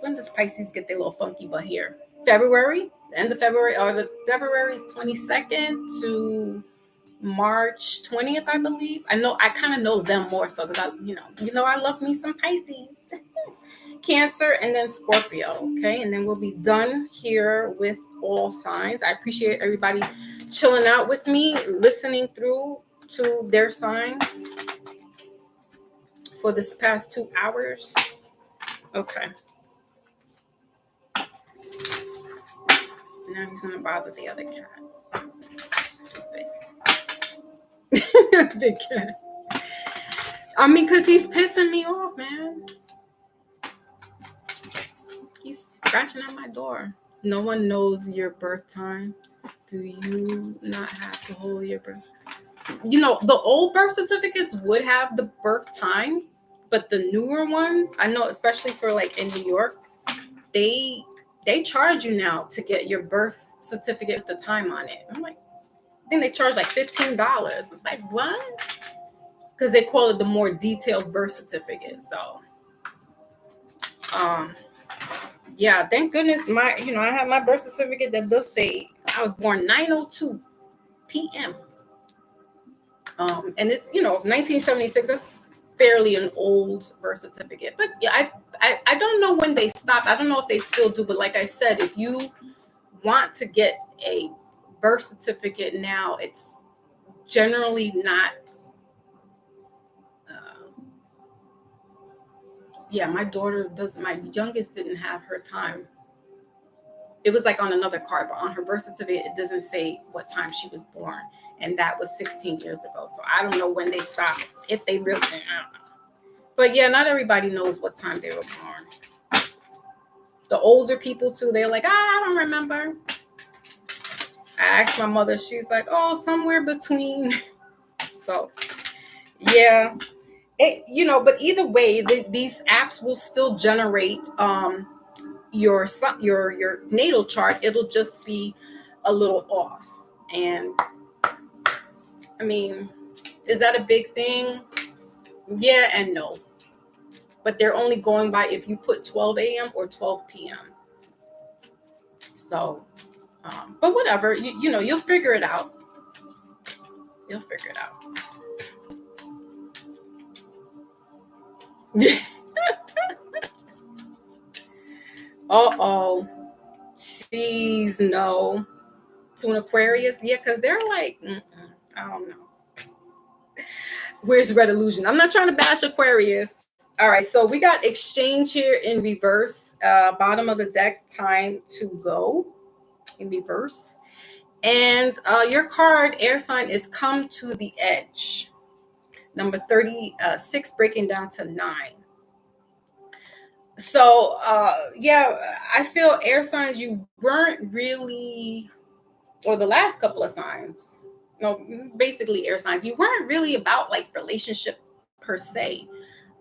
when does Pisces get their little funky butt here? February, the end of February, or the February is 22nd to March 20th, I believe. I kind of know them more so because I love me some Pisces. Cancer, and then Scorpio. Okay, and then we'll be done here with all signs. I appreciate everybody chilling out with me, listening through to their signs for this past 2 hours. Okay. Now he's gonna bother the other cat. Stupid. Big cat. I mean, because he's pissing me off, man. He's scratching at my door. No one knows your birth time. Do you not have to hold your birth? The old birth certificates would have the birth time, but the newer ones, I know, especially for like in New York, they charge you now to get your birth certificate with the time on it. I'm like, I think they charge like $15. It's like, what? Because they call it the more detailed birth certificate. So, yeah, thank goodness I have my birth certificate that does say I was born 9:02 p.m. And it's 1976. That's fairly an old birth certificate. But yeah, I don't know when they stopped. I don't know if they still do. But like I said, if you want to get a birth certificate now, it's generally not. Yeah, my daughter doesn't. My youngest didn't have her time. It was like on another card, but on her birth certificate, it doesn't say what time she was born, and that was 16 years ago. So I don't know when they stopped. If they really, I don't know. But yeah, not everybody knows what time they were born. The older people too, they're like, I don't remember. I asked my mother, she's like, oh, somewhere between. So yeah, but either way, these apps will still generate your natal chart. It'll just be a little off. And I mean, is that a big thing? Yeah and no. But they're only going by if you put 12 a.m. or 12 p.m. So, but whatever, you'll figure it out. You'll figure it out. Uh-oh. Jeez, no. To an Aquarius? Yeah, because they're like, I don't know. Where's Red Illusion? I'm not trying to bash Aquarius. All right, so we got exchange here in reverse. Bottom of the deck, time to go in reverse. And your card, air sign, is come to the edge. Number 36, breaking down to 9. So, yeah, I feel air signs, you weren't really, or the last couple of signs, basically air signs, you weren't really about like relationship per se.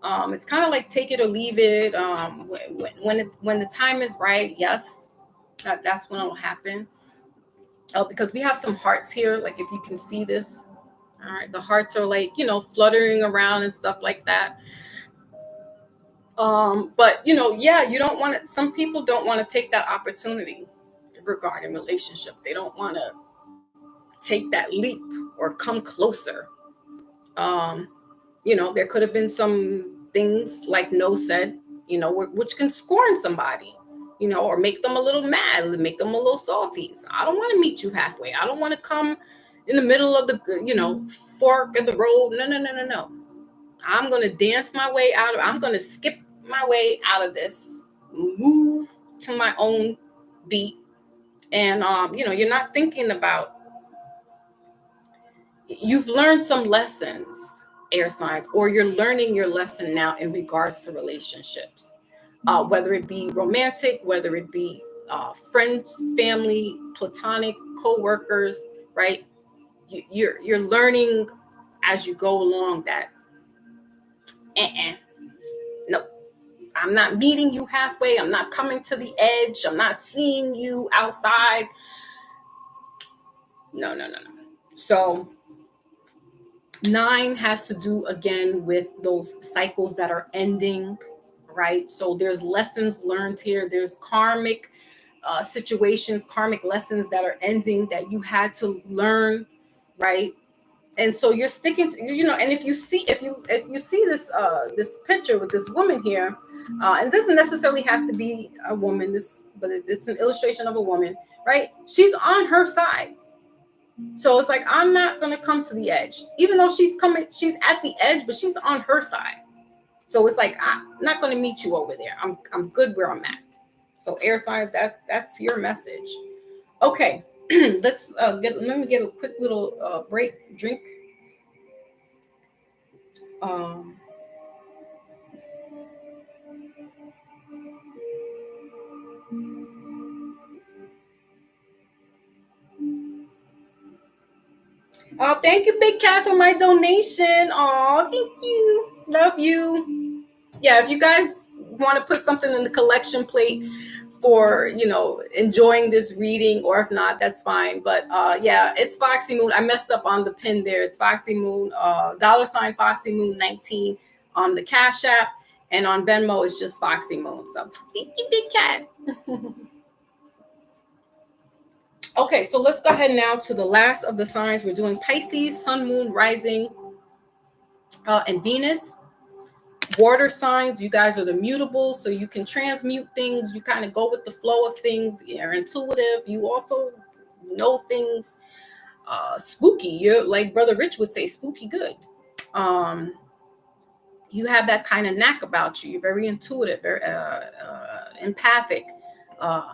It's kind of like take it or leave it. When the time is right, yes, that's when it'll happen. Because we have some hearts here, like if you can see this, all right, the hearts are like, fluttering around and stuff like that. But yeah, you don't want to, some people don't want to take that opportunity regarding relationship. They don't want to take that leap or come closer. There could have been some things like No said, which can scorn somebody, or make them a little mad, make them a little salty. So I don't want to meet you halfway. I don't want to come in the middle of the, fork of the road. No. I'm going to dance my way out of, I'm going to skip my way out of this, move to my own beat. And, you're not thinking about, you've learned some lessons, air signs, or you're learning your lesson now in regards to relationships, whether it be romantic, whether it be friends, family, platonic, co-workers, right? You're learning as you go along that, no, I'm not meeting you halfway. I'm not coming to the edge. I'm not seeing you outside. No. So 9 has to do again with those cycles that are ending, right? So there's lessons learned here. There's karmic situations, karmic lessons that are ending that you had to learn, right? And so you're sticking to, and if you see this this picture with this woman here, and it doesn't necessarily have to be a woman, but it's an illustration of a woman, right? She's on her side. So it's like, I'm not going to come to the edge, even though she's at the edge, but she's on her side. So it's like, I'm not going to meet you over there. I'm good where I'm at. So air signs, that's your message. Okay. Let me get a quick little break, drink. Oh, thank you, Big Cat, for my donation. Oh, thank you. Love you. Yeah, if you guys want to put something in the collection plate for, enjoying this reading, or if not, that's fine. But yeah, it's Foxy Moon. I messed up on the pin there. It's Foxy Moon, $ Foxy Moon 19 on the Cash App, and on Venmo it's just Foxy Moon. So thank you, Big Cat. Okay, so let's go ahead now to the last of the signs. We're doing Pisces, Sun, Moon, Rising, and Venus. water signs, you guys are the mutable, so you can transmute things. You kind of go with the flow of things. You're intuitive. You also know things spooky. You're like Brother Rich would say, spooky good. You have that kind of knack about you. You're very intuitive, very empathic. I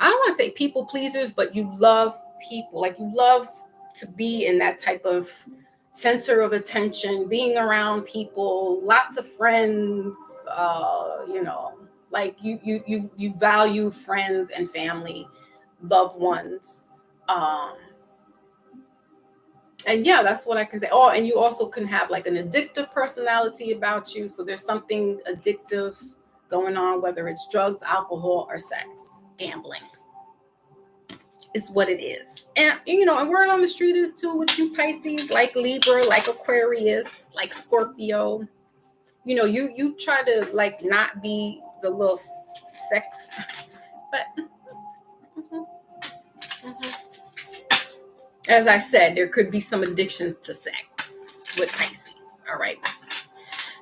don't want to say people pleasers, but you love people. Like you love to be in that type of center of attention, being around people, lots of friends, like you value friends and family, loved ones. And yeah, that's what I can say. Oh, and you also can have like an addictive personality about you. So there's something addictive going on, whether it's drugs, alcohol, or sex, gambling. Is what it is. And and word on the street is too with you Pisces, like Libra, like Aquarius, like Scorpio. You try to like not be the little sex, but as I said, there could be some addictions to sex with Pisces. All right.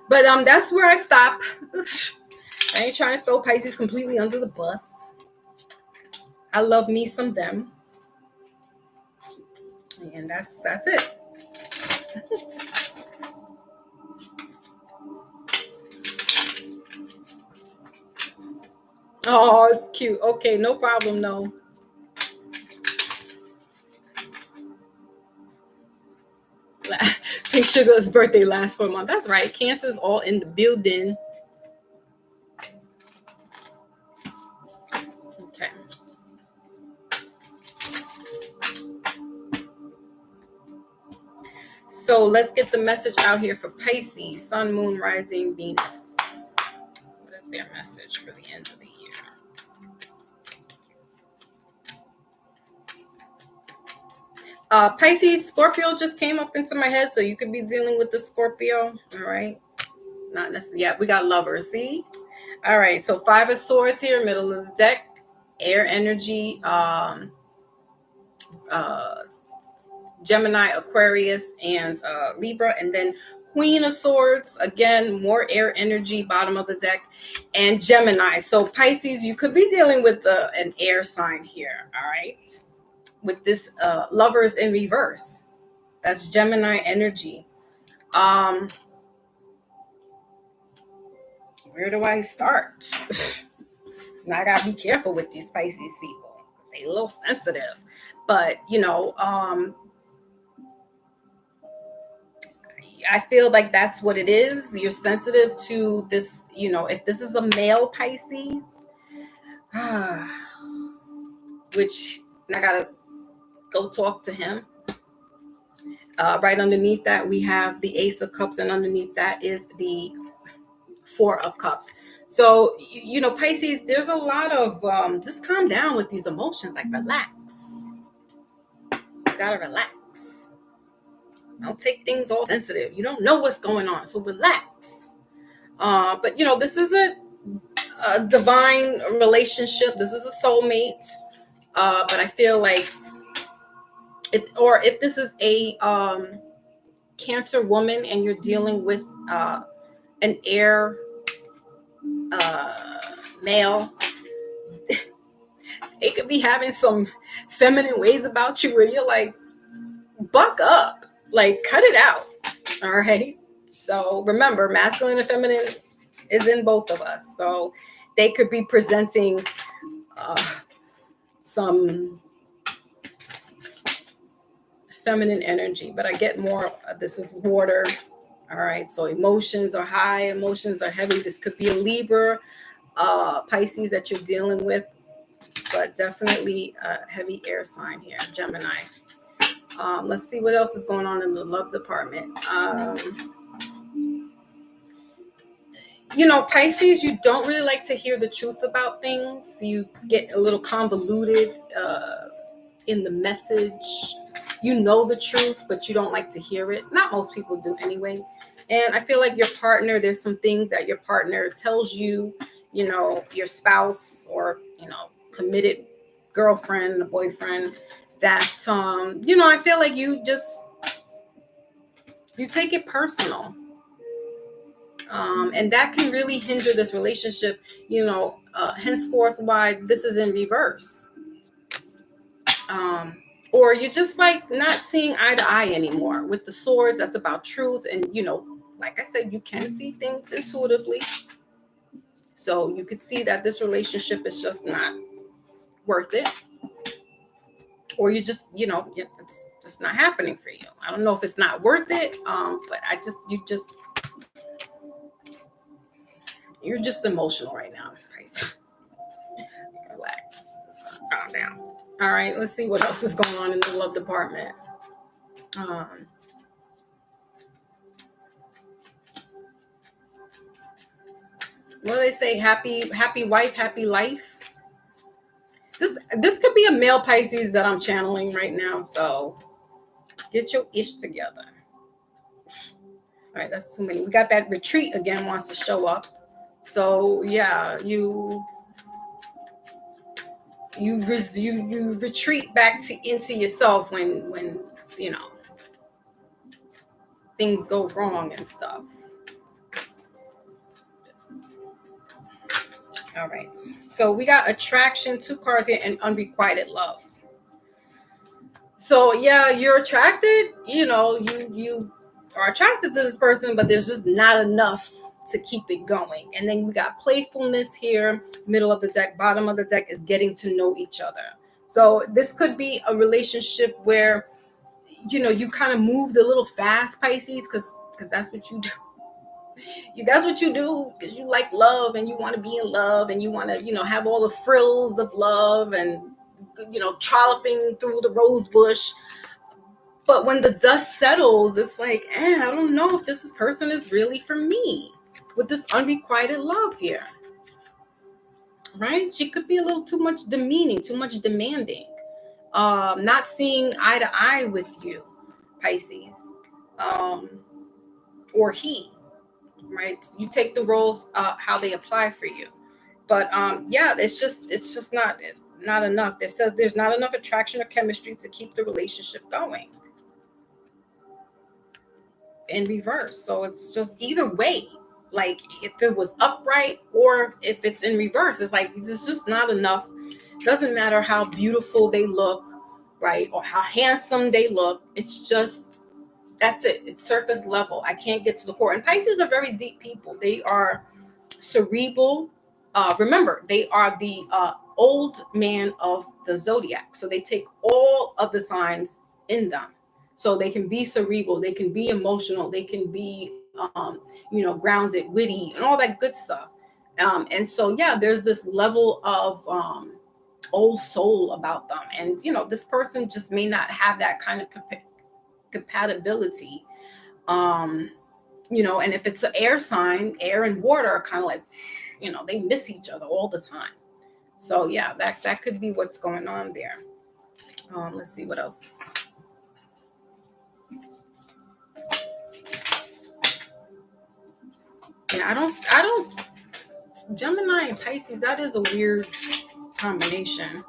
But that's where I stop. I ain't trying to throw Pisces completely under the bus. I love me some them. And that's it. Oh, it's cute. Okay, no problem, no. Pink Sugar's birthday lasts for a month. That's right. Cancer's all in the building. Okay. So let's get the message out here for Pisces, Sun, Moon, Rising, Venus. What is their message for the end of the year? Pisces, Scorpio just came up into my head, so you could be dealing with the Scorpio. All right. Not necessarily. Yeah, we got lovers. See? All right. So 5 of Swords here, middle of the deck. Air energy. Gemini, Aquarius, and Libra, and then Queen of Swords, again, more air energy, bottom of the deck, and Gemini. So Pisces, you could be dealing with an air sign here, all right? With this lovers in reverse. That's Gemini energy. Where do I start? Now I gotta be careful with these Pisces people. They're a little sensitive. But, I feel like that's what it is. You're sensitive to this, if this is a male Pisces, which I gotta go talk to him. Right underneath that, we have the Ace of Cups, and underneath that is the 4 of Cups. So, Pisces, there's a lot of, just calm down with these emotions, like relax. You gotta relax. Don't take things all sensitive. You don't know what's going on, so relax. But this is a divine relationship. This is a soulmate. But I feel like, if this is a Cancer woman and you're dealing with an air male, they could be having some feminine ways about you where you're like, buck up. Like, cut it out. All right. So remember, masculine and feminine is in both of us. So they could be presenting some feminine energy, but I get more. This is water. All right. So emotions are high. Emotions are heavy. This could be a Libra, Pisces that you're dealing with, but definitely a heavy air sign here, Gemini. Let's see what else is going on in the love department. Pisces, you don't really like to hear the truth about things. You get a little convoluted in the message. You know the truth, but you don't like to hear it. Not most people do anyway. And I feel like your partner, there's some things that your partner tells you, your spouse or, committed girlfriend, a boyfriend, that, I feel like you take it personal. And that can really hinder this relationship, henceforth why this is in reverse. Or you're just like not seeing eye to eye anymore. With the swords, that's about truth. And, like I said, you can see things intuitively. So you could see that this relationship is just not worth it. Or you just, it's just not happening for you. I don't know if it's not worth it, but you're just emotional right now. Relax. Calm down. All right, let's see what else is going on in the love department. What do they say? Happy wife, happy life. This could be a male Pisces that I'm channeling right now. So get your ish together. All right, that's too many. We got that retreat again wants to show up. So yeah, you retreat back into yourself when things go wrong and stuff. All right, so we got attraction, 2 cards here, and unrequited love. So yeah, you're attracted, you are attracted to this person, but there's just not enough to keep it going. And then we got playfulness here, middle of the deck, bottom of the deck is getting to know each other. So this could be a relationship where, you kind of moved a little fast, Pisces, because that's what you do. That's what you do because you like love and you want to be in love and you want to, have all the frills of love and, trolloping through the rose bush. But when the dust settles, it's like, I don't know if this person is really for me with this unrequited love here. Right? She could be a little too much demeaning, too much demanding, not seeing eye to eye with you, Pisces, or he. Right? You take the roles how they apply for you, but it's just not enough. There's not enough attraction or chemistry to keep the relationship going. In reverse, so it's just either way. Like if it was upright or if it's in reverse, it's like it's just not enough. Doesn't matter how beautiful they look, right, or how handsome they look. It's just that's it. It's surface level. I can't get to the core. And Pisces are very deep people. They are cerebral. Remember, they are the old man of the zodiac. So they take all of the signs in them. So they can be cerebral. They can be emotional. They can be, grounded, witty, and all that good stuff. And so, yeah, there's this level of old soul about them. And, this person just may not have that kind of compatibility. And if it's an air sign, air and water are kind of like, they miss each other all the time. So yeah, that could be what's going on there. Let's see what else. Yeah, I don't Gemini and Pisces, that is a weird combination.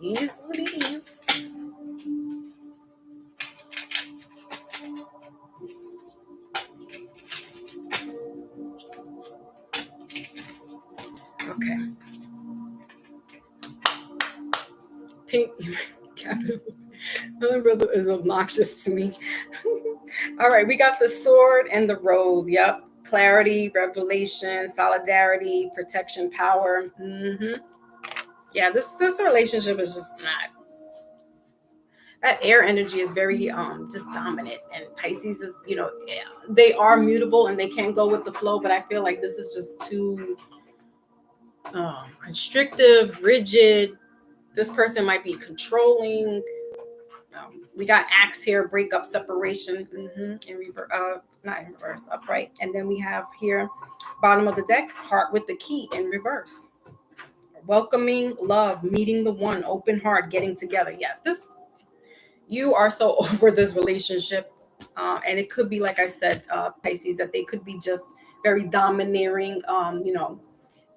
Is what it is. Okay. Pink capital. My brother is obnoxious to me. All right, we got the sword and the rose. Yep. Clarity, revelation, solidarity, protection, power. Yeah, this relationship is just not. That air energy is very just dominant, and Pisces is, they are mutable and they can go with the flow, but I feel like this is just too constrictive, rigid. This person might be controlling. We got axe here, breakup, separation, in reverse, not in reverse, upright. And then we have here, bottom of the deck, heart with the key in reverse. Welcoming, love, meeting the one, open heart, getting together. Yeah, you are so over this relationship. And it could be, like I said, Pisces, that they could be just very domineering.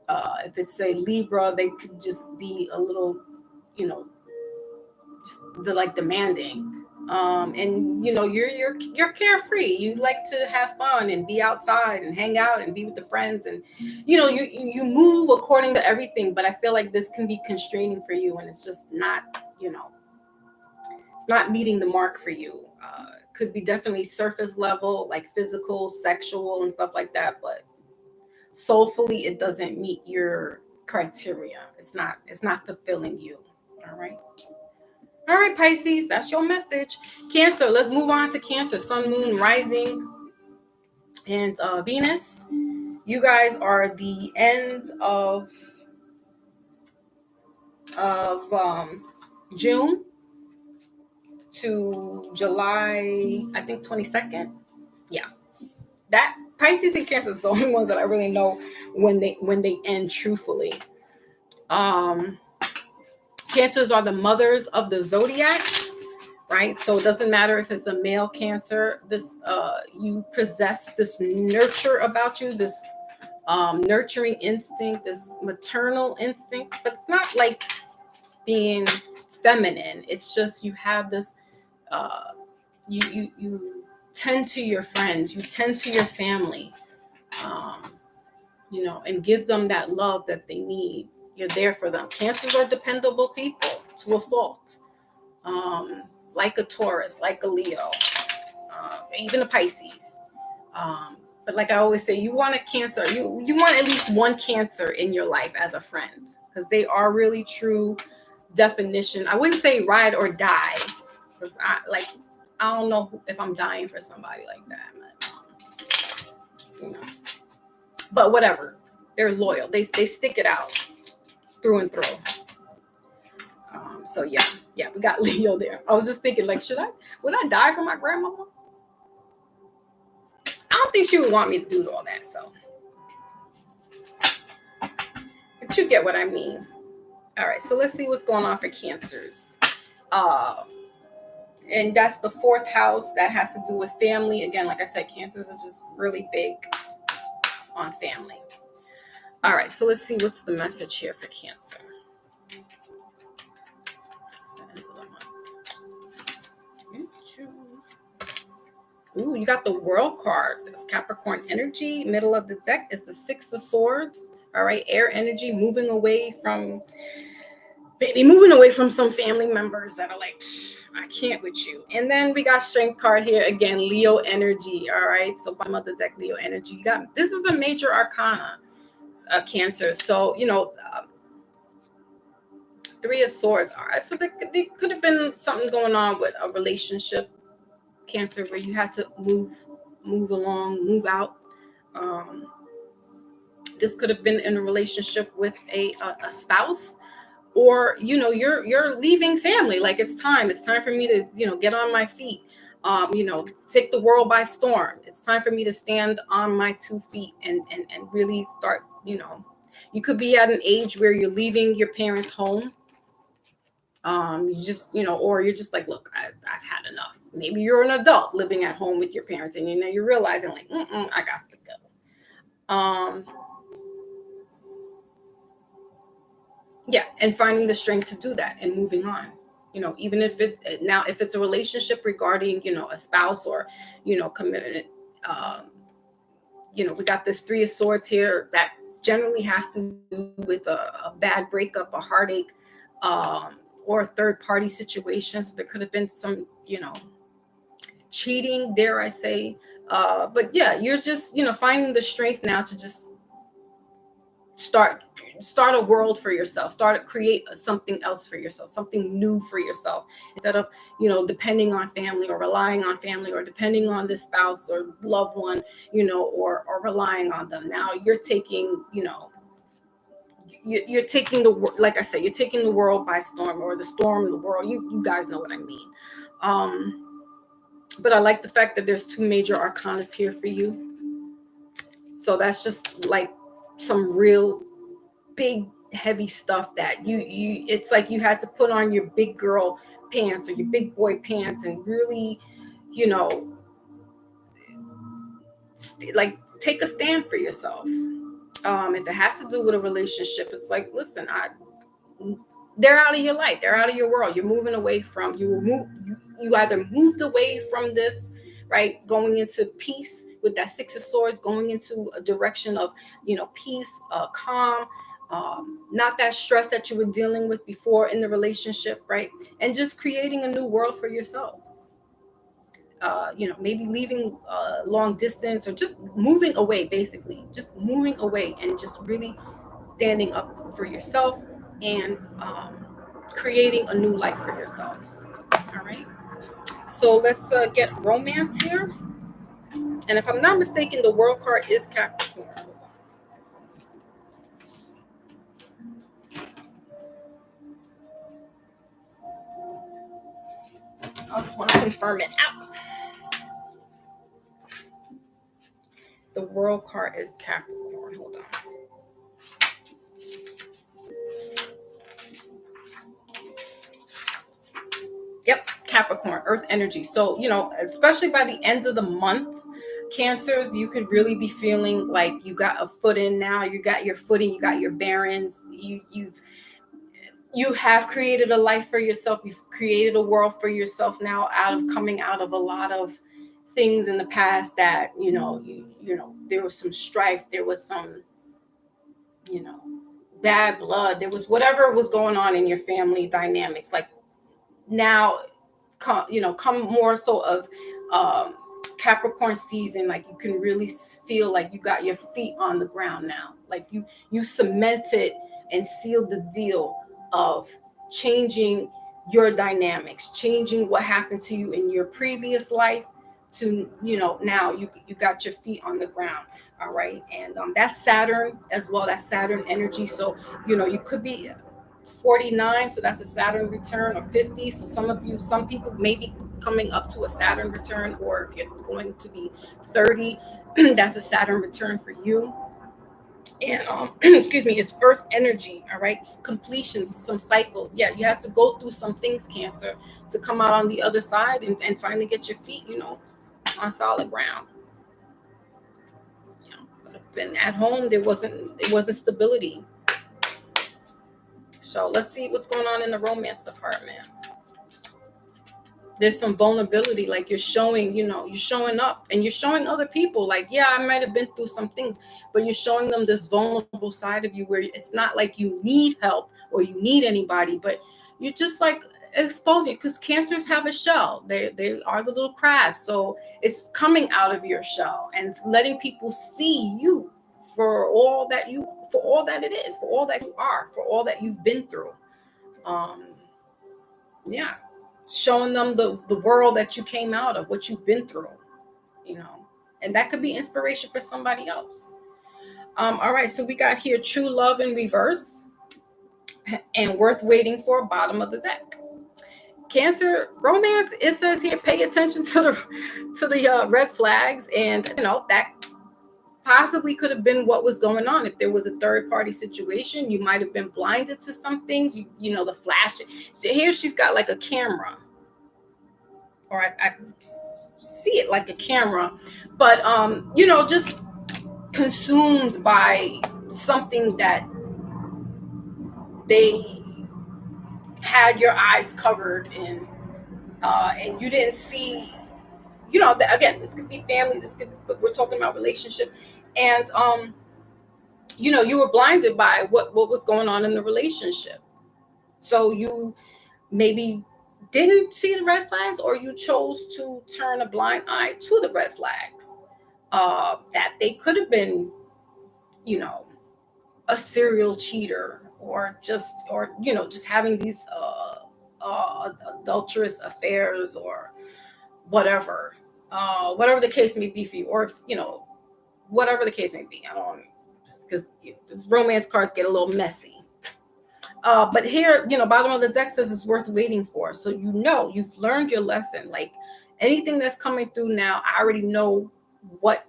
If it's a Libra, they could just be a little, just demanding. And you're carefree. You like to have fun and be outside and hang out and be with the friends, and you move according to everything. But I feel like this can be constraining for you, and it's just not, it's not meeting the mark for you. Could be definitely surface level, like physical, sexual, and stuff like that, but soulfully it doesn't meet your criteria. It's not fulfilling you. All right, Pisces, that's your message. Cancer, let's move on to Cancer. Sun, Moon, Rising, and Venus. You guys are the ends of June to July, I think 22nd. Yeah, that Pisces and Cancer is the only ones that I really know when they end truthfully. Cancers are the mothers of the zodiac, right? So it doesn't matter if it's a male Cancer. This you possess this nurture about you, this nurturing instinct, this maternal instinct, but it's not like being feminine. It's just you have this. You tend to your friends, you tend to your family, and give them that love that they need. You're there for them. Cancers are dependable people to a fault, like a Taurus, like a Leo, even a Pisces. But like I always say, you want a Cancer. You want at least one Cancer in your life as a friend, because they are really true definition. I wouldn't say ride or die, because I don't know if I'm dying for somebody like that. But whatever. They're loyal. They stick it out through and through. So yeah, we got Leo there. I was just thinking, like, would I die for my grandmama? I don't think she would want me to do all that. So, but you get what I mean. All right, so let's see what's going on for Cancers. And that's the 4th house. That has to do with family. Again, like I said, Cancers are just really big on family. All right, so let's see what's the message here for Cancer. Ooh, you got the World card. That's Capricorn energy. Middle of the deck is the 6 of Swords. All right, air energy, moving away from some family members that are like, I can't with you. And then we got Strength card here again, Leo energy. All right, so bottom of the deck, Leo energy. You got, this is a major arcana, Cancer. So 3 of Swords. All right, so there could have been something going on with a relationship, Cancer, where you had to move along, move out. This could have been in a relationship with a spouse, or you're leaving family. Like, it's time for me to get on my feet, take the world by storm. It's time for me to stand on my 2 feet and really start. You could be at an age where you're leaving your parents' home. You just or you're just like, look, I've had enough. Maybe you're an adult living at home with your parents, and you're realizing, like, I got to go. Yeah, and finding the strength to do that and moving on. Even if it's a relationship regarding a spouse or commitment. We got this 3 of Swords here that generally has to do with a bad breakup, a heartache, or a third party situation. So there could have been some cheating, dare I say. But yeah, you're just finding the strength now to just start a world for yourself, create something else for yourself, something new for yourself, instead of depending on family, or relying on family, or depending on this spouse or loved one, or relying on them. Now you're taking you're taking like I said, you're taking the world by storm, or the storm, the world. You guys know what I mean. But I like the fact that there's 2 major arcanas here for you. So that's just like some real big heavy stuff that it's like you had to put on your big girl pants or your big boy pants and really like take a stand for yourself. If it has to do with a relationship, it's like, listen, they're out of your life, they're out of your world. You're moving away from you either moved away from this, right, going into peace with that Six of Swords, going into a direction of, peace, calm, not that stress that you were dealing with before in the relationship, right, and just creating a new world for yourself. Maybe leaving long distance, or just moving away, basically just moving away and just really standing up for yourself, and creating a new life for yourself. All right, so let's get romance here. And if I'm not mistaken, the World card is Capricorn. I just want to confirm it out. The World card is Capricorn. Hold on. Yep, Capricorn, earth energy. So, especially by the end of the month, Cancers, you could really be feeling like you got a foot in now. You got your footing, you got your bearings. You have created a life for yourself. You've created a world for yourself now, coming out of a lot of things in the past that, there was some strife, there was some, bad blood, there was whatever was going on in your family dynamics. Like now, come more so of Capricorn season, like you can really feel like you got your feet on the ground now. Like you cemented and sealed the deal of changing your dynamics, changing what happened to you in your previous life to, now you got your feet on the ground. All right. And that's Saturn as well. That's Saturn energy. So, you could be 49, so that's a Saturn return, or 50. So some people may be coming up to a Saturn return, or if you're going to be 30, that's a Saturn return for you. And excuse me, it's earth energy. All right, completions, some cycles. Yeah, you have to go through some things, Cancer, to come out on the other side and finally get your feet, on solid ground. Could have been at home, it wasn't stability. So let's see what's going on in the romance department. There's some vulnerability, like you're showing, you're showing up and you're showing other people, like, yeah, I might have been through some things, but you're showing them this vulnerable side of you where it's not like you need help or you need anybody, but you're just like exposing, because Cancers have a shell. They are the little crabs. So it's coming out of your shell and letting people see you for all that it is, for all that you are, for all that you've been through. Yeah, showing them the world that you came out of, what you've been through, and that could be inspiration for somebody else. All right, so we got here true love in reverse and worth waiting for, bottom of the deck. Cancer romance, it says here, pay attention to the red flags, and that possibly could have been what was going on. If there was a third party situation, you might have been blinded to some things. The flash. So here she's got like a camera, or I see it like a camera, but just consumed by something that they had your eyes covered in, and you didn't see. Again, this could be family. But we're talking about relationship. And you were blinded by what was going on in the relationship. So you maybe didn't see the red flags, or you chose to turn a blind eye to the red flags. That they could have been, a serial cheater, or just having these adulterous affairs, or whatever the case may be for you, or if, whatever the case may be. I don't, because these romance cards get a little messy. But here, bottom of the deck says it's worth waiting for. So you've learned your lesson. Like anything that's coming through now, I already know what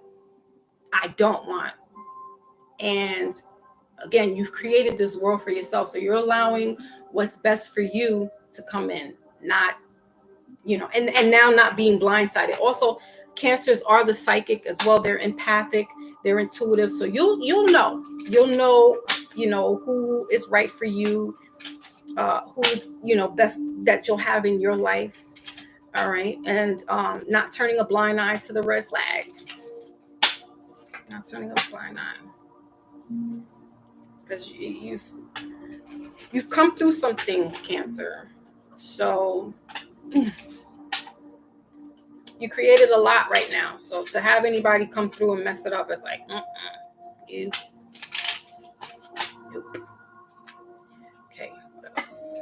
I don't want. And again, you've created this world for yourself. So you're allowing what's best for you to come in, not, and now not being blindsided. Also, Cancers are the psychic as well. They're empathic, they're intuitive. So you'll know who is right for you, who's, best that you'll have in your life. All right. And not turning a blind eye to the red flags. Not turning a blind eye. Because you've come through some things, Cancer. So you created a lot right now. So to have anybody come through and mess it up is like, you. Nope. Okay, what else?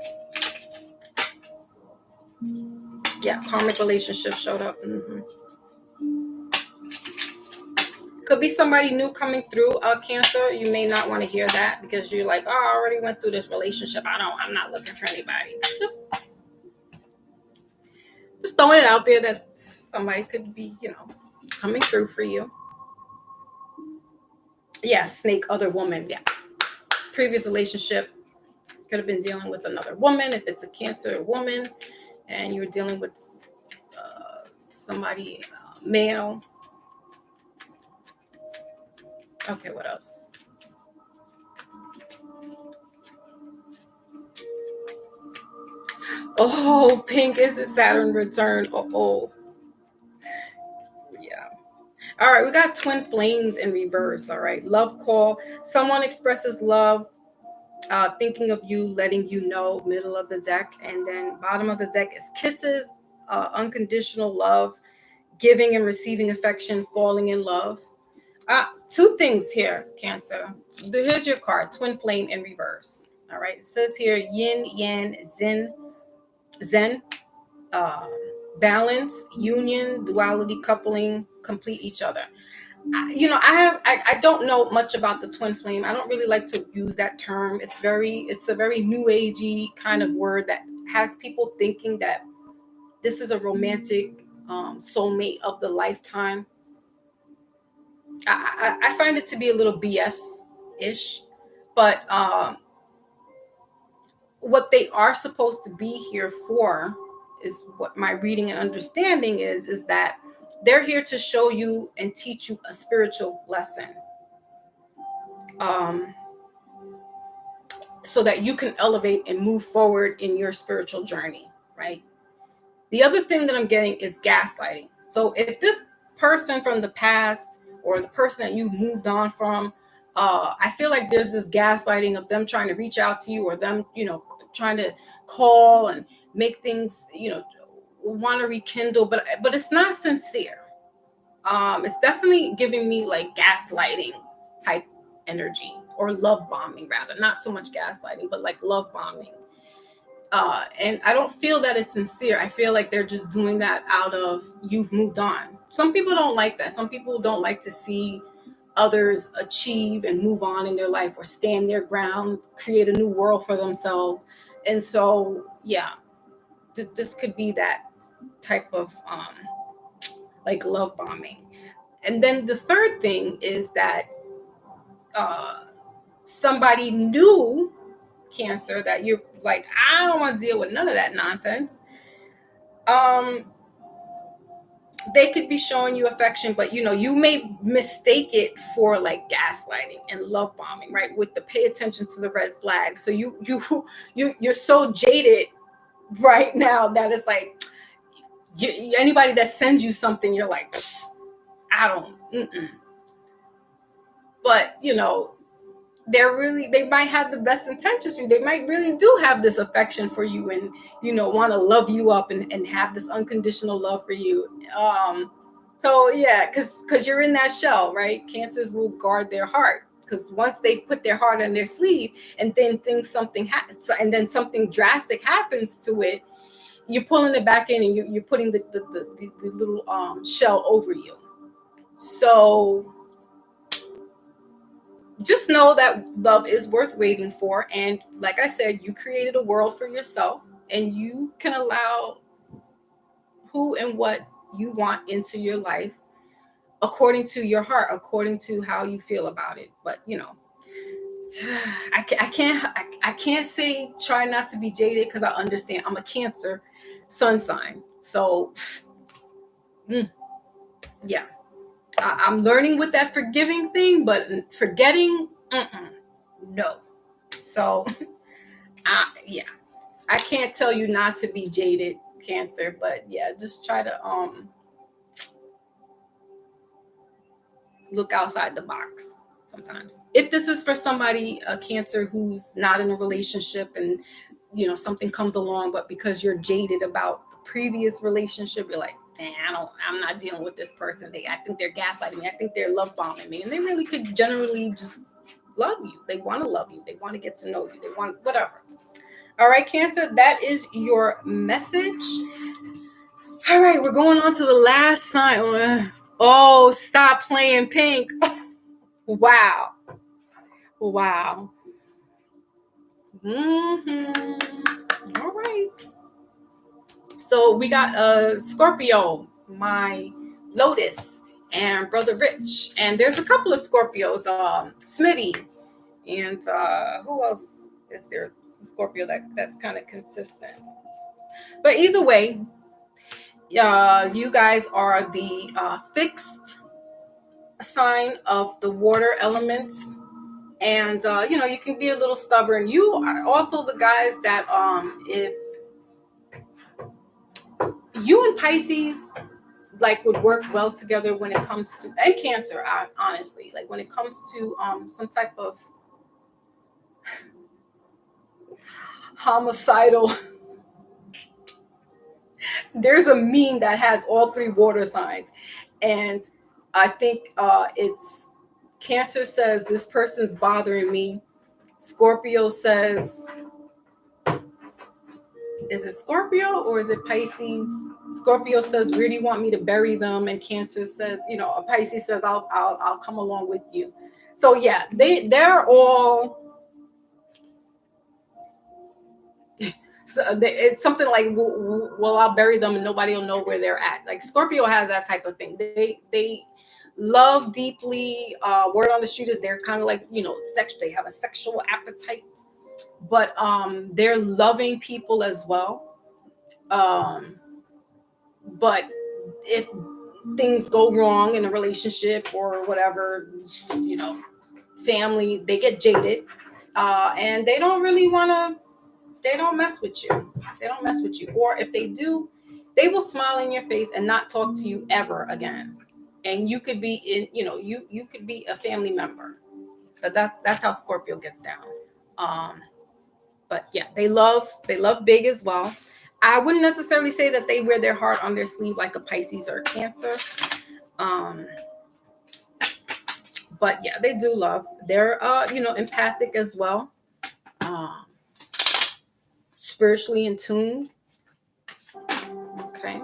Yeah, karmic relationship showed up. Could be somebody new coming through, Cancer. You may not want to hear that because you're like, oh, I already went through this relationship. I'm not looking for anybody. Just throwing it out there that somebody could be, coming through for you. Yeah, snake, other woman. Yeah. Previous relationship could have been dealing with another woman. If it's a Cancer woman and you were dealing with somebody male. Okay, what else? Oh, pink is a Saturn return. Oh. Yeah. All right, we got twin flames in reverse. All right, love call. Someone expresses love, thinking of you, letting you know, middle of the deck. And then bottom of the deck is kisses, unconditional love, giving and receiving affection, falling in love. Two things here, Cancer. Here's your card, twin flame in reverse. All right, it says here yin, yang, zen, balance, union, duality, coupling, complete each other. I don't know much about the twin flame. I don't really like to use that term. It's a very new agey kind of word that has people thinking that this is a romantic soulmate of the lifetime. I find it to be a little BS-ish, but what they are supposed to be here for is what my reading and understanding is that they're here to show you and teach you a spiritual lesson, so that you can elevate and move forward in your spiritual journey, right? The other thing that I'm getting is gaslighting. So if this person from the past or the person that you moved on from, I feel like there's this gaslighting of them trying to reach out to you, or them, trying to call and make things, want to rekindle, but it's not sincere. It's definitely giving me like gaslighting type energy, or love bombing rather, not so much gaslighting, but like love bombing. And I don't feel that it's sincere. I feel like they're just doing that out of you've moved on. Some people don't like that. Some people don't like to see others achieve and move on in their life, or stand their ground, create a new world for themselves. And so, yeah, this could be that type of like love bombing. And then the third thing is that somebody new, Cancer, that you're like, I don't want to deal with none of that nonsense. They could be showing you affection, but you may mistake it for like gaslighting and love bombing, right? With the pay attention to the red flag. So you're so jaded right now that it's like anybody that sends you something, you're like, I don't. But they might have the best intentions for you. They might really do have this affection for you, and want to love you up and have this unconditional love for you. So yeah, because you're in that shell, right? Cancers will guard their heart, because once they put their heart on their sleeve, and then something happens, and then something drastic happens to it, you're pulling it back in, and you're putting the little shell over you. So just know that love is worth waiting for. And like I said, you created a world for yourself, and you can allow who and what you want into your life according to your heart, according to how you feel about it. But I can't say try not to be jaded, because I understand I'm a Cancer sun sign. So yeah, I'm learning with that forgiving thing, but forgetting, no. So, yeah, I can't tell you not to be jaded. Cancer. But yeah, just try to look outside the box sometimes. If this is for somebody, a Cancer, who's not in a relationship, and something comes along, but because you're jaded about the previous relationship, you're like, man, I'm not dealing with this person. I think they're gaslighting me. I think they're love bombing me. And they really could generally just love you. They want to love you. They want to get to know you. They want whatever. All right, Cancer, that is your message. All right, we're going on to the last sign. Oh, stop playing pink. Wow. Wow. All right. So we got Scorpio, my Lotus, and Brother Rich. And there's a couple of Scorpios, Smitty, and who else is there? Scorpio that's kind of consistent. But either way, you guys are the fixed sign of the water elements. And you can be a little stubborn. You are also the guys that if you and Pisces would work well together when it comes to, and Cancer, honestly, like when it comes to some type of homicidal. There's a meme that has all three water signs, and I think it's Cancer says this person's bothering me. Scorpio says, is it Scorpio or is it Pisces? Scorpio says, where do you want me to bury them? And Cancer says, Pisces says, I'll come along with you. So yeah, they're all. So it's something like, well, I'll bury them and nobody will know where they're at. Like Scorpio has that type of thing. They love deeply. Word on the street is they're kind of like, they have a sexual appetite, but they're loving people as well. But if things go wrong in a relationship or whatever, family, they get jaded, and they don't really want to. They don't mess with you. Or if they do, they will smile in your face and not talk to you ever again. And you could be you could be a family member. But that's how Scorpio gets down. But yeah, they love big as well. I wouldn't necessarily say that they wear their heart on their sleeve like a Pisces or a Cancer. But yeah, they do love. They're empathic as well. Spiritually in tune. Okay.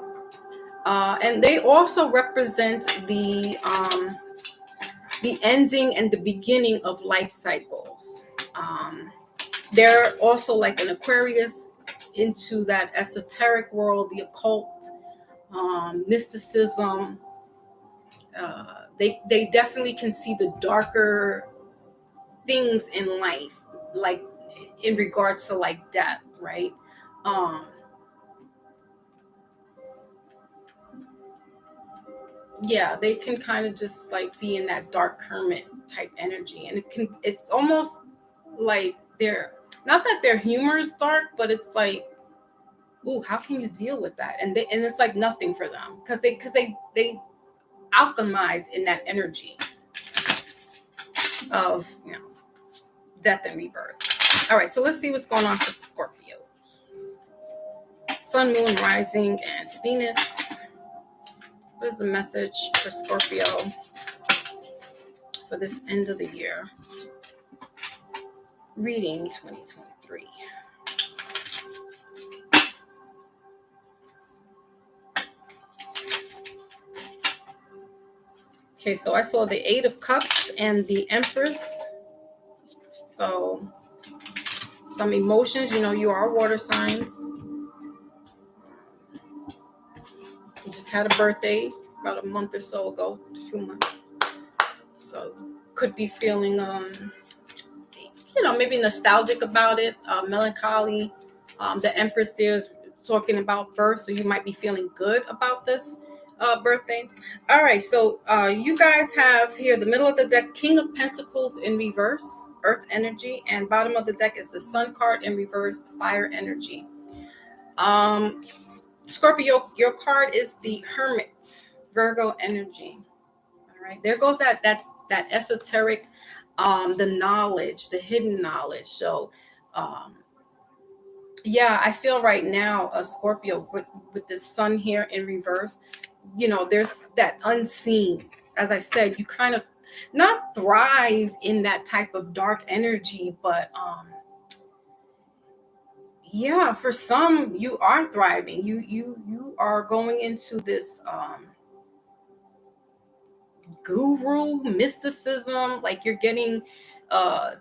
And they also represent the ending and the beginning of life cycles. They're also like an Aquarius, into that esoteric world, the occult, mysticism. They definitely can see the darker things in life, like in regards to like death, right? Yeah, they can kind of just like be in that dark hermit type energy, and it's almost like not that their humor is dark, but it's like, ooh, how can you deal with that? And it's like nothing for them, because they alchemize in that energy of death and rebirth. All right, so let's see what's going on for Scorpio. Sun, Moon, Rising, and Venus. What is the message for Scorpio for this end of the year? Reading 2023. Okay, so I saw the Eight of Cups and the Empress. So some emotions, you are water signs. You just had a birthday about a month or so ago, 2 months. So could be feeling, maybe nostalgic about it, melancholy. The Empress there is talking about birth, so you might be feeling good about this birthday. All right, so you guys have here the middle of the deck, King of Pentacles in reverse, Earth energy, and bottom of the deck is the Sun card in reverse, fire energy. Scorpio, your card is the Hermit, Virgo energy. All right, there goes that esoteric, the knowledge, the hidden knowledge. So, um, yeah, I feel right now, a Scorpio with the sun here in reverse. There's that unseen. As I said, you kind of not thrive in that type of dark energy, but yeah, for some you are thriving. You are going into this guru mysticism, like you're getting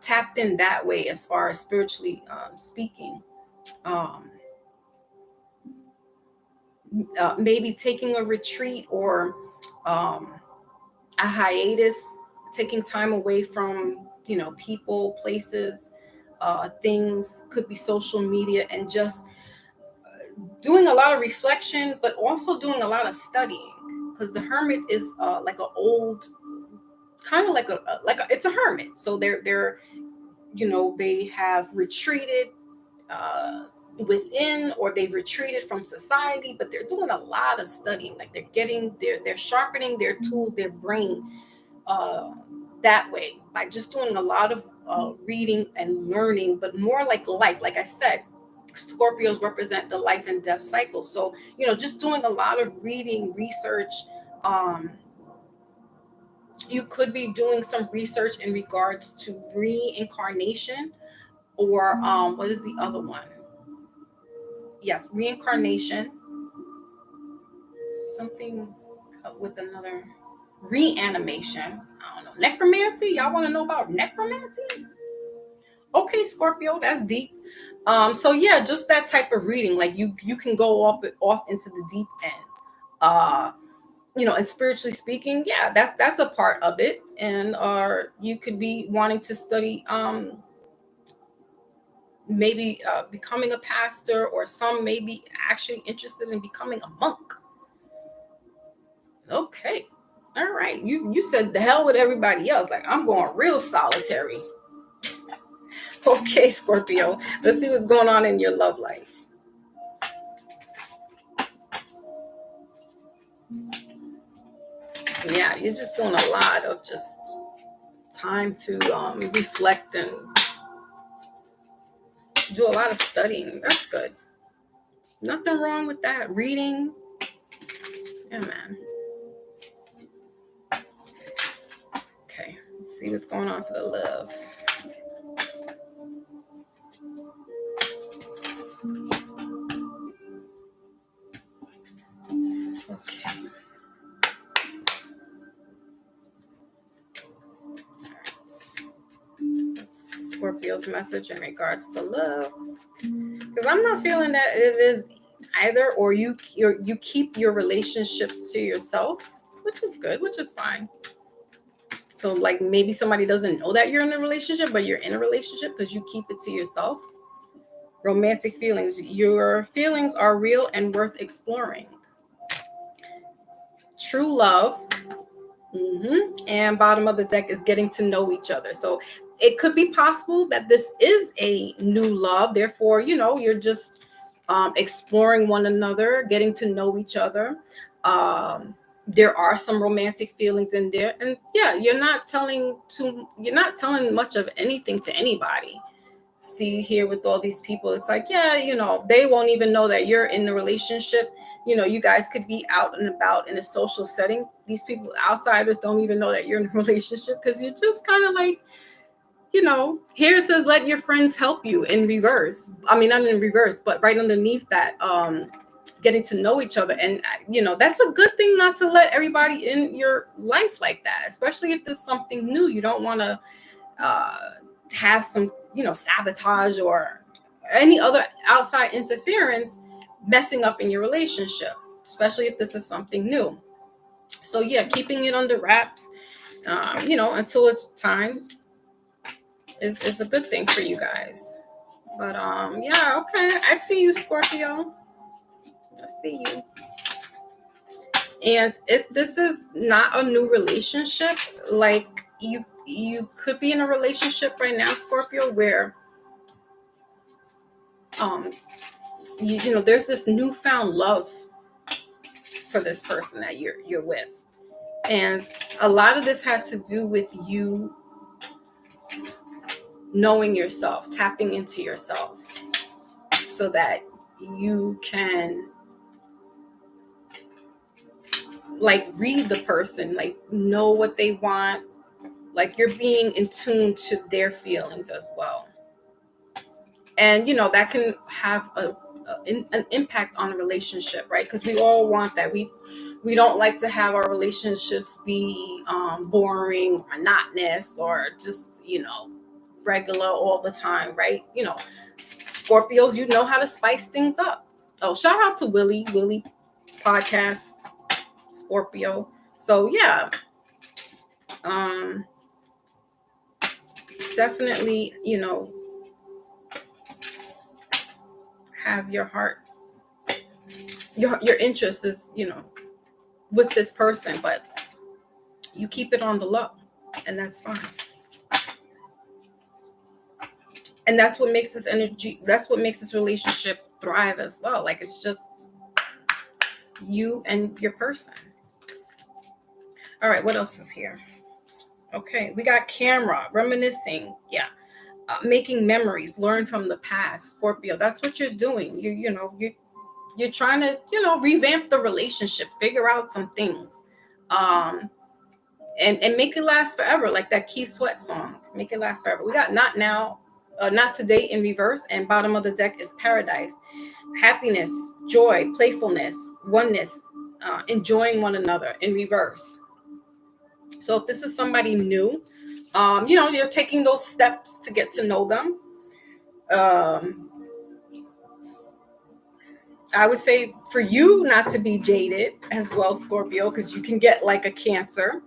tapped in that way as far as spiritually speaking. um Maybe taking a retreat or um a hiatus, taking time away from people, places, things, could be social media, and just doing a lot of reflection, but also doing a lot of studying, because the hermit is like an old, kind of like it's a hermit. So they're they have retreated uh, within, or they've retreated from society, but they're doing a lot of studying. Like they're sharpening their tools, their brain, uh, that way, by just doing a lot of reading and learning, but more like life. Like I said, Scorpios represent the life and death cycle. So, just doing a lot of reading, research. Um, you could be doing some research in regards to reincarnation, or what is the other one? Yes, reincarnation, something with another, reanimation. I don't know. Necromancy? Y'all want to know about necromancy? Okay, Scorpio, that's deep. So yeah, just that type of reading, like you can go off into the deep end. Uh, and spiritually speaking, yeah, that's a part of it. And or you could be wanting to study, maybe becoming a pastor, or some may be actually interested in becoming a monk. Okay. All right. You said the hell with everybody else. Like, I'm going real solitary. Okay, Scorpio. Let's see what's going on in your love life. Yeah, you're just doing a lot of just time to reflect and do a lot of studying. That's good. Nothing wrong with that. Reading. Yeah, man. Okay. Let's see what's going on for the love. Okay. That's Scorpio's message in regards to love. Because I'm not feeling that it is either, or you keep your relationships to yourself, which is good, which is fine. So like maybe somebody doesn't know that you're in a relationship, but you're in a relationship because you keep it to yourself. Romantic feelings. Your feelings are real and worth exploring. True love. And bottom of the deck is getting to know each other. So it could be possible that this is a new love. Therefore, you're just exploring one another, getting to know each other. There are some romantic feelings in there, and yeah, you're not telling much of anything to anybody. See here with all these people, it's like, yeah, they won't even know that you're in the relationship. You guys could be out and about in a social setting. These people, outsiders, don't even know that you're in a relationship, because you're just kind of like, here it says let your friends help you, in reverse. I mean, not in reverse, but right underneath that, getting to know each other. And that's a good thing, not to let everybody in your life like that, especially if there's something new. You don't want to uh, have some, sabotage or any other outside interference messing up in your relationship, especially if this is something new. So yeah, keeping it under wraps, until it's time, is a good thing for you guys. But yeah, okay, I see you, Scorpio. I see you. And if this is not a new relationship, like you could be in a relationship right now, Scorpio, where um you know, there's this newfound love for this person that you're with. And a lot of this has to do with you knowing yourself, tapping into yourself, so that you can like read the person, like know what they want, like you're being in tune to their feelings as well. And you know that can have an impact on a relationship, right? Because we all want that. We don't like to have our relationships be boring, monotonous, or just, you know, regular all the time, right? You know, Scorpios, you know how to spice things up. Oh, shout out to Willie podcast, Scorpio. So yeah, definitely, you know, have your heart, your interest is, you know, with this person, but you keep it on the low, and that's fine. And that's what makes this energy, that's what makes this relationship thrive as well. Like it's just you and your person. All right, what else is here? Okay, we got camera, reminiscing. Yeah. Making memories, learn from the past. Scorpio, that's what you're doing. You're trying to, you know, revamp the relationship, figure out some things. And make it last forever, like that Keith Sweat song. Make it last forever. We got not now, not today in reverse, and bottom of the deck is paradise. Happiness, joy, playfulness, oneness, enjoying one another in reverse. So if this is somebody new, you know, you're taking those steps to get to know them. I would say for you not to be jaded as well, Scorpio, because you can get like a Cancer,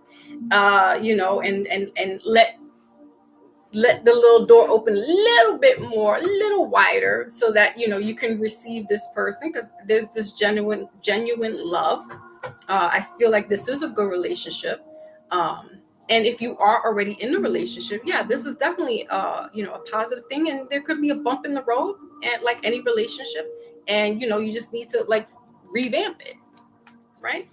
you know, and let the little door open a little bit more, a little wider, so that, you know, you can receive this person, because there's this genuine love. I feel like this is a good relationship. And if you are already in a relationship, yeah, this is definitely you know, a positive thing. And there could be a bump in the road, and like any relationship, and you know, you just need to like revamp it, right?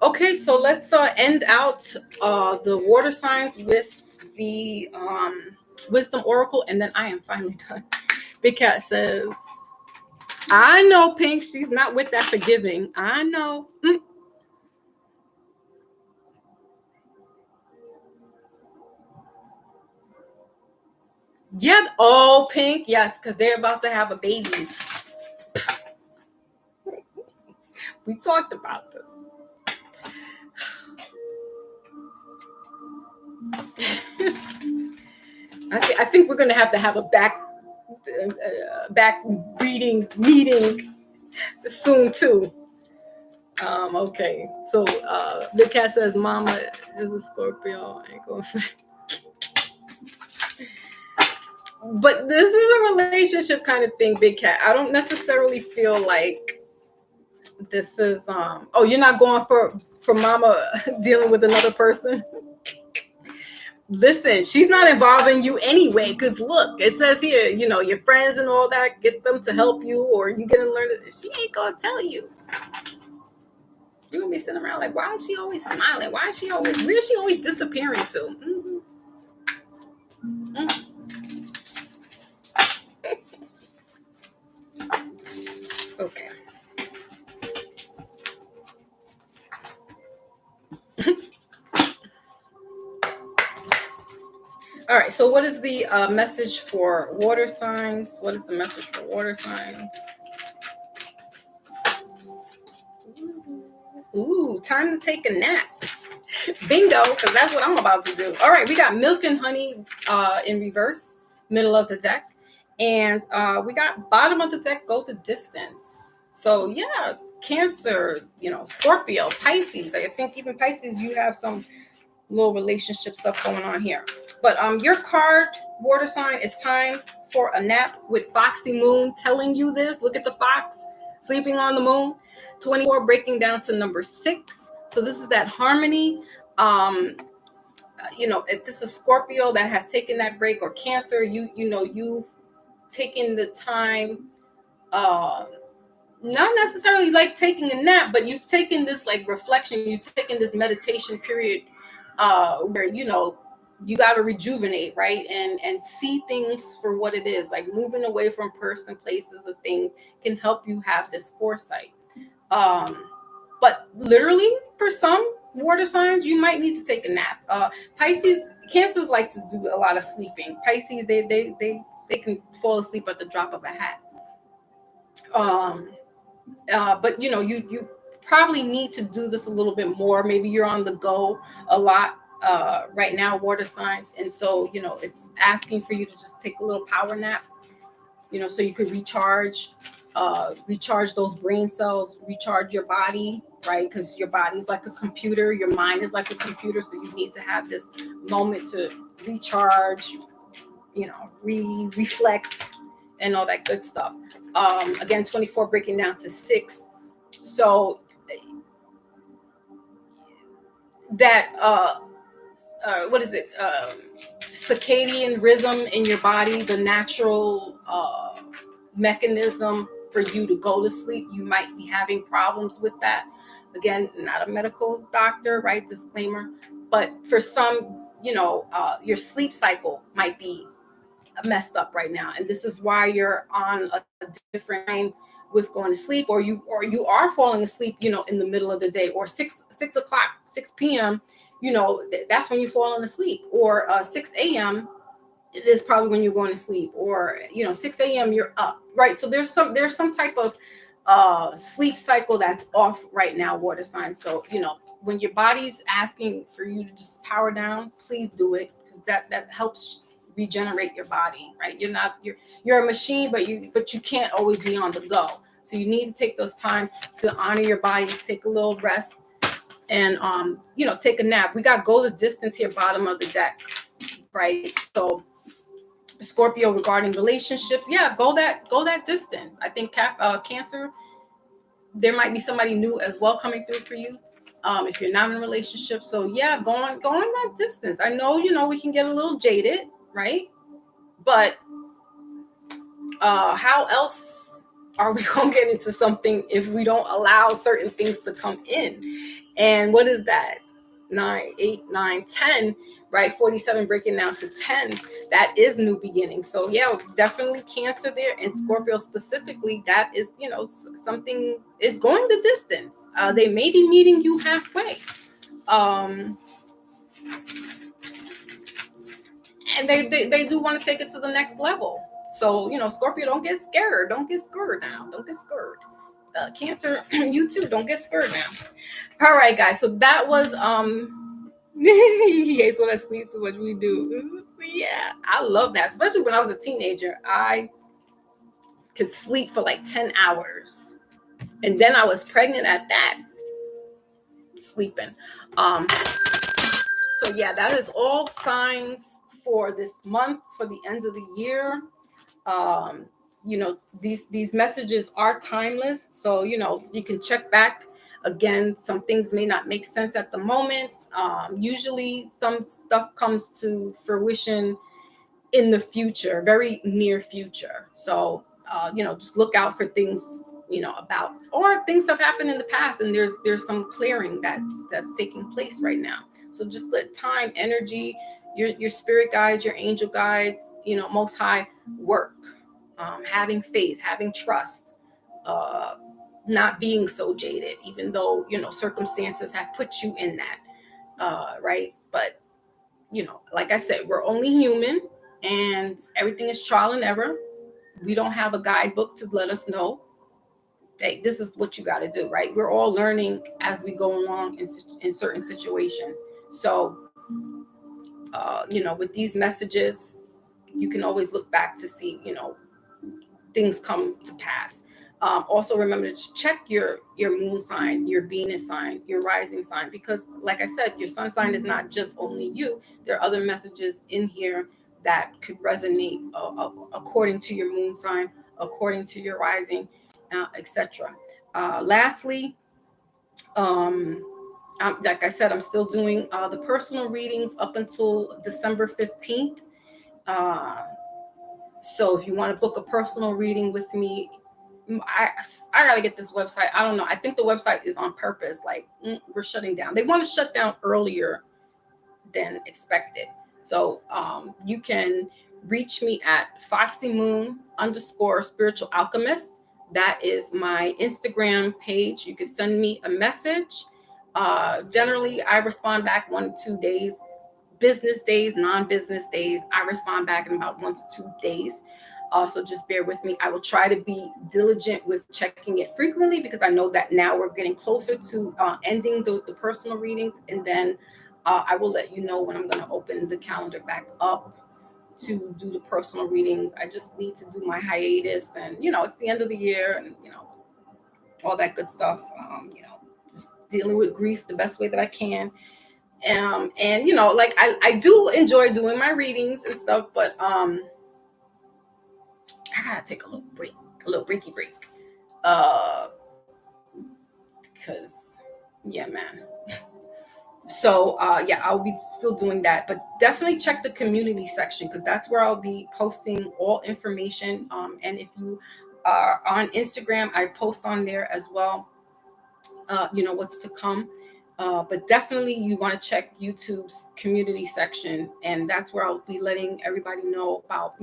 Okay, so let's end out the water signs with the wisdom oracle, and then I am finally done. Because says, I know, Pink, she's not with that forgiving. I know. Yeah. Oh, Pink. Yes, because they're about to have a baby. We talked about this. I think we're going to have a back reading meeting soon too. Okay. So the cat says, "Mama is a Scorpio." I ain't gonna say. But this is a relationship kind of thing, Big Cat. I don't necessarily feel like this is oh, you're not going for Mama dealing with another person. Listen, she's not involving you anyway, because look, it says here, you know, your friends and all that, get them to help you, or you gonna learn it. She ain't gonna tell you. You're gonna be sitting around like, why is she always smiling? Why is she always, where's she always disappearing to? Okay. All right, so what is the message for water signs? What is the message for water signs? Ooh, time to take a nap. Bingo, because that's what I'm about to do. All right, we got milk and honey in reverse, middle of the deck. And we got bottom of the deck, go the distance. So yeah, Cancer, you know, Scorpio, Pisces. I think even Pisces, you have some little relationship stuff going on here. But your card, water sign, is time for a nap with Foxy Moon telling you this. Look at the fox sleeping on the moon. 24 breaking down to number 6. So this is that harmony. You know, if this is Scorpio that has taken that break, or Cancer, you know, you've taken the time not necessarily like taking a nap, but you've taken this like reflection, you've taken this meditation period where you got to rejuvenate, right, and see things for what it is. Like moving away from person, places, and things can help you have this foresight. um but literally for some water signs you might need to take a nap. Pisces, Cancers like to do a lot of sleeping. Pisces, they can fall asleep at the drop of a hat. um but you probably need to do this a little bit more. Maybe you're on the go a lot right now, water signs, and so it's asking for you to just take a little power nap, so you could recharge those brain cells, recharge your body, right? Because your body's like a computer, your mind is like a computer, so you need to have this moment to recharge, reflect, and all that good stuff. Again, 24 breaking down to 6. So that what is it? Circadian rhythm in your body, the natural mechanism for you to go to sleep. You might be having problems with that. Again, not a medical doctor, right? Disclaimer. But for some, your sleep cycle might be messed up right now, and this is why you're on a different line with going to sleep, or you are falling asleep, in the middle of the day, or 6 o'clock, 6 p.m. That's when you're falling asleep, or 6 a.m. is probably when you're going to sleep, or 6 a.m. you're up, right? So there's some type of sleep cycle that's off right now, water signs. So when your body's asking for you to just power down, please do it, because that helps regenerate your body, right? You're a machine, but you can't always be on the go. So you need to take those time to honor your body, take a little rest, and take a nap. We got go the distance here, bottom of the deck, right? So Scorpio, regarding relationships, yeah, go that distance. I think Cancer, there might be somebody new as well coming through for you, if you're not in a relationship. So yeah, go on that distance. I know we can get a little jaded, right? But how else are we gonna get into something if we don't allow certain things to come in? And what is that? 9, 8, 9, 10, right? 47 breaking down to 10. That is new beginning. So yeah, definitely Cancer there, and Scorpio specifically. That is, something is going the distance. They may be meeting you halfway. And they do want to take it to the next level. So Scorpio, don't get scared. Don't get scared now. Don't get scared. Cancer, you too. Don't get scared now. All right, guys. So that was he hates when I sleep so much. We do. Yeah, I love that. Especially when I was a teenager, I could sleep for like 10 hours, and then I was pregnant at that, sleeping. So yeah, that is all signs for this month, for the end of the year. These messages are timeless, so you can check back. Again, some things may not make sense at the moment. Usually some stuff comes to fruition in the future, very near future. So just look out for things, about, or things have happened in the past, and there's some clearing that's taking place right now. So just let time, energy, your spirit guides, your angel guides, Most High work. Having faith, having trust, not being so jaded, even though circumstances have put you in that, right? But like I said, we're only human, and everything is trial and error. We don't have a guidebook to let us know, hey, this is what you got to do, right? We're all learning as we go along in certain situations. So with these messages, you can always look back to see things come to pass. Also remember to check your moon sign, your Venus sign, your rising sign, because like I said, your sun sign is not just only you. There are other messages in here that could resonate according to your moon sign, according to your rising, etc. Lastly, like I said, I'm still doing the personal readings up until December 15th. So if you want to book a personal reading with me, I gotta get this website. I don't know. I think the website is on purpose. Like we're shutting down. They want to shut down earlier than expected. So you can reach me at FoxyMoon_spiritual alchemist. That is my Instagram page. You can send me a message. Generally, I respond back 1 to 2 days. Business days, non-business days, I respond back in about 1 to 2 days. So just bear with me. I will try to be diligent with checking it frequently, because I know that now we're getting closer to ending the personal readings. And then I will let you know when I'm going to open the calendar back up to do the personal readings. I just need to do my hiatus, and it's the end of the year, and all that good stuff. Just dealing with grief the best way that I can. And like I do enjoy doing my readings and stuff, but I gotta take a little breaky break, because yeah, man. So yeah, I'll be still doing that, but definitely check the community section, because that's where I'll be posting all information. And if you are on Instagram, I post on there as well, what's to come. But definitely you want to check YouTube's community section, and that's where I'll be letting everybody know about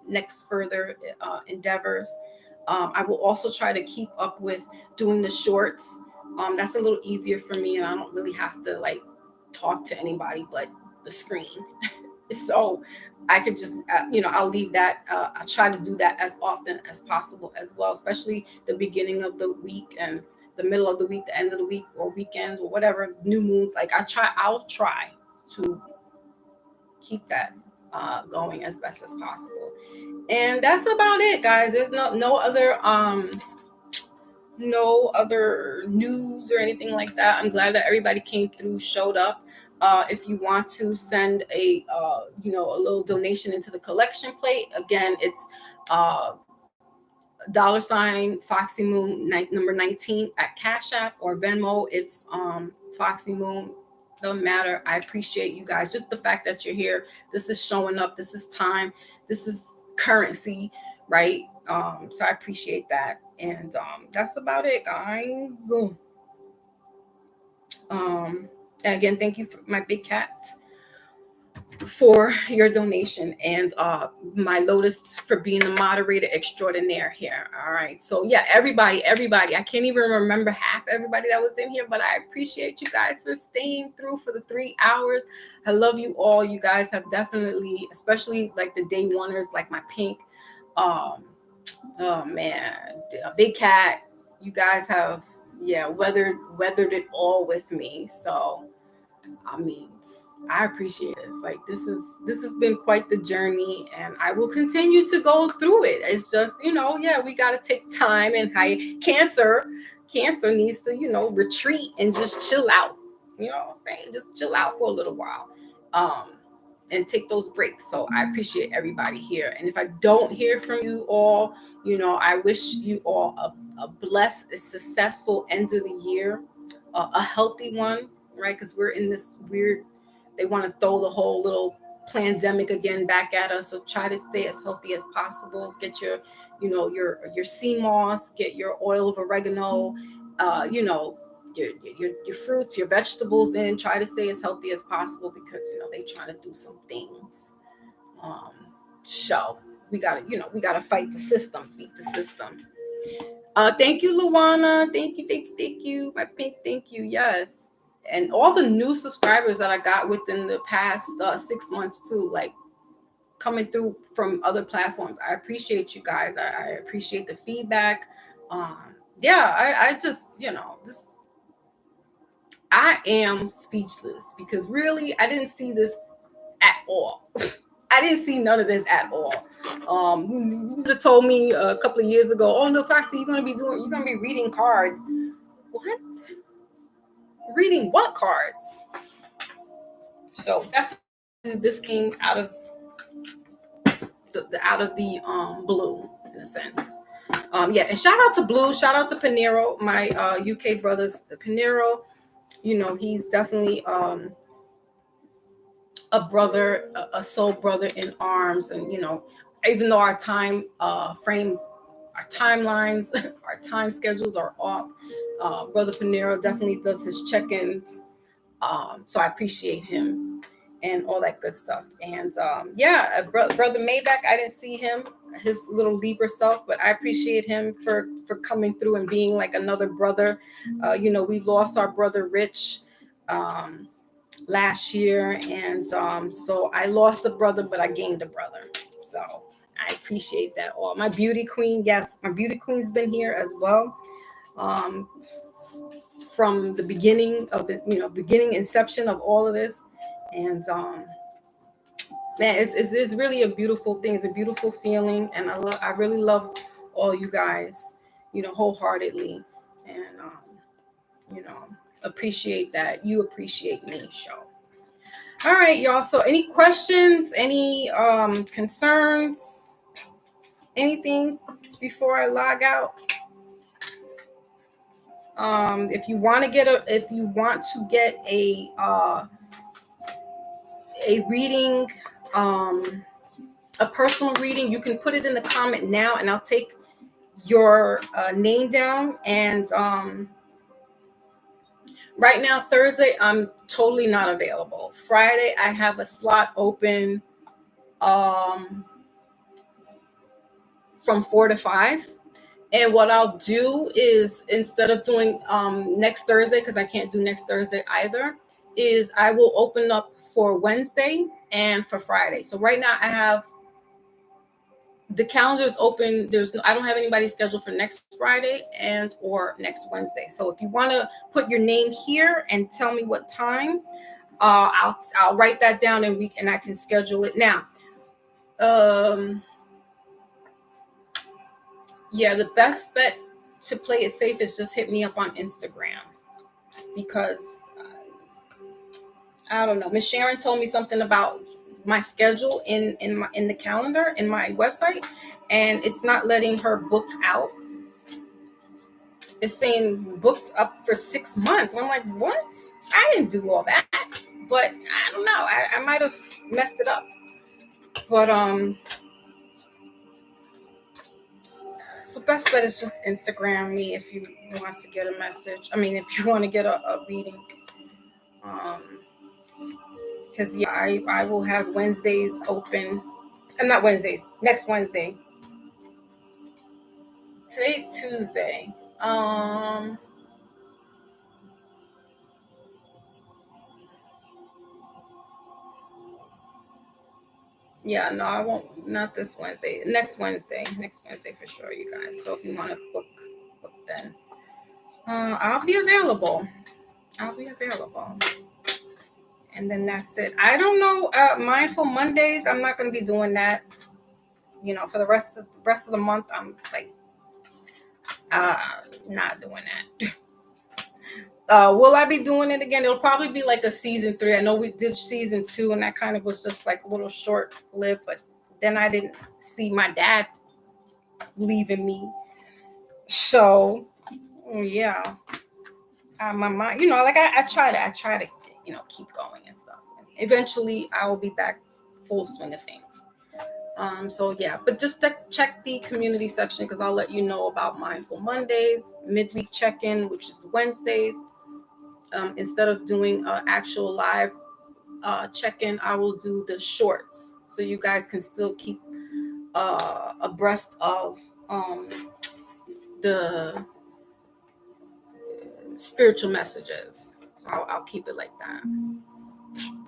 next further endeavors. I will also try to keep up with doing the shorts. That's a little easier for me, and I don't really have to like talk to anybody but the screen. So I could just I'll leave that. I'll try to do that as often as possible as well, especially the beginning of the week and the middle of the week, the end of the week, or weekends, or whatever, new moons. Like I'll try to keep that going as best as possible. And that's about it, guys. There's no other news or anything like that. I'm glad that everybody came through, showed up. If you want to send a little donation into the collection plate, again, it's $ Foxy Moon number 19 at Cash App or Venmo. It's Foxy Moon. Doesn't matter. I appreciate you guys. Just the fact that you're here. This is showing up. This is time. This is currency, right? So I appreciate that. And that's about it, guys. And again, thank you for my big cats for your donation, and my Lotus for being the moderator extraordinaire here. All right. So yeah, everybody, I can't even remember half everybody that was in here, but I appreciate you guys for staying through for the 3 hours. I love you all. You guys have definitely, especially like the day oneers, like my pink. Oh man, a big cat. You guys have weathered it all with me. So I mean, I appreciate this. Like this has been quite the journey, and I will continue to go through it. It's just, we got to take time, and Cancer needs to, retreat and just chill out. You know what I'm saying? Just chill out for a little while. And take those breaks. So I appreciate everybody here. And if I don't hear from you all, I wish you all a blessed, successful end of the year, a healthy one, right? Because we're in this weird, they want to throw the whole little pandemic again back at us. So try to stay as healthy as possible. Get your, your sea moss, get your oil of oregano, your fruits, your vegetables in. Try to stay as healthy as possible, because they trying to do some things. So we gotta fight the system, beat the system. Thank you, Luana. Thank you, my pink. Thank you. Yes, and all the new subscribers that I got within the past 6 months too, like coming through from other platforms. I appreciate you guys. I appreciate the feedback. I just this. I am speechless, because really, I didn't see this at all. I didn't see none of this at all. You would have told me a couple of years ago, oh no, Foxy, you're gonna be reading cards. What? Reading what cards? So definitely this came out of the blue, in a sense. And shout out to Blue, shout out to Panero, my UK brothers, the Panero. He's definitely a brother, a soul brother in arms. And even though our time frames our timelines, our time schedules are off. Brother Panero definitely does his check-ins. So I appreciate him and all that good stuff. And Brother Maybach, I didn't see him, his little Libra self, but I appreciate him for coming through and being like another brother. We lost our brother Rich last year, and so I lost a brother, but I gained a brother. So I appreciate that. All my beauty queen, yes, my beauty queen's been here as well. From the beginning of the beginning inception of all of this, and man, it's really a beautiful thing. It's a beautiful feeling, and I really love all you guys, wholeheartedly, and appreciate that you appreciate me. Show. All right, y'all. So, any questions? Any concerns? Anything before I log out? If you want to get a reading, a personal reading, you can put it in the comment now, and I'll take your name down. And right now, Thursday, I'm totally not available. Friday, I have a slot open from 4 to 5. And what I'll do is, instead of doing next Thursday, because I can't do next Thursday either, is I will open up for Wednesday and for Friday. So right now I have the calendar's open. I don't have anybody scheduled for next Friday and or next Wednesday. So if you want to put your name here and tell me what time, I'll write that down, and I can schedule it now. Yeah, the best bet to play it safe is just hit me up on Instagram, because I don't know. Miss Sharon told me something about my schedule in the calendar in my website, and it's not letting her book out. It's saying booked up for 6 months. And I'm like, what? I didn't do all that. But I don't know. I might have messed it up. But so best bet is just Instagram me if you want to get a message. I mean, if you want to get a reading. Because I will have Wednesdays open. I'm not Wednesdays. Next Wednesday. Today's Tuesday. Yeah, no, I won't. Not this Wednesday. Next Wednesday. Next Wednesday for sure, you guys. So if you want to book then, I'll be available. And then that's it. I don't know. Mindful Mondays. I'm not going to be doing that. For the rest of the month, I'm like, not doing that. Will I be doing it again? It'll probably be like a season 3. I know we did season 2, and that kind of was just like a little short lived, but then I didn't see my dad leaving me. So yeah, my mind, I try to, keep going and stuff. And eventually I will be back full swing of things. So yeah, but just check the community section, because I'll let you know about Mindful Mondays, midweek check-in, which is Wednesdays. Instead of doing an actual live check-in, I will do the shorts, so you guys can still keep abreast of the spiritual messages. So I'll keep it like that.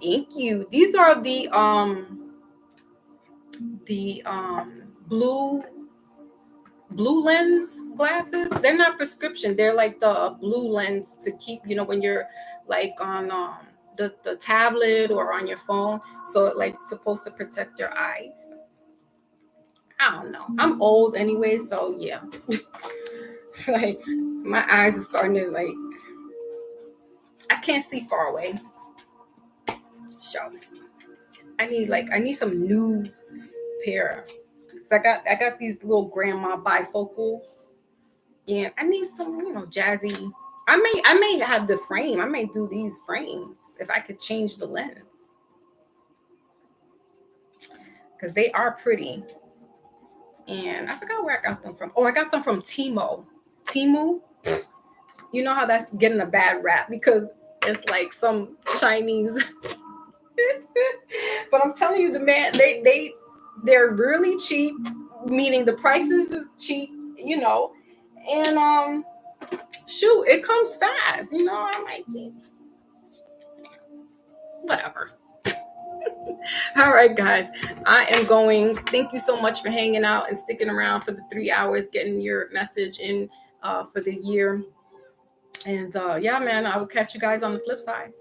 Thank you. These are the blue lens glasses. They're not prescription. They're like the blue lens to keep, when you're like on the tablet or on your phone. So it like supposed to protect your eyes. I don't know. I'm old anyway, so yeah. Like my eyes are starting to like, I can't see far away. So I need some new pair. I got these little grandma bifocals, and I need some, jazzy. I may have the frame. I may do these frames if I could change the lens, because they are pretty. and I forgot where I got them from. Oh, I got them from Temu. You know how that's getting a bad rap because it's like some Chinese. But I'm telling you, they're really cheap, meaning the prices is cheap, and shoot, it comes fast, I might be whatever. All right, guys, I am going. Thank you so much for hanging out and sticking around for the 3 hours, getting your message in for the year. And yeah, man, I will catch you guys on the flip side.